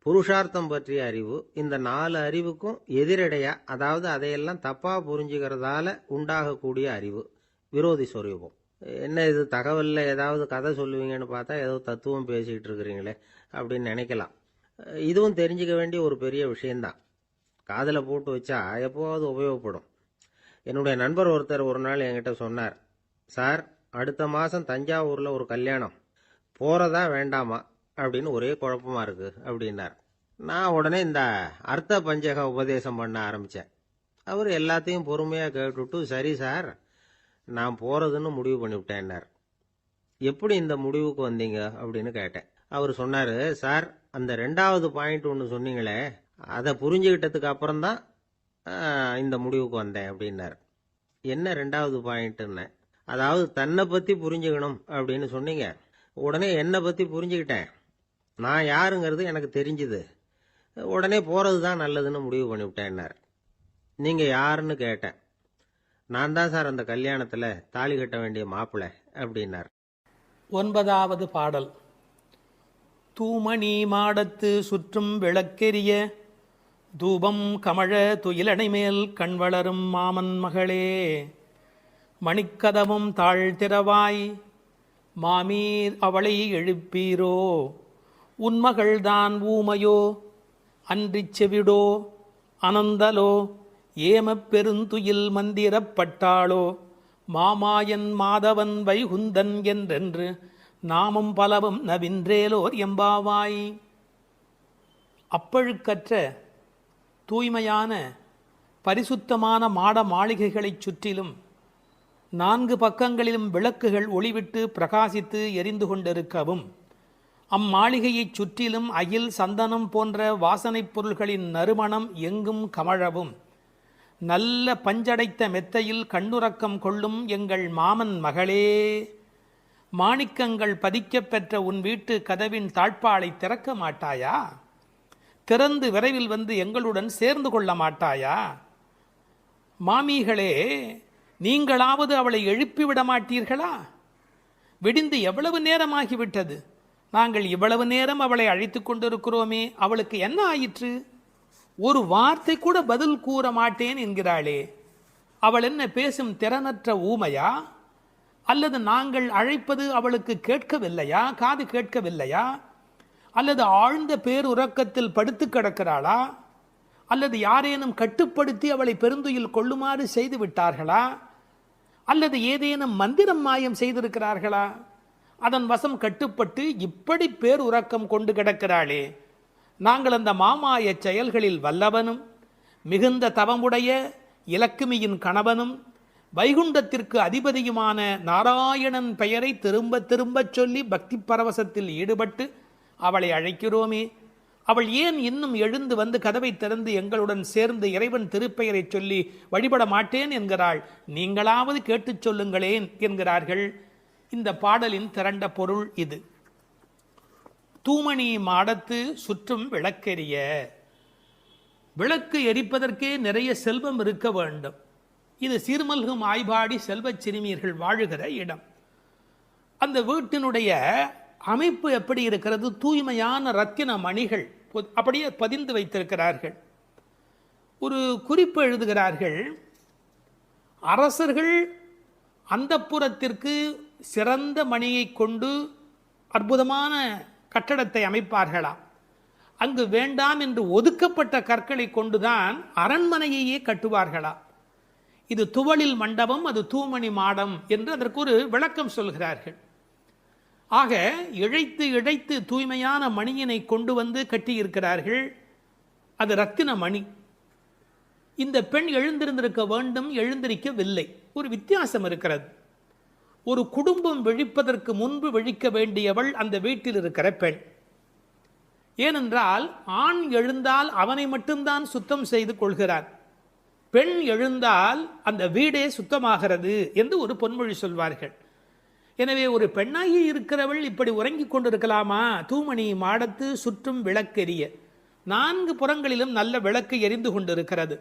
புருஷார்த்தம் பற்றிய அறிவு, இந்த 4 அறிவுக்கும் எதிரடையா, அதாவது அதையெல்லாம் தப்பா புரிஞ்சுக்கிறதால உண்டாகக்கூடிய அறிவு விரோதி ஸ்வரூபம். என்ன இது தகவலில் ஏதாவது கதை சொல்லுவீங்கன்னு பார்த்தா ஏதோ தத்துவம் பேசிக்கிட்டு இருக்கிறீங்களே அப்படின்னு நினைக்கலாம். இதுவும் தெரிஞ்சுக்க வேண்டிய ஒரு பெரிய விஷயந்தான். காதில் போட்டு வச்சா எப்போவாவது உபயோகப்படும். என்னுடைய நண்பர் ஒருத்தர் ஒரு நாள் என்கிட்ட சொன்னார், சார், அடுத்த மாதம் தஞ்சாவூரில் ஒரு கல்யாணம், போகிறதா வேண்டாமா அப்படின்னு ஒரே குழப்பமா இருக்கு அப்படின்னார். நான் உடனே இந்த அர்த்த பஞ்சக உபதேசம் பண்ண ஆரம்பித்தேன். அவர் எல்லாத்தையும் பொறுமையாக கேட்டுவிட்டு, சரி சார், நான் போகிறதுன்னு முடிவு பண்ணிவிட்டேன்னார். எப்படி இந்த முடிவுக்கு வந்தீங்க அப்படின்னு கேட்டேன். அவர் சொன்னார், சார், அந்த 2வது பாயிண்ட் ஒன்று சொன்னீங்களே, அதை புரிஞ்சுக்கிட்டதுக்கு அப்புறம்தான் இந்த முடிவுக்கு வந்தேன் அப்படின்னார். என்ன ரெண்டாவது பாயிண்ட்னு? அதாவது தன்னை பற்றி புரிஞ்சுக்கணும் அப்படின்னு சொன்னீங்க. உடனே என்னை பற்றி புரிஞ்சுக்கிட்டேன். நான் யாருங்கிறது எனக்கு தெரிஞ்சுது. உடனே போகிறது தான் நல்லதுன்னு முடிவு பண்ணிவிட்டேன்னார். நீங்கள் யாருன்னு கேட்டேன். நான் தான் சார் அந்த கல்யாணத்தில் தாலி கட்ட வேண்டிய மாப்பிள்ளை அப்படின்னார். 9வது பாடல். தூமணி மாடத்து சுற்றும் விளக்கெரிய தூபம் கமழ துயிலடை மேல் கண் வளரும் மாமன் மகளே, மணிக்கதவும் தாழ்த்திரவாய் மாமீர் அவளை எழுப்பீரோ, உன்மகள்தான் ஊமையோ அன்றிச் செவிடோ அனந்தலோ ஏமப் பெருந்துயில் மந்திரப்பட்டாளோ, மாமாயன் மாதவன் வைகுந்தன் என்றென்று நாமும் பலவும் நவின்றேலோர் எம்பாவாய். அப்பழுக்கற்ற தூய்மையான பரிசுத்தமான மாட மாளிகைகளைச் சுற்றிலும் 4 பக்கங்களிலும் விளக்குகள் ஒளிவிட்டு பிரகாசித்து எரிந்து கொண்டிருக்கவும், அம்மாளிகையைச் சுற்றிலும் அகில் சந்தனம் போன்ற வாசனைப் பொருள்களின் நறுமணம் எங்கும் கமழவும், நல்ல பஞ்சடைத்த மெத்தையில் கண்ணுறக்கம் கொள்ளும் எங்கள் மாமன் மகளே, மாணிக்கங்கள் பதிக்கப் பெற்ற உன் வீட்டு கதவின் தாழ்பாளை திறக்க மாட்டாயா? திறந்து விரைவில் வந்து எங்களுடன் சேர்ந்து கொள்ள மாட்டாயா? மாமிகளே, நீங்களாவது அவளை எழுப்பிவிட மாட்டீர்களா? விடிந்து எவ்வளவு நேரமாகிவிட்டது. நாங்கள் இவ்வளவு நேரம் அவளை அழைத்து கொண்டிருக்கிறோமே, அவளுக்கு என்ன ஆயிற்று? ஒரு வார்த்தை கூட பதில் கூற மாட்டேன் என்கிறாளே. அவள் என்ன பேசும் திறனற்ற ஊமையா? அல்லது நாங்கள் அழைப்பது அவளுக்கு கேட்கவில்லையா? காது கேட்கவில்லையா? அல்லது ஆழ்ந்த பேருறக்கத்தில் படுத்து கிடக்கிறாளா? அல்லது யாரேனும் கட்டுப்படுத்தி அவளை பெருந்துயில் கொள்ளுமாறு செய்து விட்டார்களா? அல்லது ஏதேனும் மந்திரம் மாயம் செய்திருக்கிறார்களா? அதன் வசம் கட்டுப்பட்டு இப்படி பேருறக்கம் கொண்டு கிடக்கிறாளே. நாங்கள் அந்த மாமாய செயல்களில் வல்லவனும் மிகுந்த தவமுடைய இலக்குமியின் கணவனும் வைகுண்டத்திற்கு அதிபதியுமான நாராயணன் பெயரை திரும்ப திரும்பச் சொல்லி பக்தி பரவசத்தில் ஈடுபட்டு அவளை அழைக்கிறோமே. அவள் ஏன் இன்னும் எழுந்து வந்து கதவை திறந்து எங்களுடன் சேர்ந்து இறைவன் திருப்பெயரை சொல்லி வழிபட மாட்டேன் என்கிறாள்? நீங்களாவது கேட்டுச் சொல்லுங்களேன் என்கிறார்கள். இந்த பாடலின் திரண்ட பொருள் இது. தூமணி மாடத்து சுற்றும் விளக்கெரிய. விளக்கு எரிப்பதற்கே நிறைய செல்வம் இருக்க வேண்டும். இது சீர்மல்கும் ஆய்பாடி செல்வச் சிறுமியர்கள் வாழுகிற இடம். அந்த வீட்டினுடைய அமைப்பு எப்படி இருக்கிறது? தூய்மையான ரத்தின மணிகள் அப்படியே பதிந்து வைத்திருக்கிறார்கள். ஒரு குறிப்பு எழுதுகிறார்கள். அரசர்கள் அந்தப்புறத்திற்கு சிறந்த மணியை கொண்டு அற்புதமான கட்டடத்தை அமைப்பார்களாம். அங்கு வேண்டாம் என்று ஒதுக்கப்பட்ட கற்களை கொண்டுதான் அரண்மனையையே கட்டுவார்களாம். இது துவளில் மண்டபம், அது தூமணி மாடம் என்று அதற்கு ஒரு விளக்கம் சொல்கிறார்கள். ஆக இழைத்து இழைத்து தூய்மையான மணியினை கொண்டு வந்து கட்டியிருக்கிறார்கள். அது ரத்தின மணி. இந்த பெண் எழுந்திருந்திருக்க வேண்டும், எழுந்திருக்கவில்லை. ஒரு வித்தியாசம் இருக்கிறது. ஒரு குடும்பம் விழிப்பதற்கு முன்பு விழிக்க வேண்டியவள் அந்த வீட்டில் இருக்கிற பெண். ஏனென்றால் ஆண் எழுந்தால் அவனை மட்டும்தான் சுத்தம் செய்து கொள்கிறார். பெண் எழுந்தால் அந்த வீடே சுத்தமாகிறது என்று ஒரு பொன்மொழி சொல்வார்கள். எனவே ஒரு பெண்ணாகி இருக்கிறவள் இப்படி உறங்கிக் கொண்டிருக்கலாமா? தூமணி மாடத்து சுற்றும் விளக்கெரிய. 4 புறங்களிலும் நல்ல விளக்கு எரிந்து கொண்டிருக்கிறது.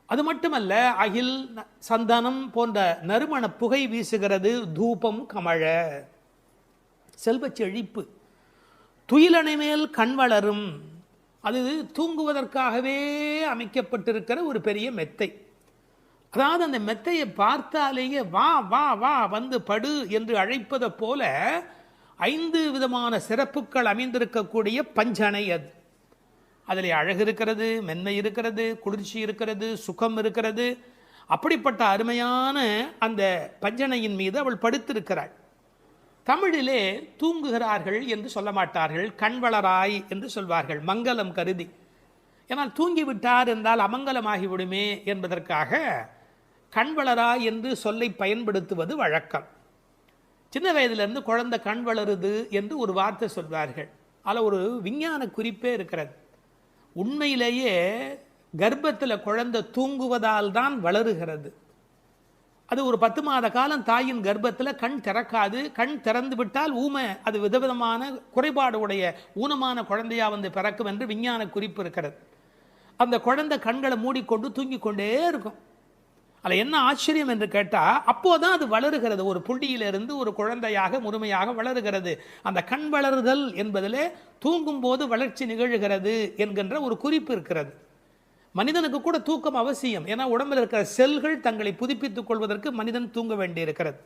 அது மட்டுமல்ல, அகில் சந்தனம் போன்ற நறுமண புகை வீசுகிறது. தூபம் கமழ, செல்வச் செழிப்பு. துயிலணை மேல் கண் வளரும். அது தூங்குவதற்காகவே அமைக்கப்பட்டிருக்கிற ஒரு பெரிய மெத்தை. அதாவது அந்த மெத்தையை பார்த்தாலேயே வா வா வா வந்து படு என்று அழைப்பதை போல 5 விதமான சிறப்புகள் அமைந்திருக்கக்கூடிய பஞ்சனை அது. அதில் அழகு இருக்கிறது, மென்மை இருக்கிறது, குளிர்ச்சி இருக்கிறது, சுகம் இருக்கிறது. அப்படிப்பட்ட அருமையான அந்த பஞ்சனையின் மீது அவள் படுத்திருக்கிறாள். தமிழிலே தூங்குகிறார்கள் என்று சொல்ல மாட்டார்கள், கண்வளராய் என்று சொல்வார்கள், மங்களம் கருதி. ஏன்னால் தூங்கிவிட்டார் என்றால் அமங்கலமாகிவிடுமே என்பதற்காக கண்வளராய் என்று சொல்லை பயன்படுத்துவது வழக்கம். சின்ன வயதிலிருந்து குழந்தை கண் வளருது என்று ஒரு வார்த்தை சொல்வார்கள். அதில் ஒரு விஞ்ஞான குறிப்பே இருக்கிறது. உண்மையிலேயே கர்ப்பத்தில் குழந்தை தூங்குவதால் தான் வளருகிறது. அது ஒரு 10 மாத காலம் தாயின் கர்ப்பத்தில் கண் திறக்காது. கண் திறந்து விட்டால் ஊமை, அது விதவிதமான குறைபாடு உடைய ஊனமான குழந்தையா வந்து பிறக்கும் என்று விஞ்ஞான குறிப்பு இருக்கிறது. அந்த குழந்தை கண்களை மூடிக்கொண்டு தூங்கிக் கொண்டே இருக்கும். அதில் என்ன ஆச்சரியம் என்று கேட்டால், அப்போதான் அது வளருகிறது. ஒரு புள்ளியிலிருந்து ஒரு குழந்தையாக முழுமையாக வளருகிறது. அந்த கண் வளருதல் என்பதிலே தூங்கும் போது வளர்ச்சி நிகழ்கிறது என்கின்ற ஒரு குறிப்பு இருக்கிறது. மனிதனுக்கு கூட தூக்கம் அவசியம். ஏன்னா உடம்பில் இருக்கிற செல்கள் தங்களை புதுப்பித்துக் கொள்வதற்கு மனிதன் தூங்க வேண்டி இருக்கிறது.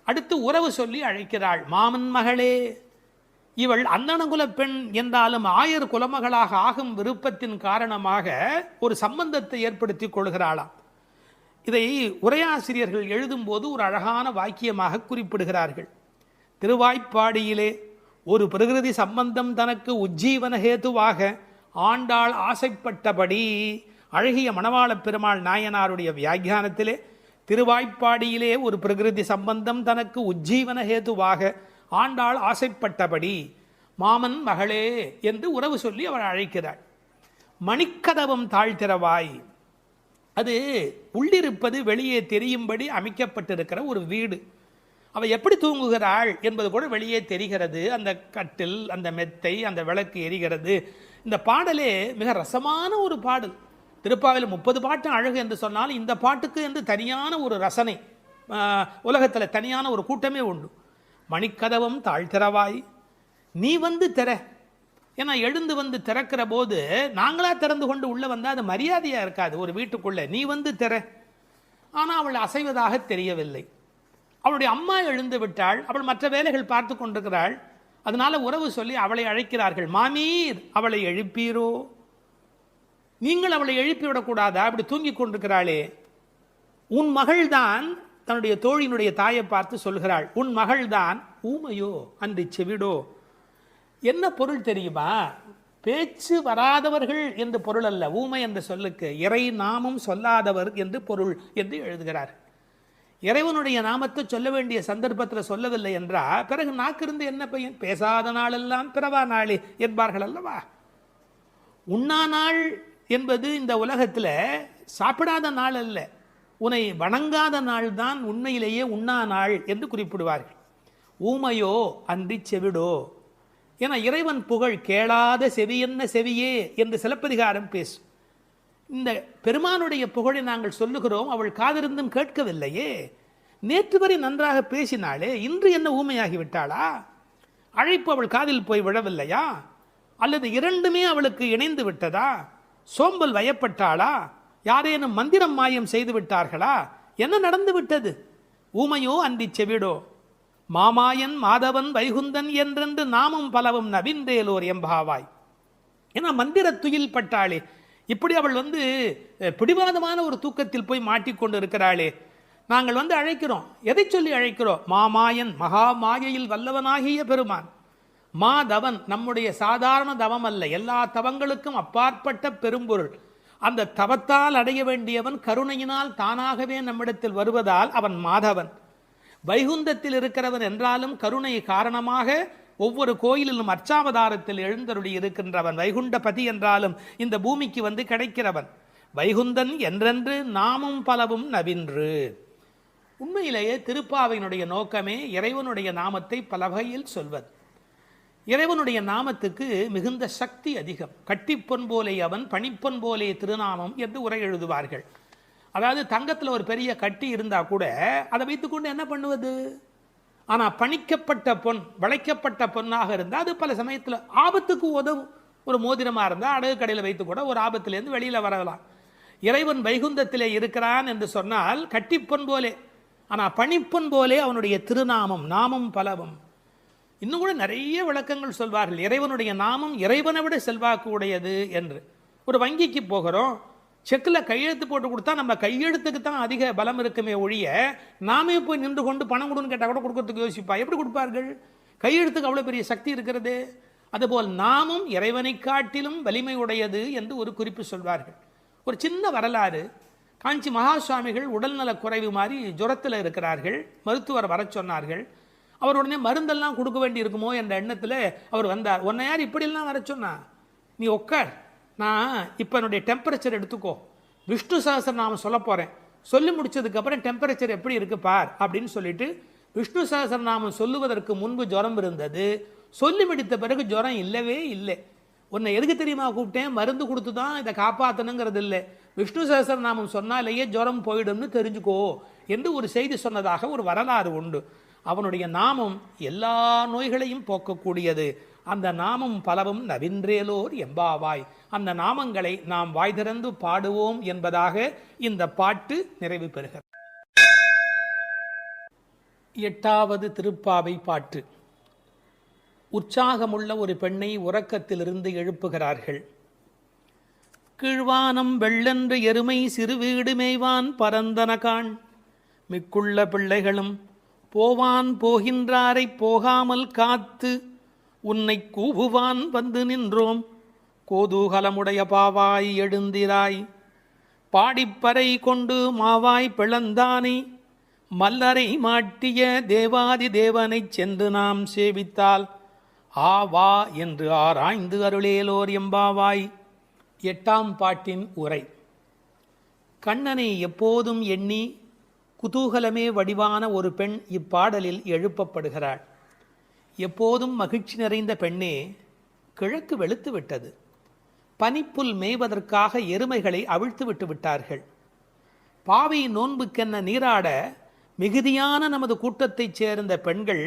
அடுத்து உறவு சொல்லி அழைக்கிறாள். மாமன் மகளே. இவள் அந்தணகுல பெண் என்றாலும் ஆயர் குலமகளாக ஆகும் விருப்பத்தின் காரணமாக ஒரு சம்பந்தத்தை ஏற்படுத்திக் கொள்கிறாளாம். இதை உரையாசிரியர்கள் எழுதும் போது ஒரு அழகான வாக்கியமாக குறிப்பிடுகிறார்கள். திருவாய்ப்பாடியிலே ஒரு பிரகிருதி சம்பந்தம் தனக்கு உஜ்ஜீவன ஹேதுவாக ஆண்டாள் ஆசைப்பட்டபடி, அழகிய மணவாள பெருமாள் நாயனாருடைய வியாக்கியானத்திலே திருவாய்ப்பாடியிலே ஒரு பிரகிருதி சம்பந்தம் தனக்கு உஜ்ஜீவன ஹேதுவாக ஆண்டாள் ஆசைப்பட்டபடி மாமன் மகளே என்று உறவு சொல்லி அவள் அழைக்கிறாள். மணிக்கதவம் தாழ்த்திரவாய். அது உள்ளிருப்பது வெளியே தெரியும்படி அமைக்கப்பட்டிருக்கிற ஒரு வீடு. அவள் எப்படி தூங்குகிறாள் என்பது கூட வெளியே தெரிகிறது. அந்த கட்டில், அந்த மெத்தை, அந்த விளக்கு எரிகிறது. இந்த பாடலே மிக ரசமான ஒரு பாடல். திருப்பாவையில் 30 பாட்டு அழகு என்று சொன்னால் இந்த பாட்டுக்கு என்று தனியான ஒரு ரசனை உலகத்தில் தனியான ஒரு கூட்டமே உண்டு. மணிக்கதவம் தாழ்த்திரவாய், நீ வந்து திற. ஏன்னா எழுந்து வந்து திறக்கிற போது நாங்களா திறந்து கொண்டு உள்ள வந்தால் அது மரியாதையாக இருக்காது ஒரு வீட்டுக்குள்ளே. நீ வந்து திற. ஆனால் அவள் அசைவதாக தெரியவில்லை. அவளுடைய அம்மா எழுந்து விட்டாள். அவள் மற்ற வேலைகள் பார்த்து கொண்டிருக்கிறாள். அதனால உறவு சொல்லி அவளை அழைக்கிறார்கள். மாமீர், அவளை எழுப்பீரோ? நீங்கள் அவளை எழுப்பிவிடக்கூடாதா? அப்படி தூங்கி கொண்டிருக்கிறாளே. உன் மகள்தான் தன்னுடைய தோழியினுடைய தாயை பார்த்து சொல்கிறாள், உன் மகள்தான் ஊமையோ அன்று செவிடோ. என்ன பொருள் தெரியுமா? பேச்சு வராதவர்கள் என்று பொருள் அல்ல. ஊமை என்ற சொல்லுக்கு இறை நாமம் சொல்லாதவர் என்று பொருள் என்று எழுதுகிறார். இறைவனுடைய நாமத்தை சொல்ல வேண்டிய சந்தர்ப்பத்தில் சொல்லவில்லை என்றால் பிறகு நாக்கிருந்து என்ன பையன்? பேசாத நாளெல்லாம் பிறவா நாளே என்பார்கள் அல்லவா. உண்ணா நாள் என்பது இந்த உலகத்தில் சாப்பிடாத நாள் அல்ல, உன்னை வணங்காத நாள் தான் உண்மையிலேயே உண்ணா நாள் என்று குறிப்பிடுவார்கள். ஊமையோ அன்றி செவிடோ. ஏன்னா இறைவன் புகழ் கேளாத செவியென்ன செவியே என்று சிலப்பதிகாரம் பேசும். இந்த பெருமானுடைய புகழை நாங்கள் சொல்லுகிறோம், அவள் காதிருந்தும் கேட்கவில்லையே. நேற்று வரை நன்றாக பேசினாளே, இன்று என்ன ஊமையாகி விட்டாளா? அழைப்பு அவள் காதில் போய் விழவில்லையா? அல்லது இரண்டுமே அவளுக்கு இணைந்து விட்டதா? சோம்பல் வயப்பட்டாளா? யாரேனும் மந்திரம் மாயம் செய்து விட்டார்களா? என்ன நடந்து விட்டது? ஊமையோ அன்றி செவிடோ. மாமாயன் மாதவன் வைகுந்தன் என்றென்று நாமும் பலவும் நவின்றேலோர் எம்பாவாய். ஏன்னா மந்திர துயில் பட்டாளே. இப்படி அவள் பிடிவாதமான ஒரு தூக்கத்தில் போய் மாட்டிக்கொண்டு இருக்கிறாளே. நாங்கள் அழைக்கிறோம். எதை சொல்லி அழைக்கிறோம்? மாமாயன், மகா மாயையில் வல்லவனாகிய பெருமான். மாதவன் நம்முடைய சாதாரண தவம் அல்ல, எல்லா தவங்களுக்கும் அப்பாற்பட்ட பெரும்பொருள். அந்த தவத்தால் அடைய வேண்டியவன் கருணையினால் தானாகவே நம்மிடத்தில் வருவதால் அவன் மாதவன். வைகுந்தத்தில் இருக்கிறவன் என்றாலும் கருணை காரணமாக ஒவ்வொரு கோயிலிலும் அர்ச்சாவதாரத்தில் எழுந்தருளி இருக்கின்றவன். வைகுண்டபதி என்றாலும் இந்த பூமிக்கு கிடைக்கிறவன். வைகுந்தன் என்றென்று நாமும் பலவும் நவின்று. உண்மையிலேயே திருப்பாவையினுடைய நோக்கமே இறைவனுடைய நாமத்தை பல வகையில் சொல்வது. இறைவனுடைய நாமத்துக்கு மிகுந்த சக்தி அதிகம். கட்டிப்பொன் போலே அவன், பணிப்பொன் போலே திருநாமம் என்று உரை எழுதுவார்கள். அதாவது தங்கத்தில் ஒரு பெரிய கட்டி இருந்தால் கூட அதை வைத்துக்கொண்டு என்ன பண்ணுவது? ஆனால் பணிக்கப்பட்ட பொன், வளைக்கப்பட்ட பொன்னாக இருந்தால் அது பல சமயத்தில் ஆபத்துக்கு உதவும். ஒரு மோதிரமாக இருந்தால் அடகு கடையில் வைத்து கூட ஒரு ஆபத்திலேருந்து வெளியில் வரலாம். இறைவன் வைகுந்தத்திலே இருக்கிறான் என்று சொன்னால் கட்டிப்பொன் போலே, ஆனால் பணிப்பொன் போலே அவனுடைய திருநாமம், நாமம் பலவும். இன்னும் கூட நிறைய விளக்கங்கள் சொல்வார்கள். இறைவனுடைய நாமம் இறைவனை விட செல்வாக்கு உடையது என்று. ஒரு வங்கிக்கு போகிறோம், செக்கில் கையெழுத்து போட்டு கொடுத்தா நம்ம கையெழுத்துக்கு தான் அதிக பலம் இருக்குமே ஒழிய நாமே போய் நின்று கொண்டு பணம் கொடுன்னு கேட்டால் கூட கொடுக்கறதுக்கு யோசிப்பா. எப்படி கொடுப்பார்கள்? கையெழுத்துக்கு அவ்வளோ பெரிய சக்தி இருக்கிறது. அதுபோல் நாமும் இறைவனை காட்டிலும் வலிமை உடையது என்று ஒரு குறிப்பு சொல்வார்கள். ஒரு சின்ன வரலாறு. காஞ்சி மகா சுவாமிகள் உடல்நல குறைவு மாதிரி ஜுரத்தில் இருக்கிறார்கள். மருத்துவர் வர சொன்னார்கள். அவர் உடனே மருந்தெல்லாம் கொடுக்க வேண்டி இருக்குமோ என்ற எண்ணத்தில் அவர் வந்தார். உன்னை யார் இப்படிலாம் வர சொன்னா? நீ உட்கார், நான் இப்போ என்னுடைய டெம்பரேச்சர் எடுத்துக்கோ, விஷ்ணு சஹஸ்ரநாமம் சொல்ல போகிறேன், சொல்லி முடிச்சதுக்கு அப்புறம் டெம்பரேச்சர் எப்படி இருக்கு பார் அப்படின்னு சொல்லிட்டு விஷ்ணு சஹஸ்ரநாமம் சொல்லுவதற்கு முன்பு ஜுரம் இருந்தது, சொல்லி முடித்த பிறகு ஜுரம் இல்லவே இல்லை. உன்னை எதுக்கு தெரியுமா கூப்பிட்டேன், மருந்து கொடுத்து தான் இதை காப்பாற்றணுங்கிறது இல்லை, விஷ்ணு சஹஸ்ரநாமம் சொன்னாலேயே ஜுரம் போயிடும்னு தெரிஞ்சுக்கோ என்று ஒரு செய்தி சொன்னதாக ஒரு வரலாறு உண்டு. அவனுடைய நாமம் எல்லா நோய்களையும் போக்கக்கூடியது. அந்த நாமம் பலவும் நவின்றேலோர் எம்பாவாய். அந்த நாமங்களை நாம் வாய் திறந்து பாடுவோம் என்பதாக இந்த பாட்டு நிறைவு பெறுகிறது. 8வது திருப்பாவை பாட்டு. உற்சாகமுள்ள ஒரு பெண்ணை உறக்கத்திலிருந்து எழுப்புகிறார்கள். கீழ்வானம் வெள்ளென்று எருமை சிறுவீடு மேய்வான் பரந்தனகான், மிக்குள்ள பிள்ளைகளும் போவான் போகின்றாரை போகாமல் காத்து உன்னை கூவுவான் வந்து நின்றோம். கோதூகலமுடைய பாவாய் எழுந்திராய், பாடிப்பறை கொண்டு மாவாய் பிளந்தானே, மல்லரை மாட்டிய தேவாதி தேவனைச் சென்று நாம் சேவித்தால் ஆவா என்று ஆராய்ந்து அருளேலோர் எம்பாவாய். 8ஆம் பாட்டின் உரை. கண்ணனை எப்போதும் எண்ணி குதூகலமே வடிவான ஒரு பெண் இப்பாடலில் எழுப்பப்படுகிறாள். எப்போதும் மகிழ்ச்சி நிறைந்த பெண்ணே, கிழக்கு வெளுத்து விட்டது. பனிப்புல் மேய்வதற்காக எருமைகளை அவிழ்த்து விட்டு விட்டார்கள். பாவை நோன்புக்கென்ன நீராட மிகுதியான நமது கூட்டத்தைச் சேர்ந்த பெண்கள்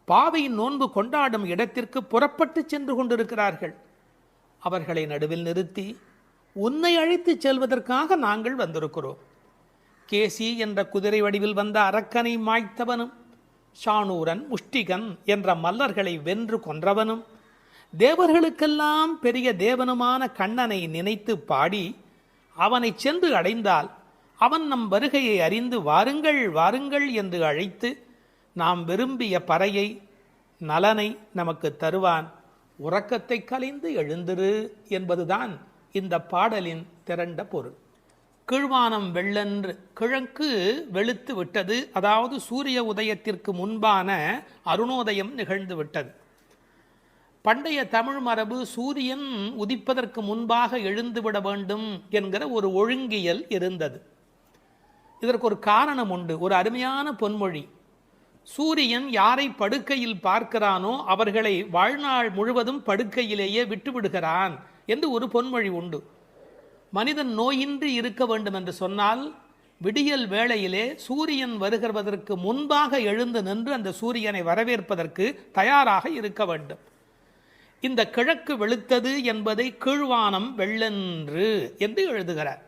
பாவையின் நோன்பு கொண்டாடும் இடத்திற்கு புறப்பட்டு சென்று கொண்டிருக்கிறார்கள். அவர்களை நடுவில் நிறுத்தி உன்னை அழைத்து செல்வதற்காக நாங்கள் வந்திருக்கிறோம். கேசி என்ற குதிரை வடிவில் வந்த அரக்கனை மாய்த்தவனும், சாணூரன் முஷ்டிகன் என்ற மல்லர்களை வென்று கொன்றவனும், தேவர்களுக்கெல்லாம் பெரிய தேவனுமான கண்ணனை நினைத்து பாடி அவனை சென்று அடைந்தால் அவன் நம் வருகையை அறிந்து வாருங்கள் வாருங்கள் என்று அழைத்து நாம் விரும்பிய பறையை நலனை நமக்கு தருவான். உறக்கத்தை கலைந்து எழுந்திரு என்பதுதான் இந்த பாடலின் திரண்ட பொருள். கீழ்வானம் வெள்ளென்று, கிழக்கு வெளுத்து விட்டது, அதாவது சூரிய உதயத்திற்கு முன்பான அருணோதயம் நிகழ்ந்து விட்டது. பண்டைய தமிழ் மரபு சூரியன் உதிப்பதற்கு முன்பாக எழுந்துவிட வேண்டும் என்கிற ஒரு ஒழுங்கியல் இருந்தது. இதற்கு ஒரு காரணம் உண்டு, ஒரு அருமையான பொன்மொழி. சூரியன் யாரை படுக்கையில் பார்க்கிறானோ அவர்களை வாழ்நாள் முழுவதும் படுக்கையிலேயே விட்டுவிடுகிறான் என்று ஒரு பொன்மொழி உண்டு. மனிதன் நோயின்றி இருக்க வேண்டும் என்று சொன்னால் விடியல் வேளையிலே சூரியன் வருகிறதற்கு முன்பாக எழுந்து நின்று அந்த சூரியனை வரவேற்பதற்கு தயாராக இருக்க வேண்டும். இந்த கிழக்கு வெளுத்தது என்பதை கீழ்வானம் வெள்ளென்று என்று எழுதுகிறார்.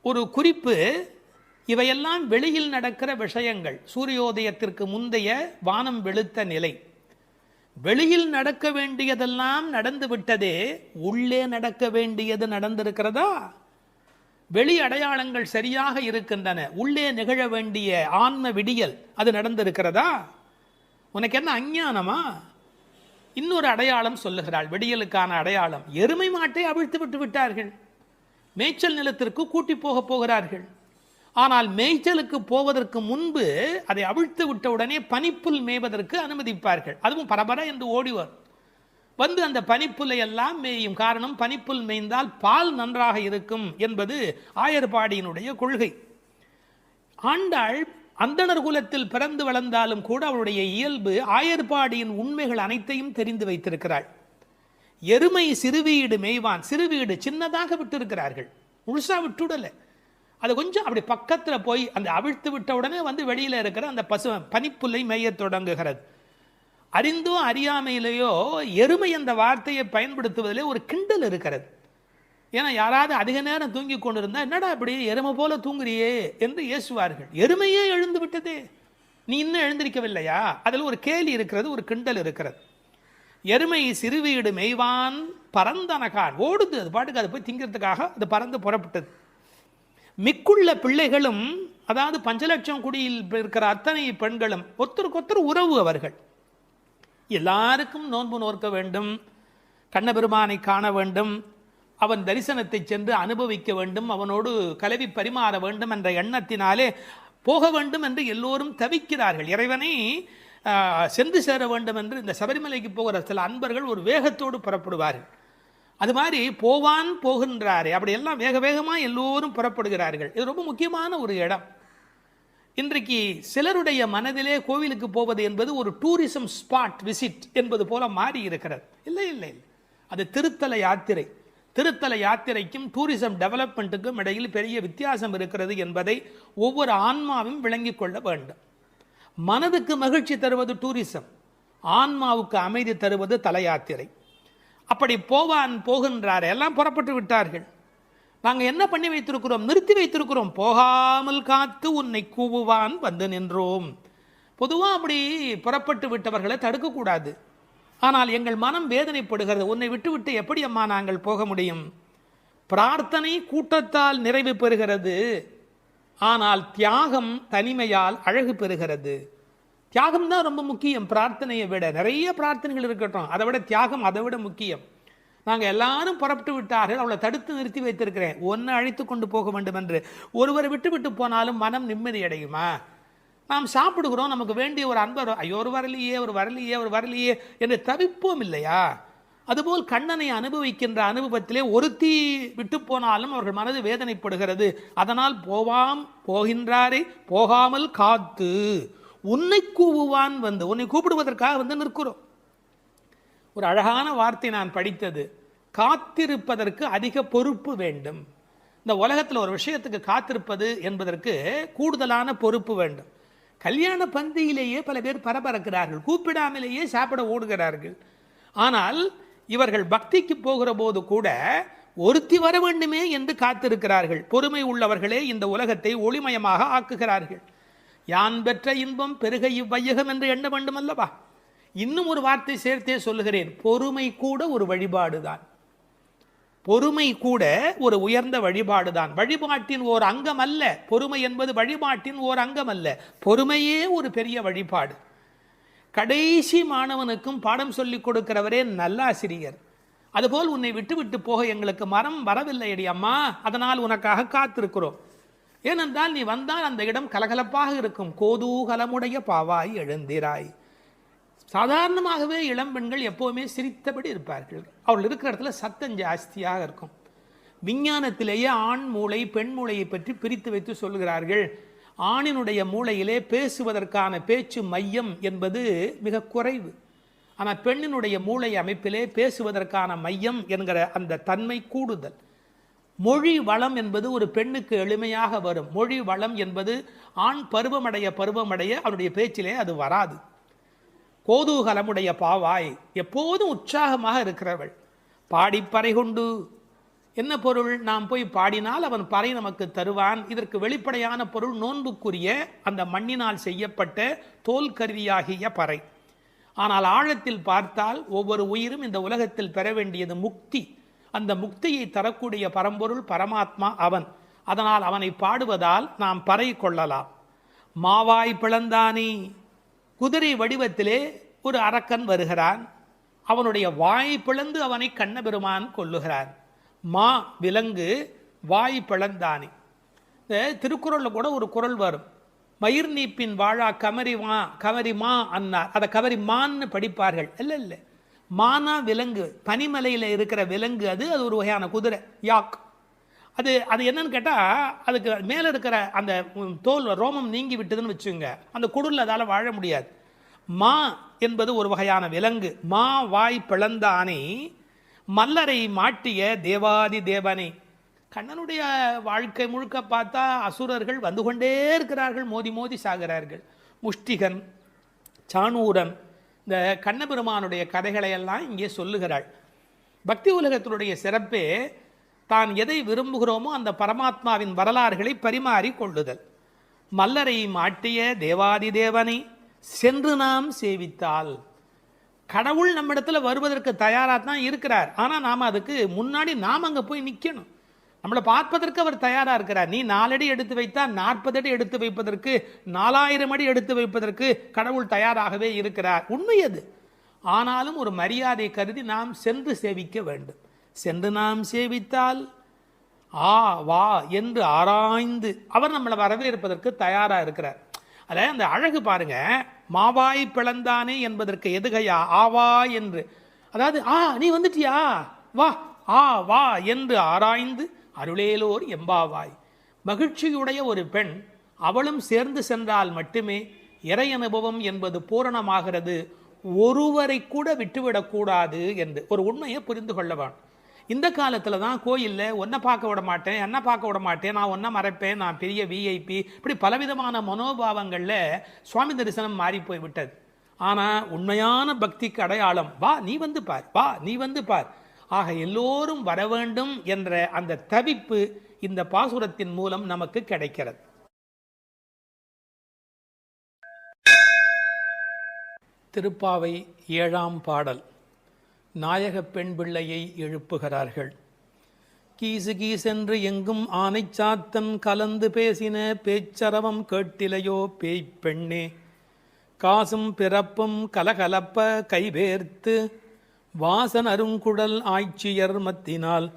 ஒரு குறிப்பு, இவையெல்லாம் வெளியில் நடக்கிற விஷயங்கள். சூரியோதயத்திற்கு முந்தைய வானம் வெளுத்த நிலை. வெளியில் நடக்க வேண்டியதெல்லாம் நடந்து விட்டதே, உள்ளே நடக்க வேண்டியது நடந்திருக்கிறதா? வெளி அடையாளங்கள் சரியாக இருக்கின்றன, உள்ளே நிகழ வேண்டிய ஆன்ம விடியல் அது நடந்திருக்கிறதா? உனக்கு என்ன அஞ்ஞானமா? இன்னொரு அடையாளம் சொல்லுகிறாள், விடியலுக்கான அடையாளம். எருமை மாட்டை அவிழ்த்து விட்டு விட்டார்கள், மேய்ச்சல் நிலத்திற்கு கூட்டி போக போகிறார்கள். ஆனால் மேய்ச்சலுக்கு போவதற்கு முன்பு அதை அவிழ்த்து விட்ட உடனே பனிப்புல் மேய்வதற்கு அனுமதிப்பார்கள். அதுவும் பரபர என்று ஓடிவர் வந்து அந்த பனிப்புல்லை எல்லாம் மேயும். காரணம், பனிப்புல் மேய்ந்தால் பால் நன்றாக இருக்கும் என்பது ஆயர்பாடியினுடைய கொள்கை. ஆண்டாள் அந்தணர் குலத்தில் பிறந்து வளர்ந்தாலும் கூட அவளுடைய இயல்பு ஆயர்பாடியின் உண்மைகள் அனைத்தையும் தெரிந்து வைத்திருக்கிறாள். எருமை சிறுவீடு மேய்வான், சிறுவீடு சின்னதாக விட்டிருக்கிறார்கள், முழுசா விட்டுடலை. அது கொஞ்சம் அப்படி பக்கத்தில் போய் அந்த அவிழ்த்து விட்ட உடனே வந்து வெளியில் இருக்கிற அந்த பனிப்புல்லை மேய தொடங்குகிறது. அறிந்தோ அறியாமையிலேயோ எருமை என்ற வார்த்தையை பயன்படுத்துவதிலே ஒரு கிண்டல் இருக்கிறது. ஏன்னா யாராவது அதிக நேரம் தூங்கி கொண்டிருந்தா என்னடா இப்படி எருமை போல தூங்குறியே என்று ஏசுவார்கள். எருமையே எழுந்து விட்டதே, நீ இன்னும் எழுந்திருக்கவில்லையா? அதில் ஒரு கேலி இருக்கிறது, ஒரு கிண்டல் இருக்கிறது. எருமை சிறுவீடு மேய்வான் பரந்தனகான், ஓடுது, அது பாட்டுக்கு அது போய் திங்கிறதுக்காக அது பறந்து புறப்பட்டது. மிக்குள்ள பிள்ளைகளும், அதாவது 5 லட்சம் குடியில் இருக்கிற அத்தனை பெண்களும் ஒருத்தருக்கொத்தர் உறவு. அவர்கள் எல்லாருக்கும் நோன்பு நோக்க வேண்டும், கண்ணபெருமானை காண வேண்டும், அவன் தரிசனத்தை சென்று அனுபவிக்க வேண்டும், அவனோடு கலவி பரிமாற வேண்டும் என்ற எண்ணத்தினாலே போக வேண்டும் என்று எல்லோரும் தவிக்கிறார்கள். இறைவனை சென்று சேர வேண்டும் என்று இந்த சபரிமலைக்கு போகிற சில அன்பர்கள் ஒரு வேகத்தோடு புறப்படுவார்கள். அது மாதிரி போவான் போகின்றாரே, அப்படி எல்லாம் வேக வேகமாக எல்லோரும் புறப்படுகிறார்கள். இது ரொம்ப முக்கியமான ஒரு இடம். இன்றைக்கு சிலருடைய மனதிலே கோவிலுக்கு போவது என்பது ஒரு டூரிசம் ஸ்பாட் விசிட் என்பது போல மாறி இருக்கிறது. இல்லை இல்லை இல்லை, அது திருத்தல யாத்திரை. திருத்தல யாத்திரைக்கும் டூரிசம் டெவலப்மெண்ட்டுக்கும் இடையில் பெரிய வித்தியாசம் இருக்கிறது என்பதை ஒவ்வொரு ஆன்மாவும் விளங்கிக் கொள்ள வேண்டும். மனதுக்கு மகிழ்ச்சி தருவது டூரிசம், ஆன்மாவுக்கு அமைதி தருவது தல யாத்திரை. அப்படி போவான் போகின்றார், எல்லாம் புறப்பட்டு விட்டார்கள். நாங்கள் என்ன பண்ணி வைத்திருக்கிறோம்? நிறுத்தி வைத்திருக்கிறோம். போகாமல் காத்து உன்னை கூவுவான் வந்து நின்றோம். பொதுவாக அப்படி புறப்பட்டு விட்டவர்களை தடுக்கக்கூடாது. ஆனால் எங்கள் மனம் வேதனைப்படுகிறது. உன்னை விட்டுவிட்டு எப்படி அம்மா நாங்கள் போக முடியும்? பிரார்த்தனை கூட்டத்தால் நிறைவு பெறுகிறது, ஆனால் தியாகம் தனிமையால் அழகு பெறுகிறது. தியாகம் தான் ரொம்ப முக்கியம். பிரார்த்தனையை விட நிறைய பிரார்த்தனைகள் இருக்கட்டும், அதை விட தியாகம் அதை விட முக்கியம். நாங்கள் எல்லாரும் புறப்பட்டு விட்டார்கள், அவளை தடுத்து நிறுத்தி வைத்திருக்கிறேன், ஒன்று அழைத்து கொண்டு போக வேண்டும் என்று. ஒருவரை விட்டு விட்டு போனாலும் மனம் நிம்மதி அடையுமா? நாம் சாப்பிடுகிறோம், நமக்கு வேண்டிய ஒரு அன்பர், ஐயோ ஒரு வரலையே ஒரு வரலையே ஒரு வரலையே என்று தவிப்போம் இல்லையா? அதுபோல் கண்ணனை அனுபவிக்கின்ற அனுபவத்திலே ஒருத்தி விட்டு போனாலும் அவர்கள் மனது வேதனைப்படுகிறது. அதனால் போகின்றாரே போகாமல் காத்து உன்னை கூவுவான் வந்து, உன்னை கூப்பிடுவதற்காக வந்து நிற்கிறோம். ஒரு அழகான வார்த்தை நான் படித்தது, காத்திருப்பதற்கு அதிக பொறுப்பு வேண்டும். இந்த உலகத்தில் ஒரு விஷயத்துக்கு காத்திருப்பது என்பதற்கு கூடுதலான பொறுப்பு வேண்டும். கல்யாண பந்தியிலேயே பல பேர் பரபரக்கிறார்கள், கூப்பிடாமலேயே சாப்பிட ஓடுகிறார்கள். ஆனால் இவர்கள் பக்திக்கு போகிற போது கூட ஒருத்தி வர வேண்டுமே என்று காத்திருக்கிறார்கள். பொறுமை உள்ளவர்களே இந்த உலகத்தை ஒளிமயமாக ஆக்குகிறார்கள். யான் பெற்ற இன்பம் பெருக இவ்வையகம் என்று எண்ண வேண்டும் அல்லவா? இன்னும் ஒரு வார்த்தை சேர்த்தே சொல்லுகிறேன், பொறுமை கூட ஒரு வழிபாடுதான். பொறுமை கூட ஒரு உயர்ந்த வழிபாடுதான். வழிபாட்டின் ஓர் அங்கம் அல்ல பொறுமை என்பது, வழிபாட்டின் ஓர் அங்கம் அல்ல, பொறுமையே ஒரு பெரிய வழிபாடு. கடைசி மாணவனுக்கும் பாடம் சொல்லிக் கொடுக்கிறவரே நல்லாசிரியர். அதுபோல் உன்னை விட்டு விட்டு போக எங்களுக்கு மரம் வரவில்லை அடி அம்மா, அதனால் உனக்காக காத்திருக்கிறோம். ஏனென்றால் நீ வந்தால் அந்த இடம் கலகலப்பாக இருக்கும். கோதூகலமுடைய பாவாய் எழுந்திராய். சாதாரணமாகவே இளம்பெண்கள் எப்போவுமே சிரித்தபடி இருப்பார்கள். அவர்கள் இருக்கிற இடத்துல சத்தம் ஜாஸ்தியாக இருக்கும். விஞ்ஞானத்திலேயே ஆண் மூளை பெண் மூளையை பற்றி பிரித்து வைத்து சொல்கிறார்கள். ஆணினுடைய மூளையிலே பேசுவதற்கான பேச்சு மையம் என்பது மிக குறைவு. ஆனால் பெண்ணினுடைய மூளை அமைப்பிலே பேசுவதற்கான மையம் என்கிற அந்த தன்மை கூடுதல். மொழி வளம் என்பது ஒரு பெண்ணுக்கு எளிமையாக வரும். மொழி வளம் என்பது ஆண் பருவமடைய அவனுடைய பேச்சிலே அது வராது. கோதூகலமுடைய பாவாய், எப்போதும் உற்சாகமாக இருக்கிறவள். பாடிப்பறை கொண்டு, என்ன பொருள்? நாம் போய் பாடினால் அவன் பறை நமக்கு தருவான். இதற்கு வெளிப்படையான பொருள் நோன்புக்குரிய அந்த மண்ணினால் செய்யப்பட்ட தோல் கருவியாகிய பறை. ஆனால் ஆழத்தில் பார்த்தால் ஒவ்வொரு உயிரும் இந்த உலகத்தில் பெற வேண்டியது முக்தி. அந்த முக்தியை தரக்கூடிய பரம்பொருள் பரமாத்மா அவன். அதனால் அவனை பாடுவதால் நாம் பறை கொள்ளலாம். மாவாய் பிளந்தானே, குதிரை வடிவத்திலே ஒரு அரக்கன் வருகிறான். அவனுடைய வாய் பிளந்து அவனை கண்ணபெருமான் கொல்லுகிறான். மா விலங்கு, வாய் பிளந்தானே. இந்த திருக்குறளில் கூட ஒரு குறள் வரும், மயிர் நீப்பின் வாழா கவரிமா அன்னார். அதை கவரிமான்னு படிப்பார்கள். இல்லை இல்லை, மானா விலங்கு, பனிமலையில் இருக்கிற விலங்கு. அது ஒரு வகையான குதிரை, யாக். அது என்னன்னு கேட்டால், அதுக்கு மேலே இருக்கிற அந்த தோல் ரோமம் நீங்கி விட்டதுன்னு வச்சுங்க, அந்த குடில் அதால் வாழ முடியாது. மா என்பது ஒரு வகையான விலங்கு. மா வாய் பிளந்தானே மல்லரை மாட்டிய தேவாதி தேவனை. கண்ணனுடைய வாழ்க்கை முழுக்க பார்த்தா அசுரர்கள் வந்து கொண்டே இருக்கிறார்கள், மோதி மோதி சாகிறார்கள். முஷ்டிகன், சாணூரன், இந்த கண்ணபெருமானுடைய கதைகளையெல்லாம் இங்கே சொல்லுகிறாள். பக்தி உலகத்தினுடைய சிறப்பே தான் எதை விரும்புகிறோமோ அந்த பரமாத்மாவின் வரலாறுகளை பரிமாறி கொள்ளுதல். மல்லரை மாட்டிய தேவாதி தேவனை சென்று நாம் சேவித்தால், கடவுள் நம்மிடத்துல வருவதற்கு தயாராக தான் இருக்கிறார். ஆனால் நாம் அதுக்கு முன்னாடி நாம் அங்கே போய் நிற்கணும். நம்மளை பார்ப்பதற்கு அவர் தயாராக இருக்கிறார். நீ 4 அடி எடுத்து வைத்தால் 40 அடி எடுத்து வைப்பதற்கு, 4000 அடி எடுத்து வைப்பதற்கு கடவுள் தயாராகவே இருக்கிறார். உண்மை அது. ஆனாலும் ஒரு மரியாதை கருதி நாம் சென்று சேவிக்க வேண்டும். சென்று நாம் சேவித்தால் வா என்று ஆராய்ந்து அவர் நம்மளை வரவேற்பதற்கு தயாராக இருக்கிறார். அத அந்த அழகு பாருங்க, மாவாய் பிளந்தானே என்பதற்கு எதுகையா ஆவா என்று. அதாவது நீ வந்துட்டியா, வா ஆ வா என்று ஆராய்ந்து அருளேலோர் எம்பாவாய். மகிழ்ச்சியுடைய ஒரு பெண் அவளும் சேர்ந்து சென்றால் மட்டுமே இறை அனுபவம் என்பது பூரணமாகிறது. ஒருவரை கூட விட்டுவிடக்கூடாது என்று ஒரு உண்மையை புரிந்து கொள்ளவான். இந்த காலத்தில் தான் கோயிலில் ஒன்றை பார்க்க விட மாட்டேன், என்ன பார்க்க விட மாட்டேன், நான் ஒன்றை மறைப்பேன், நான் பெரிய விஐபி, இப்படி பலவிதமான மனோபாவங்களில் சுவாமி தரிசனம் மாறி போய் விட்டது. ஆனால் உண்மையான பக்திக்கு அடையாளம் வா நீ வந்து பார், வா நீ வந்து பார். ஆக எல்லோரும் வர வேண்டும் என்ற அந்த தவிப்பு இந்த பாசுரத்தின் மூலம் நமக்கு கிடைக்கிறது. திருப்பாவை 7ஆம் பாடல். நாயக பெண் பிள்ளையை எழுப்புகிறார்கள். கீசு கீசென்று எங்கும் ஆனைச்சாத்தன் கலந்து பேசின பேச்சரவம் கேட்டிலையோ பேய் பெண்ணே, காசும் பிறப்பும் கலகலப்ப கைவேர்த்து வாசன் அருங்குடல் ஆய்ச்சியர் மத்தினால்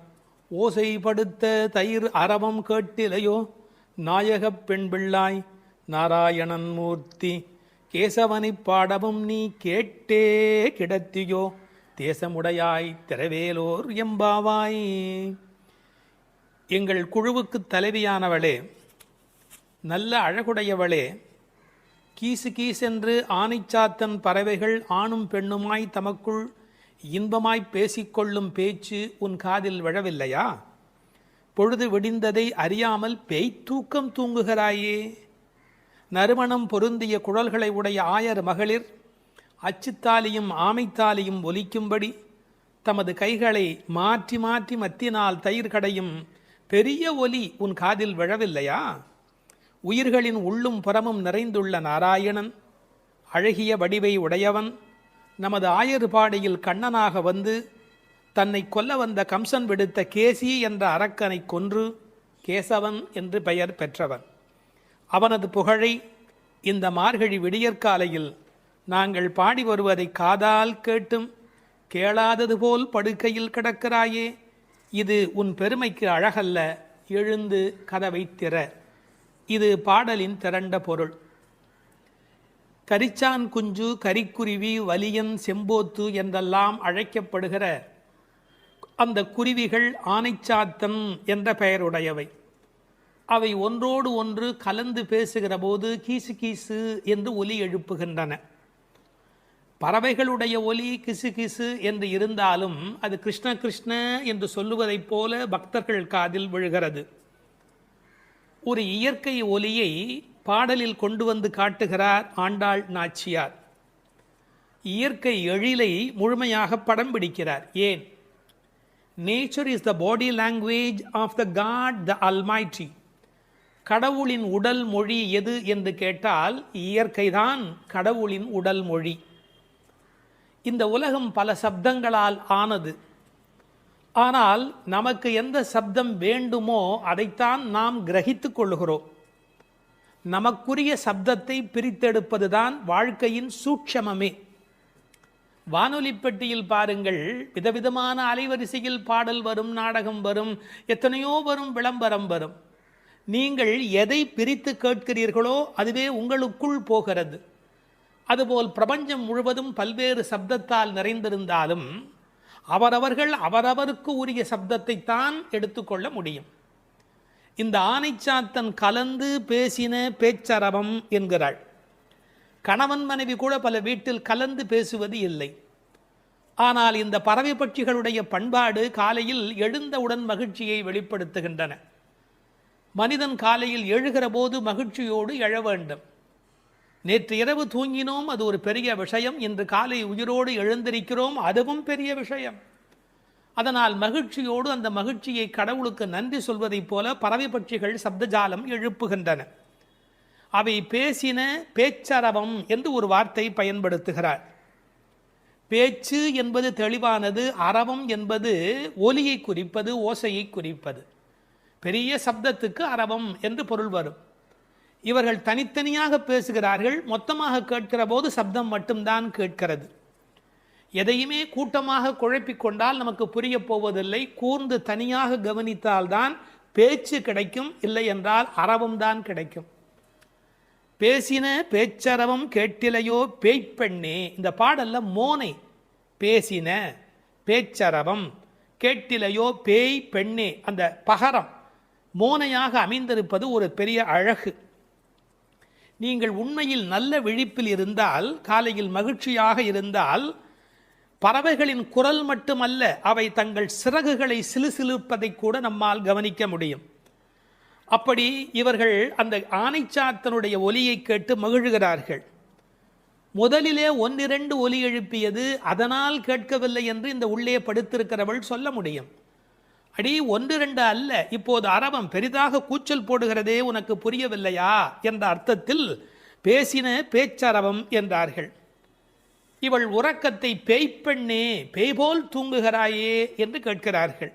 ஓசைப்படுத்த தயிர் அரவம் கேட்டிலையோ நாயகப் பெண் பிள்ளாய் நாராயணன் மூர்த்தி, கேசவனைப் பாடவும் நீ கேட்டே கிடத்தியோ தேசமுடையாய் திரவேலோர் எம்பாவாய். எங்கள் குழுவுக்கு தலைவியானவளே, நல்ல அழகுடையவளே, கீசு கீசென்று ஆனைச்சாத்தன் பறவைகள் ஆணும் பெண்ணுமாய் தமக்குள் இன்பமாய் பேசிக்கொள்ளும் பேச்சு உன் காதில் விழவில்லையா? பொழுது விடிந்ததை அறியாமல் பேய்த்தூக்கம் தூங்குகிறாயே. நறுமணம் பொருந்திய குழல்களை உடைய ஆயர் மகளிர் அச்சுத்தாலியும் ஆமைத்தாலியும் ஒலிக்கும்படி தமது கைகளை மாற்றி மாற்றி மத்தினால் தயிர் கடையும் பெரிய ஒலி உன் காதில் விழவில்லையா? உயிர்களின் உள்ளும் புறமும் நிறைந்துள்ள நாராயணன், அழகிய வடிவை உடையவன், நமது ஆயர்பாடியில் கண்ணனாக வந்து தன்னை கொல்ல வந்த கம்சன் விடுத்த கேசி என்ற அரக்கனை கொன்று கேசவன் என்று பெயர் பெற்றவன். அவனது புகழை இந்த மார்கழி விடியற்காலையில் நாங்கள் பாடி வருவதை காதால் கேட்டும் கேளாதது போல் படுக்கையில் கிடக்கிறாயே. இது உன் பெருமைக்கு அழகல்ல, எழுந்து கதவை திற. இது பாடலின் திரண்ட பொருள். கரிச்சான் குஞ்சு, கரிக்குருவி, வலியன், செம்போத்து என்றெல்லாம் அழைக்கப்படுகிற அந்த குருவிகள் ஆனைச்சாத்தன் என்ற பெயருடையவை. அவை ஒன்றோடு ஒன்று கலந்து பேசுகிற போது கீசு கீசு என்று ஒலி எழுப்புகின்றன. பறவைகளுடைய ஒலி கிசு கிசு என்று இருந்தாலும் அது கிருஷ்ண கிருஷ்ண என்று சொல்லுவதைப் போல பக்தர்கள் காதில் விழுகிறது. ஒரு இயற்கை ஒலியை பாடலில் கொண்டு வந்து காட்டுகிறார் ஆண்டாள் நாச்சியார். இயற்கை எழிலை முழுமையாக படம் பிடிக்கிறார். ஏன்? Nature is the body language of the god the almighty. கடவுளின் உடல் மொழி எது என்று கேட்டால் இயற்கைதான் கடவுளின் உடல் மொழி. இந்த உலகம் பல சப்தங்களால் ஆனது. ஆனால் நமக்கு எந்த சப்தம் வேண்டுமோ அதைத்தான் நாம் கிரகித்து கொள்ளுகிறோம். நமக்குரிய சப்தத்தை பிரித்தெடுப்பதுதான் வாழ்க்கையின் சூட்சமமே. வானொலி பெட்டியில் பாருங்கள், விதவிதமான அலைவரிசையில் பாடல் வரும், நாடகம் வரும், எத்தனையோ வரும், விளம்பரம் வரும். நீங்கள் எதை பிரித்து கேட்கிறீர்களோ அதுவே உங்களுக்குள் போகிறது. அதுபோல் பிரபஞ்சம் முழுவதும் பல்வேறு சப்தத்தால் நிறைந்திருந்தாலும் அவரவர்கள் அவரவருக்கு உரிய சப்தத்தை தான் எடுத்துக்கொள்ள முடியும். இந்த ஆனைச்சாத்தன் கலந்து பேசின பேச்சரவம் என்கிறாள். கணவன் மனைவி கூட பல வீட்டில் கலந்து பேசுவது இல்லை. ஆனால் இந்த பறவை பட்சிகளுடைய பண்பாடு காலையில் எழுந்தவுடன் மகிழ்ச்சியை வெளிப்படுத்துகின்றன. மனிதன் காலையில் எழுகிற போது மகிழ்ச்சியோடு எழ வேண்டும். நேற்று இரவு தூங்கினோம், அது ஒரு பெரிய விஷயம். இன்று காலை உயிரோடு எழுந்திருக்கிறோம், அதுவும் பெரிய விஷயம். அதனால் மகிழ்ச்சியோடு அந்த மகிழ்ச்சியை கடவுளுக்கு நன்றி சொல்வதைப் போல பறவை பட்சிகள் சப்தஜாலம் எழுப்புகின்றன. அவை பேசின பேச்சரவம் என்று ஒரு வார்த்தை பயன்படுத்துகிறார். பேச்சு என்பது தெளிவானது, அரவம் என்பது ஒலியை குறிப்பது, ஓசையை குறிப்பது. பெரிய சப்தத்துக்கு அரவம் என்று பொருள் வரும். இவர்கள் தனித்தனியாக பேசுகிறார்கள், மொத்தமாக கேட்கிற போது சப்தம் மட்டும்தான் கேட்கிறது. எதையுமே கூட்டமாக குழப்பிக்கொண்டால் நமக்கு புரிய போவதில்லை. கூர்ந்து தனியாக கவனித்தால்தான் பேச்சு கிடைக்கும், இல்லை என்றால் அரவம் தான் கிடைக்கும். பேசின பேச்சரவம் கேட்டிலையோ பேய்ப்பெண்ணே. இந்த பாடல்ல மோனை பேசின பேச்சரவம் கேட்டிலையோ பேய் பெண்ணே, அந்த பகரம் மோனையாக அமைந்திருப்பது ஒரு பெரிய அழகு. நீங்கள் உண்மையில் நல்ல விழிப்பில் இருந்தால், காலையில் மகிழ்ச்சியாக இருந்தால், பறவைகளின் குரல் மட்டுமல்ல, அவை தங்கள் சிறகுகளை சிலுசிலுப்பதை கூட நம்மால் கவனிக்க முடியும். அப்படி இவர்கள் அந்த ஆனைச்சாத்தனுடைய ஒலியை கேட்டு மகிழ்கிறார்கள். முதலிலே ஒன்றிரண்டு ஒலி எழுப்பியது, அதனால் கேட்கவில்லை என்று இந்த உள்ளே படுத்திருக்கிறவள் சொல்ல முடியும். அடி ஒன்று ரெண்டு அல்ல, இப்போது அரவம் பெரிதாக கூச்சல் போடுகிறதே, உனக்கு புரியவில்லையா என்ற அர்த்தத்தில் பேசின பேச்சரவம் என்றார்கள். இவள் உறக்கத்தை பேய்ப்பெண்ணே, பேய்போல் தூங்குகிறாயே என்று கேட்கிறார்கள்.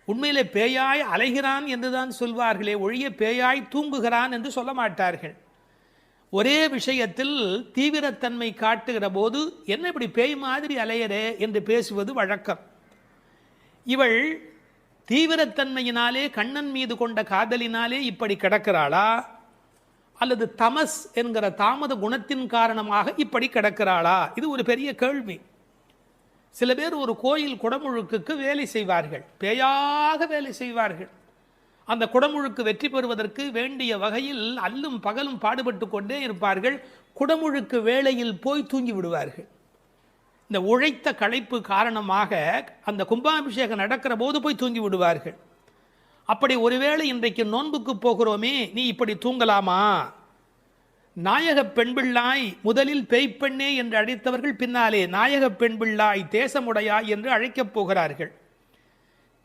உண்மையிலே பேயாய் அலைகிறான் என்றுதான் சொல்வார்களே ஒழிய பேயாய் தூங்குகிறான் என்று சொல்ல மாட்டார்கள். ஒரே விஷயத்தில் தீவிரத்தன்மை காட்டுகிற போது என்ன இப்படி பேய் மாதிரி அலையறே என்று பேசுவது வழக்கம். இவள் தீவிரத்தன்மையினாலே, கண்ணன் மீது கொண்ட காதலினாலே இப்படி கிடக்கிறாளா, அல்லது தமஸ் என்கிற தாமத குணத்தின் காரணமாக இப்படி கிடக்கிறாளா? இது ஒரு பெரிய கேள்வி. சில பேர் ஒரு கோயில் குடமுழுக்குக்கு வேலை செய்வார்கள், பேயாக வேலை செய்வார்கள். அந்த குடமுழுக்கு வெற்றி பெறுவதற்கு வேண்டிய வகையில் அல்லும் பகலும் பாடுபட்டு கொண்டே இருப்பார்கள். குடமுழுக்கு வேளையில் போய் தூங்கி விடுவார்கள். இந்த உழைத்த களைப்பு காரணமாக அந்த கும்பாபிஷேகம் நடக்கிற போது போய் தூங்கி விடுவார்கள். அப்படி ஒருவேளை இன்றைக்கு நோன்புக்கு போகிறோமே, நீ இப்படி தூங்கலாமா? நாயக பெண்பிள்ளாய் முதலில் பேய்ப்பெண்ணே என்று அழைத்தவர்கள் பின்னாலே நாயக பெண்பிள்ளாய் தேசமுடையாய் என்று அழைக்கப் போகிறார்கள்.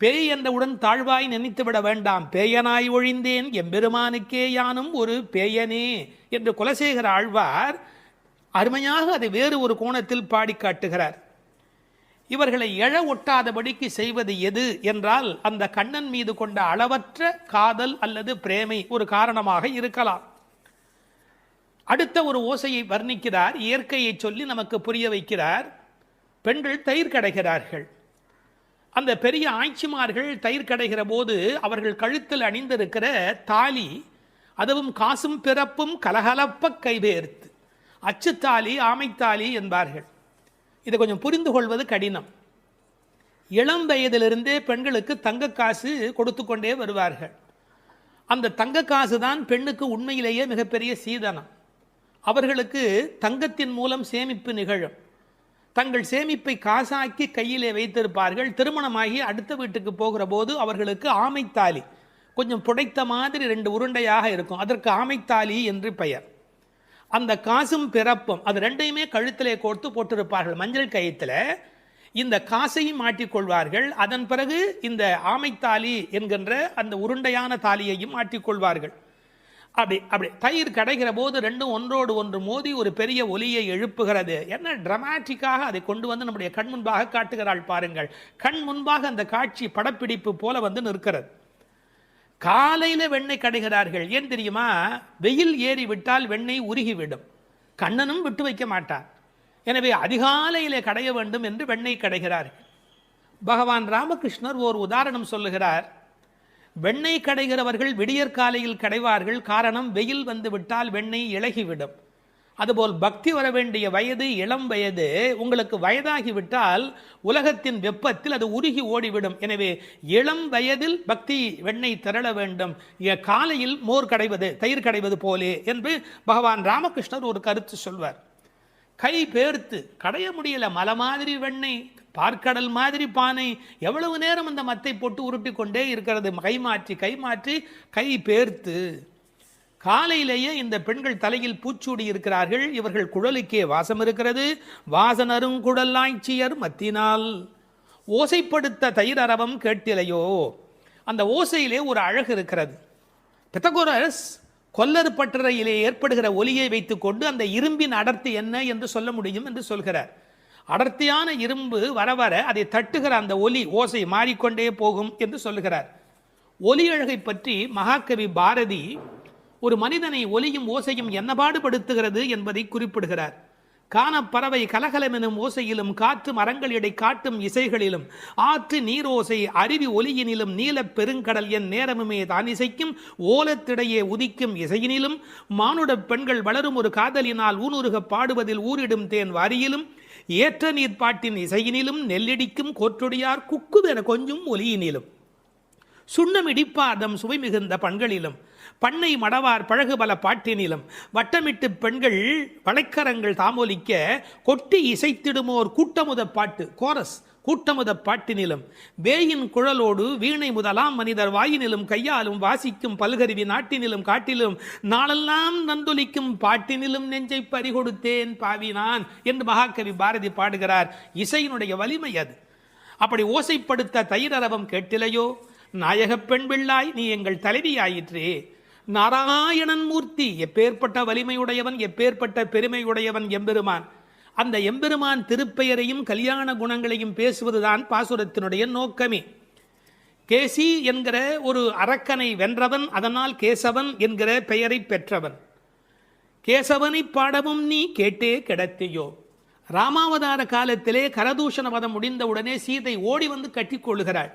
பேய் என்றவுடன் தாழ்வாய் நினைத்துவிட வேண்டாம். பேயனாய் ஒழிந்தேன் எம்பெருமானுக்கே யானும் ஒரு பேயனே என்று குலசேகர ஆழ்வார் அருமையாக அதை வேறு ஒரு கோணத்தில் பாடி காட்டுகிறார். இவர்களை எழ ஒட்டாதபடிக்கு செய்வது எது என்றால், அந்த கண்ணன் மீது கொண்ட அளவற்ற காதல் அல்லது பிரேமை ஒரு காரணமாக இருக்கலாம். அடுத்த ஒரு ஓசையை வர்ணிக்கிறார், இயற்கையை சொல்லி நமக்கு புரிய வைக்கிறார். பெண்கள் தயிர் கடைகிறார்கள். அந்த பெரிய ஆய்ச்சிமார்கள் தயிர் கடைகிற போது அவர்கள் கழுத்தில் அணிந்திருக்கிற தாலி, அதுவும் காசும் பிறப்பும் கலகலப்ப கைவேர்த்து, அச்சுத்தாலி ஆமைத்தாலி என்பார்கள். இதை கொஞ்சம் புரிந்து கொள்வது கடினம். இளம் வயதிலிருந்தே பெண்களுக்கு தங்க காசு கொடுத்து கொண்டே வருவார்கள். அந்த தங்க காசு தான் பெண்ணுக்கு உண்மையிலேயே மிகப்பெரிய சீதனம். அவர்களுக்கு தங்கத்தின் மூலம் சேமிப்பு நிகழும். தங்கள் சேமிப்பை காசாக்கி கையிலே வைத்திருப்பார்கள். திருமணமாகி அடுத்த வீட்டுக்கு போகிற போது அவர்களுக்கு ஆமைத்தாலி, கொஞ்சம் புடைத்த மாதிரி 2 உருண்டையாக இருக்கும், அதற்கு ஆமைத்தாலி என்று பெயர். அந்த காசும் பிறப்பும் அது ரெண்டையுமே கழுத்திலே கோர்த்து போட்டிருப்பார்கள். மஞ்சள் கயிற்றில் இந்த காசையும் மாட்டிக்கொள்வார்கள். அதன் பிறகு இந்த ஆமைத்தாலி என்கின்ற அந்த உருண்டையான தாலியையும் மாட்டிக்கொள்வார்கள். அப்படி தயிர் கடைகிற போது ரெண்டும் ஒன்றோடு ஒன்று மோதி ஒரு பெரிய ஒலியை எழுப்புகிறது. என்ன டிராமாட்டிக்காக அதை கொண்டு வந்து நம்முடைய கண் முன்பாக காட்டுகிறாள் பாருங்கள். கண் முன்பாக அந்த காட்சி படப்பிடிப்பு போல வந்து நிற்கிறது. காலையில வெண்ணெய் கடைகிறார்கள். ஏன் தெரியுமா? வெயில் ஏறி விட்டால் வெண்ணெய் உருகிவிடும். கண்ணனும் விட்டு வைக்க மாட்டார். எனவே அதிகாலையிலே கடைய வேண்டும் என்று வெண்ணெய் கடைகிறார்கள். பகவான் ராமகிருஷ்ணர் ஓர் உதாரணம் சொல்லுகிறார். வெண்ணெய் கடைகிறவர்கள் விடியற்காலையில் கடைவார்கள். காரணம், வெயில் வந்து விட்டால் வெண்ணெய் இளகிவிடும். அதுபோல் பக்தி வர வேண்டிய வயது இளம் வயது. உங்களுக்கு வயதாகிவிட்டால் உலகத்தின் வெப்பத்தில் அது உருகி ஓடிவிடும். எனவே இளம் வயதில் பக்தி வெண்ணெய் திரள வேண்டும். காலையில் மோர் கடைவது தயிர் கடைவது போலே என்று பகவான் ராமகிருஷ்ணர் ஒரு கருத்து சொல்வார். கை பேர்த்து கடைய முடியல, மலை மாதிரி வெண்ணெய், பார்க்கடல் மாதிரி பானை, எவ்வளவு நேரம் அந்த மத்தை போட்டு உருட்டி கொண்டே இருக்கிறது. கை மாற்றி கை பேர்த்து. காலையிலேயே இந்த பெண்கள் தலையில் பூச்சூடி இருக்கிறார்கள். இவர்கள் குழலுக்கே வாசம் இருக்கிறது. வாசனரும் குழலாய்ச்சியர் மத்தினால் ஓசைப்படுத்த தயிர் அரவம் கேட்டிலையோ. அந்த ஓசையிலே ஒரு அழகு இருக்கிறது. பித்தகோரஸ் கொல்லர் பட்டறையிலே ஏற்படுகிற ஒலியை வைத்துக்கொண்டு அந்த இரும்பின் அடர்த்தி என்ன என்று சொல்ல முடியும் என்று சொல்கிறார். அடர்த்தியான இரும்பு வர வர அதை தட்டுகிற அந்த ஒலி ஓசை மாறிக்கொண்டே போகும் என்று சொல்லுகிறார். ஒலி அழகை பற்றி மகாகவி பாரதி ஒரு மனிதனை ஒலியும் ஓசையும் என்ன பாடுபடுத்துகிறது என்பதை குறிப்பிடுகிறார். காணப்பறவை கலகலமெனும் ஓசையிலும், காற்று மரங்களிடை காட்டும் இசைகளிலும், ஆற்று நீரோசை அருவி ஒலியினிலும், நீலப் பெருங்கடல் என் நேரமுமே தான் இசைக்கும் ஓலத்திடையே உதிக்கும் இசையினிலும், மானுட பெண்கள் வளரும் ஒரு காதலினால் ஊனுருக பாடுவதில் ஊரிடும் தேன் வாரியிலும், ஏற்ற நீர்ப்பாட்டின் இசையினிலும் நெல்லிடிக்கும் கோற்றொடியார் குக்குவென கொஞ்சும் ஒலியினிலும் சுண்ணமிடிப்பாதம் சுவை மிகுந்த பண்களிலும் பண்ணை மடவார் பழகு பல பாட்டினிலும் வட்டமிட்டு பெண்கள் வளைக்கரங்கள் தாமொலிக்க கொட்டி இசைத்திடுமோர் கூட்டமுத பாட்டு கோரஸ் கூட்டமுத பாட்டினிலும் வேயின் குழலோடு வீணை முதலாம் மனிதர் வாயினிலும் கையாலும் வாசிக்கும் பல்கருவி நாட்டினிலும் காட்டிலும் நாளெல்லாம் நந்தொலிக்கும் பாட்டினிலும் நெஞ்சை பறிகொடுத்தேன் பாவினான் என்று மகாகவி பாரதி பாடுகிறார். இசையினுடைய வலிமை அது. அப்படி ஓசைப்படுத்த தயிரரவம் கேட்டிலையோ, நாயகப் பெண் பிள்ளாய் நீ எங்கள் தலைவியாயிற்றே. நாராயணன் மூர்த்தி எப்பேற்பட்ட வலிமையுடையவன், எப்பேற்பட்ட பெருமையுடையவன் எம்பெருமான். அந்த எம்பெருமான் திருப்பெயரையும் கல்யாண குணங்களையும் பேசுவதுதான் பாசுரத்தினுடைய நோக்கமே. கேசி என்கிற ஒரு அரக்கனை வென்றவன், அதனால் கேசவன் என்கிற பெயரை பெற்றவன். கேசவனை பாடவும் நீ கேட்டே கிடத்தியோ. ராமாவதார காலத்திலே கரதூஷண வதம் முடிந்தவுடனே சீதை ஓடி வந்து கட்டிக்கொள்கிறாள்.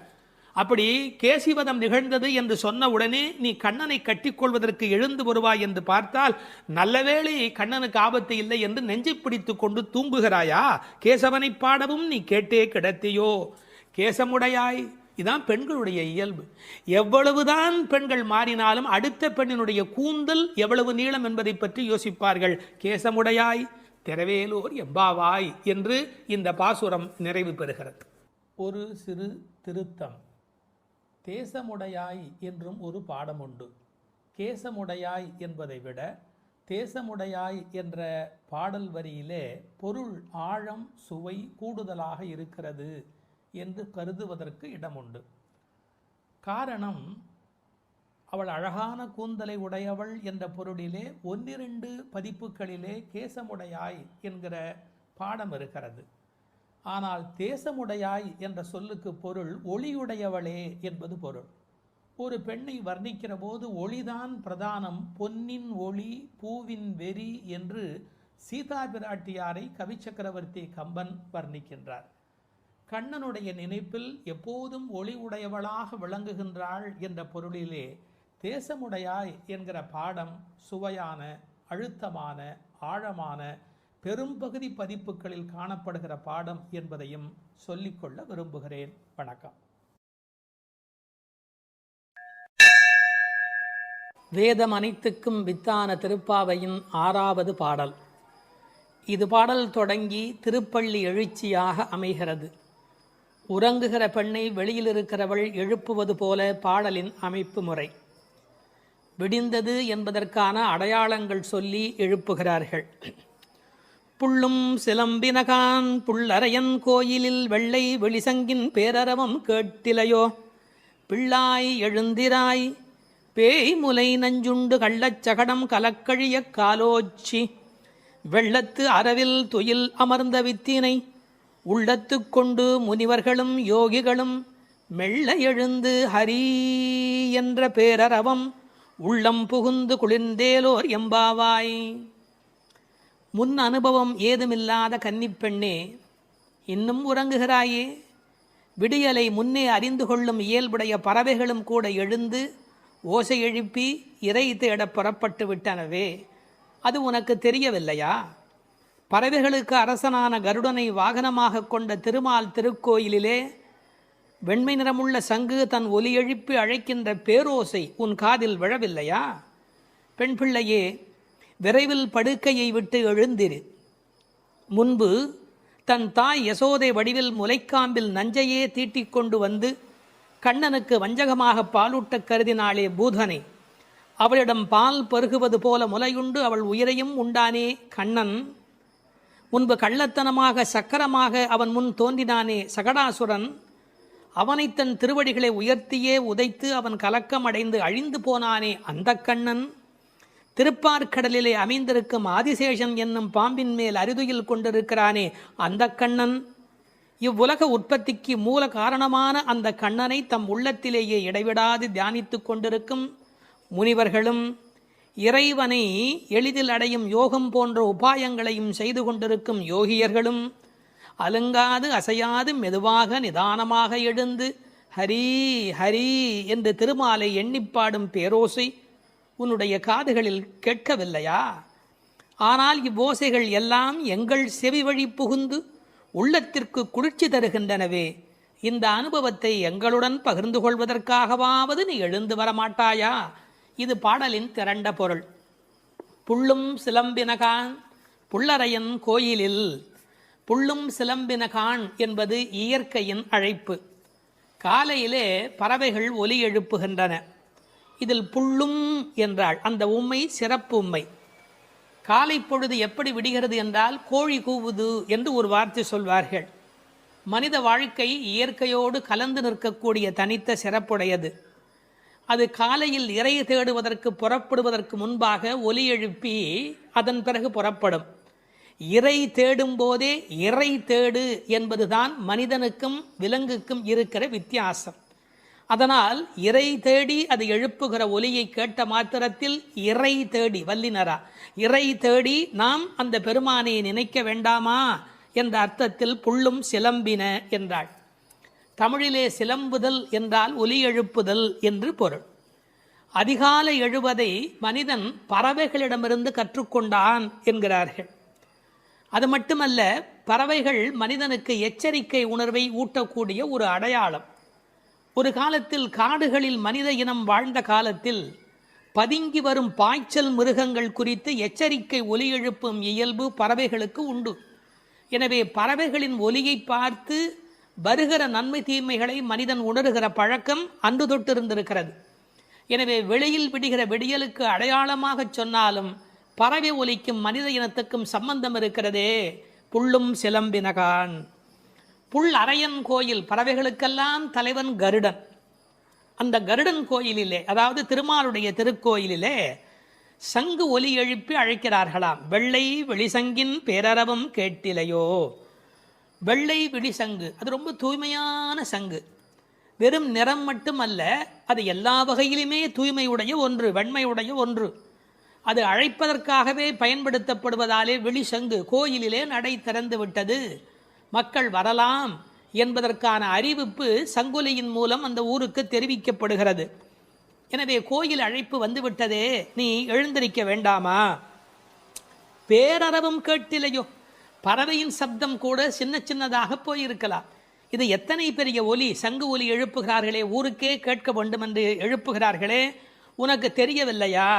அப்படி கேசிவதம் நிகழ்ந்தது என்று சொன்ன உடனே நீ கண்ணனை கட்டிக்கொள்வதற்கு எழுந்து வருவாய் என்று பார்த்தால், நல்லவேளை கண்ணனுக்கு ஆபத்து இல்லை என்று நெஞ்சை பிடித்து கொண்டு தூங்குகிறாயா? கேசவனை பாடவும் நீ கேட்டே கிடத்தியோ. கேசமுடையாய், இதான் பெண்களுடைய இயல்பு. எவ்வளவுதான் பெண்கள் மாறினாலும் அடுத்த பெண்ணினுடைய கூந்தல் எவ்வளவு நீளம் என்பதை பற்றி யோசிப்பார்கள். கேசமுடையாய் திரவேலோர் எம்பாவாய் என்று இந்த பாசுரம் நிறைவு பெறுகிறது. ஒரு சிறு திருத்தம். தேசமுடையாய் என்றும் ஒரு பாடம் உண்டு. கேசமுடையாய் என்பதை விட தேசமுடையாய் என்ற பாடல் வரியிலே பொருள் ஆழம் சுவை கூடுதலாக இருக்கிறது என்று கருதுவதற்கு இடமுண்டு. காரணம், அவள் அழகான கூந்தலை உடையவள் என்ற பொருளிலே ஒன்றிரண்டு பதிப்புகளிலே கேசமுடையாய் என்கிற பாடம் இருக்கிறது. ஆனால் தேசமுடையாய் என்ற சொல்லுக்கு பொருள் ஒளியுடையவளே என்பது பொருள். ஒரு பெண்ணை வர்ணிக்கிற போது ஒளிதான் பிரதானம், பொன்னின் ஒளி பூவின் வெறி என்று சீதா பிராட்டியாரை கவி சக்கரவர்த்தி கம்பன் வர்ணிக்கின்றார். கண்ணனுடைய நினைப்பில் எப்போதும் ஒளி உடையவளாக விளங்குகின்றாள் என்ற பொருளிலே தேசமுடையாய் என்கிற பாடம் சுவையான, அழுத்தமான, ஆழமான, பெரும்பகுதி பதிப்புகளில் காணப்படுகிற பாடம் என்பதையும் சொல்லிக்கொள்ள விரும்புகிறேன். வணக்கம். வேதம் அனைத்துக்கும் வித்தான திருப்பாவையின் 6வது பாடல். இது பாடல் தொடங்கி திருப்பள்ளி எழுச்சியாக அமைகிறது. உறங்குகிற பெண்ணை வெளியில் இருக்கிறவள் எழுப்புவது போல பாடலின் அமைப்பு முறை. விடிந்தது என்பதற்கான அடையாளங்கள் சொல்லி எழுப்புகிறார்கள். புள்ளும் சிலம்பினகான் புள்ளரையன் கோயிலில் வெள்ளை வெளிசங்கின் பேரரவம் கேட்டிலையோ. பிள்ளாய் எழுந்திராய் பேய் முலை நஞ்சுண்டு கள்ளச்சகடம் கலக்கழிய காலோச்சி. வெள்ளத்து அரவில் துயில் அமர்ந்த வித்தினை உள்ளத்து கொண்டு முனிவர்களும் யோகிகளும் மெல்ல எழுந்து ஹரி என்ற பேரரவம் உள்ளம் புகுந்து குளிர்ந்தேலோர் எம்பாவாய். முன் அனுபவம் ஏதுமில்லாத கன்னிப்பெண்ணே, இன்னும் உறங்குகிறாயே? விடியலை முன்னே அறிந்து கொள்ளும் இயல்புடைய பறவைகளும் கூட எழுந்து ஓசை எழுப்பி இறை தேட புறப்பட்டு விட்டனவே, அது உனக்கு தெரியவில்லையா? பறவைகளுக்கு அரசனான கருடனை வாகனமாக கொண்ட திருமால் திருக்கோயிலிலே வெண்மை நிறமுள்ள சங்கு தன் ஒலி எழுப்பி அழைக்கின்ற பேரோசை உன் காதில் விழவில்லையா? பெண் பிள்ளையே, விரைவில் படுக்கையை விட்டு எழுந்திரு. முன்பு தன் தாய் யசோதை வடிவில் முலைக்காம்பில் நஞ்சையே தீட்டிக் கொண்டு வந்து கண்ணனுக்கு வஞ்சகமாக பாலூட்ட கருதினாளே பூதனை. அவளிடம் பால் பருகுவது போல முலையுண்டு அவள் உயிரையும் உண்டானே கண்ணன். முன்பு கள்ளத்தனமாக சக்கரமாக அவன் முன் தோன்றினானே சகடாசுரன். அவனை தன் திருவடிகளை உயர்த்தியே உதைத்து அவன் கலக்கம் அடைந்து அழிந்து போனானே அந்த கண்ணன். திருப்பார்கடலிலே அமைந்திருக்கும் ஆதிசேஷன் என்னும் பாம்பின் மேல் அரிதுயில் கொண்டிருக்கிறானே அந்த கண்ணன். இவ்வுலக உற்பத்திக்கு மூல காரணமான அந்த கண்ணனை தம் உள்ளத்திலேயே இடைவிடாது தியானித்து கொண்டிருக்கும் முனிவர்களும், இறைவனை எளிதில் அடையும் யோகம் போன்ற உபாயங்களையும் செய்து கொண்டிருக்கும் யோகியர்களும் அலுங்காது அசையாது மெதுவாக நிதானமாக எழுந்து ஹரி ஹரி என்று திருமாலை எண்ணிப்பாடும் பேரோசை உன்னுடைய காதுகளில் கேட்கவில்லையா? ஆனால் இவ்வோசைகள் எல்லாம் எங்கள் செவி வழி புகுந்து உள்ளத்திற்கு குளிர்ச்சி தருகின்றனவே. இந்த அனுபவத்தை எங்களுடன் பகிர்ந்து கொள்வதற்காகவாவது நீ எழுந்து வரமாட்டாயா? இது பாடலின் திரண்ட பொருள். புள்ளும் சிலம்பினகான் புள்ளரையன் கோயிலில். புள்ளும் சிலம்பினகான் என்பது இயற்கையின் அழைப்பு. காலையிலே பறவைகள் ஒலி எழுப்புகின்றன. இதில் புள்ளும் என்றால் அந்த உம்மை சிறப்பு உம்மை. காலை பொழுது எப்படி விடுகிறது என்றால் கோழி கூவுது என்று ஒரு வார்த்தை சொல்வார்கள். மனித வாழ்க்கை இயற்கையோடு கலந்து நிற்கக்கூடிய தனித்த சிறப்புடையது. அது காலையில் இறை தேடுவதற்கு புறப்படுவதற்கு முன்பாக ஒலி எழுப்பி அதன் பிறகு புறப்படும். இறை தேடும் போதே இறை தேடு என்பதுதான் மனிதனுக்கும் விலங்குக்கும் இருக்கிற வித்தியாசம். அதனால் இறை தேடி அது எழுப்புகிற ஒலியை கேட்ட மாத்திரத்தில் இறை தேடி வல்லினரா இறை தேடி நாம் அந்த பெருமானை நினைக்க வேண்டாமா என்ற அர்த்தத்தில் புள்ளும் சிலம்பின என்றாள். தமிழிலே சிலம்புதல் என்றால் ஒலி எழுப்புதல் என்று பொருள். அதிகாலை எழுவதை மனிதன் பறவைகளிடமிருந்து கற்றுக்கொண்டான் என்கிறார்கள். அது மட்டுமல்ல, பறவைகள் மனிதனுக்கு எச்சரிக்கை உணர்வை ஊட்டக்கூடிய ஒரு அடையாளம். ஒரு காலத்தில் காடுகளில் மனித இனம் வாழ்ந்த காலத்தில் பதுங்கி வரும் பாய்ச்சல் மிருகங்கள் குறித்து எச்சரிக்கை ஒலி எழுப்பும் இயல்பு பறவைகளுக்கு உண்டு. எனவே பறவைகளின் ஒலியை பார்த்து வருகிற நன்மை தீமைகளை மனிதன் உணர்கிற பழக்கம் அன்று தொட்டிருந்திருக்கிறது. எனவே வெளியில் விடுகிற விடியலுக்கு அடையாளமாக சொன்னாலும் பறவை ஒலிக்கும் மனித இனத்துக்கும் சம்பந்தம் இருக்கிறதே. புள்ளும் சிலம்பினகான். புல் அரையன் கோயில், பறவைகளுக்கெல்லாம் தலைவன் கருடன். அந்த கருடன் கோயிலிலே, அதாவது திருமாலுடைய திருக்கோயிலிலே சங்கு ஒலி எழுப்பி அழைக்கிறார்களாம். வெள்ளை வெளிசங்கின் பேரரவம் கேட்டிலையோ. வெள்ளை வெளிசங்கு அது ரொம்ப தூய்மையான சங்கு. வெறும் நிறம் மட்டுமல்ல, அது எல்லா வகையிலுமே தூய்மையுடைய ஒன்று, வெண்மையுடைய ஒன்று. அது அழைப்பதற்காகவே பயன்படுத்தப்படுவதாலே வெளிசங்கு கோயிலிலே நடை திறந்து விட்டது, மக்கள் வரலாம் என்பதற்கான அறிவிப்பு சங்கொலியின் மூலம் அந்த ஊருக்கு தெரிவிக்கப்படுகிறது. எனவே கோயில் அழைப்பு வந்துவிட்டதே, நீ எழுந்திருக்க வேண்டாமா? பேரரவம் கேட்டிலையோ. பறவையின் சப்தம் கூட சின்ன சின்னதாக போயிருக்கலாம். இது எத்தனை பெரிய ஒலி, சங்கு ஒலி எழுப்புகிறார்களே, ஊருக்கே கேட்க வேண்டும் என்று எழுப்புகிறார்களே, உனக்கு தெரியவில்லையா?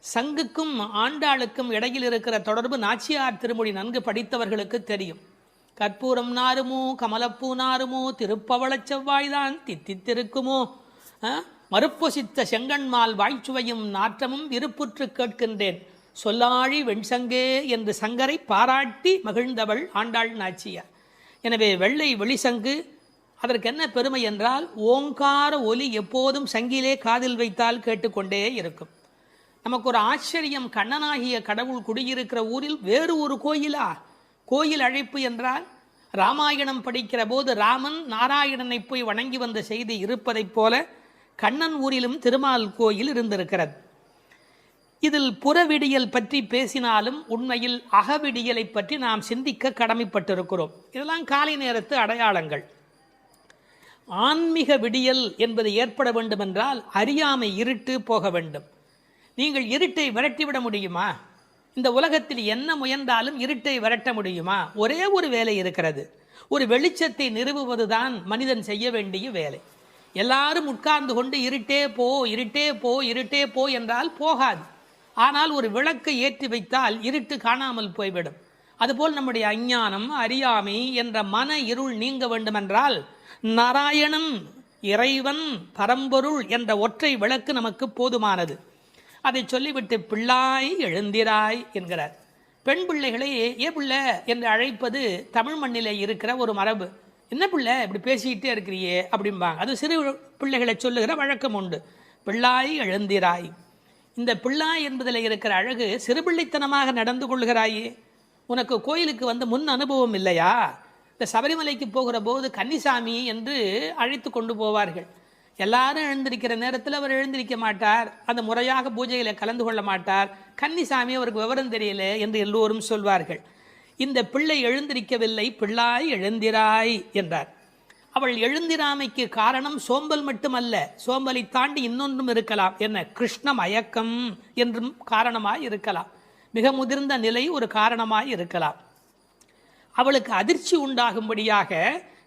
சங்குக்கும் ஆண்டாளுக்கும் இடையில் இருக்கிற தொடர்பு நாச்சியார் திருமொழி நன்கு படித்தவர்களுக்கு தெரியும். கற்பூரம் நாருமோ கமலப்பூ நாருமோ திருப்பவளச் செவ்வாய்தான் தித்தித்திருக்குமோ, மறுப்பொசித்த செங்கண்மால் வாய்ச்சுவையும் நாற்றமும் விருப்புற்று கேட்கின்றேன் சொல்லாழி வெண்சங்கே என்று சங்கரை பாராட்டி மகிழ்ந்தவள் ஆண்டாள் நாச்சியார். எனவே வெள்ளை வெளிசங்கு அதற்கு என்ன பெருமை என்றால், ஓங்கார ஒலி எப்போதும் சங்கிலே காதில் வைத்தால் கேட்டுக்கொண்டே இருக்கும். நமக்கு ஒரு ஆச்சரியம், கண்ணனாகிய கடவுள் குடியிருக்கிற ஊரில் வேறு ஒரு கோயிலா? கோயில் அழைப்பு என்றால் ராமாயணம் படிக்கிற போது ராமன் நாராயணனை போய் வணங்கி வந்த செய்தி இருப்பதைப் போல கண்ணன் ஊரிலும் திருமால் கோயில் இருந்திருக்கிறது. இதில் புறவிடியல் பற்றி பேசினாலும் உண்மையில் அகவிடியலை பற்றி நாம் சிந்திக்க கடமைப்பட்டிருக்கிறோம். இதெல்லாம் காலை நேரத்து அடையாளங்கள். ஆன்மீக விடியல் என்பது ஏற்பட வேண்டும் என்றால் அறியாமை, இருட்டு போக வேண்டும். நீங்கள் இருட்டை விரட்டிவிட முடியுமா? இந்த உலகத்தில் என்ன முயன்றாலும் இருட்டை விரட்ட முடியுமா? ஒரே ஒரு வேலை இருக்கிறது, ஒரு வெளிச்சத்தை நிறுவுவதுதான் மனிதன் செய்ய வேண்டிய வேலை. எல்லாரும் உட்கார்ந்து கொண்டு இருட்டே போ இருட்டே போ இருட்டே போ என்றால் போகாது. ஆனால் ஒரு விளக்கை ஏற்றி வைத்தால் இருட்டு காணாமல் போய்விடும். அதுபோல் நம்முடைய அஞ்ஞானம், அறியாமை என்ற மன இருள் நீங்க வேண்டுமென்றால் நாராயணன், இறைவன், பரம்பொருள் என்ற ஒற்றை விளக்கு நமக்கு போதுமானது. அதை சொல்லிவிட்டு பிள்ளாய் எழுந்திராய் என்கிறார். பெண் பிள்ளைகளை ஏ பிள்ளை என்று அழைப்பது தமிழ் மண்ணிலே இருக்கிற ஒரு மரபு. என்ன பிள்ளை இப்படி பேசிக்கிட்டே இருக்கிறியே அப்படிம்பாங்க. அது சிறு பிள்ளைகளை சொல்லுகிற வழக்கம் உண்டு. பிள்ளாய் எழுந்திராய். இந்த பிள்ளாய் என்பதில் இருக்கிற அழகு, சிறுபிள்ளைத்தனமாக நடந்து கொள்கிறாயே. உனக்கு கோயிலுக்கு வந்து முன் அனுபவம் இல்லையா? இந்த சபரிமலைக்கு போகிற போது கன்னிசாமி என்று அழைத்து கொண்டு போவார்கள். எல்லாரும் எழுந்திருக்கிற நேரத்தில் அவர் எழுந்திருக்க மாட்டார், அந்த முறையாக பூஜைகளை கலந்து கொள்ள மாட்டார். கன்னிசாமி அவருக்கு விவரம் தெரியல என்று எல்லோரும் சொல்வார்கள். இந்த பிள்ளை எழுந்திருக்கவில்லை, பிள்ளாய் எழுந்திராய் என்றார். அவள் எழுந்திராமைக்கு காரணம் சோம்பல் மட்டுமல்ல, சோம்பலை தாண்டி இன்னொன்றும் இருக்கலாம். என்ன? கிருஷ்ண மயக்கம் என்றும் காரணமாய் இருக்கலாம். மிக முதிர்ந்த நிலை ஒரு காரணமாய் இருக்கலாம். அவளுக்கு அதிர்ச்சி உண்டாகும்படியாக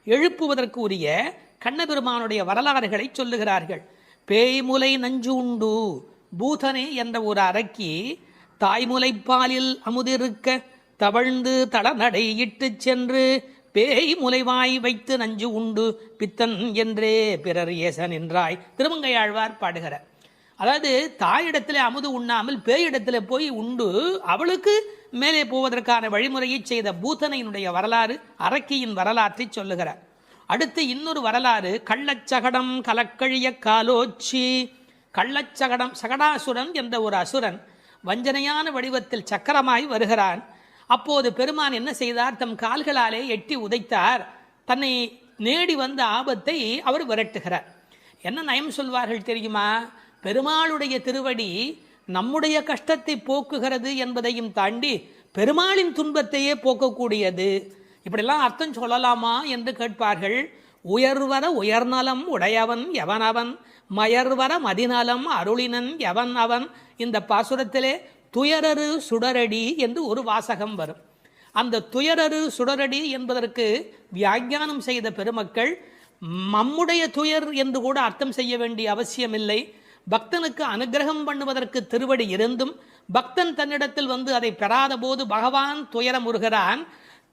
எழுப்புவதற்கு உரிய கண்ணபெருமானுடைய வரலாறுகளை சொல்லுகிறார்கள். பேய்முலை நஞ்சு உண்டு பூதனே என்ற ஒரு அரக்கி தாய்முலைப்பாலில் அமுதிருக்க தவழ்ந்து தளநடை இட்டு சென்று பேய் முலைவாய் வைத்து நஞ்சு உண்டு பித்தன் என்றே பிறர் ஏச நின்றாய். திருமங்கையாழ்வார் பாடுகிறார். அதாவது தாயிடத்தில் அமுது உண்ணாமல் பேயிடத்தில் போய் உண்டு அவளுக்கு மேலே போவதற்கான வழிமுறையை செய்த பூதனையினுடைய வரலாறு, அரக்கியின் வரலாற்றை சொல்லுகிறார். அடுத்து இன்னொரு வரலாறு, கள்ளச்சகடம் கலக்கழிய காலோச்சி. கள்ளச்சகடம், சகடாசுரன் என்ற ஒரு அசுரன் வஞ்சனையான வடிவத்தில் சக்கரமாய் வருகிறான். அப்போது பெருமான் என்ன செய்தார்? தம் கால்களாலே எட்டி உதைத்தார். தன்னை நேடி வந்த ஆபத்தை அவர் விரட்டுகிறார். என்ன நயம் சொல்வார்கள் தெரியுமா? பெருமாளுடைய திருவடி நம்முடைய கஷ்டத்தை போக்குகிறது என்பதையும் தாண்டி பெருமாளின் துன்பத்தையே போக்கக்கூடியது. இப்படிலாம் அர்த்தம் சொல்லலாமா என்று கேட்பார்கள். உயர்வர உயர்நலம் உடையவன் எவனவன், மயர்வர மதிநலம் அருளினன் எவன் அவன். இந்த பாசுரத்திலே துயரரு சுடரடி என்று ஒரு வாசகம் வரும். அந்த துயரரு சுடரடி என்பதற்கு வியாக்கியானம் செய்த பெருமக்கள் நம்முடைய துயர் என்று கூட அர்த்தம் செய்ய வேண்டிய அவசியமில்லை. பக்தனுக்கு அனுகிரகம் பண்ணுவதற்கு திருவடி இருந்தும் பக்தன் தன்னிடத்தில் வந்து அதை பெறாத போது பகவான் துயரமுறுகிறான்.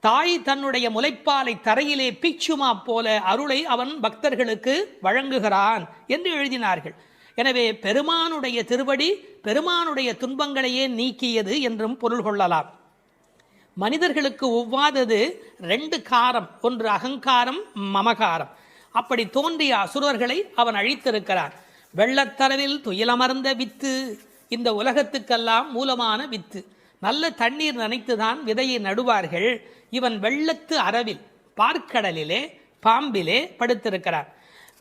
தாய் தன்னுடைய முலைப்பாலை தரையிலே பீச்சுமா போல அருளை அவன் பக்தர்களுக்கு வழங்குகிறான் என்று எழுதினார்கள். எனவே பெருமானுடைய திருவடி பெருமானுடைய துன்பங்களையே நீக்கியது என்றும் பொருள் கொள்ளலாம். மனிதர்களுக்கு ஒவ்வாதது ரெண்டு காரம், ஒன்று அகங்காரம், மமகாரம். அப்படி தோன்றிய அசுரர்களை அவன் அழித்திருக்கிறான். வெள்ளத்தரவில் துயிலமர்ந்த வித்து, இந்த உலகத்துக்கெல்லாம் மூலமான வித்து. நல்ல தண்ணீர் நனைத்துதான் விதையை நடுவார்கள். இவன் வெள்ளத்து அரவில் பார்க்கடலிலே பாம்பிலே படுத்திருக்கிறான்.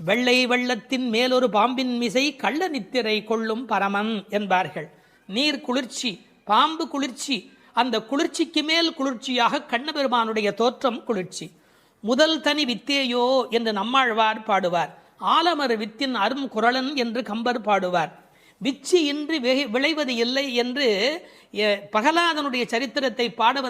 வெள்ளை வெள்ளத்தின் மேலொரு பாம்பின் மிசை கள்ள நித்திரை கொள்ளும் பரமன் என்பார்கள். நீர் குளிர்ச்சி, பாம்பு குளிர்ச்சி, அந்த குளிர்ச்சிக்கு மேல் குளிர்ச்சியாக கண்ணபெருமானுடைய தோற்றம் குளிர்ச்சி. முதல் தனி வித்தேயோ என்று நம்மாழ்வார் பாடுவார். ஆலமர் வித்தின் அரும் குரலன் என்று கம்பர் பாடுவார். விச்சி இன்றி விளைவது இல்லை என்று பிரகலாதனுடைய சரித்திரத்தை பாட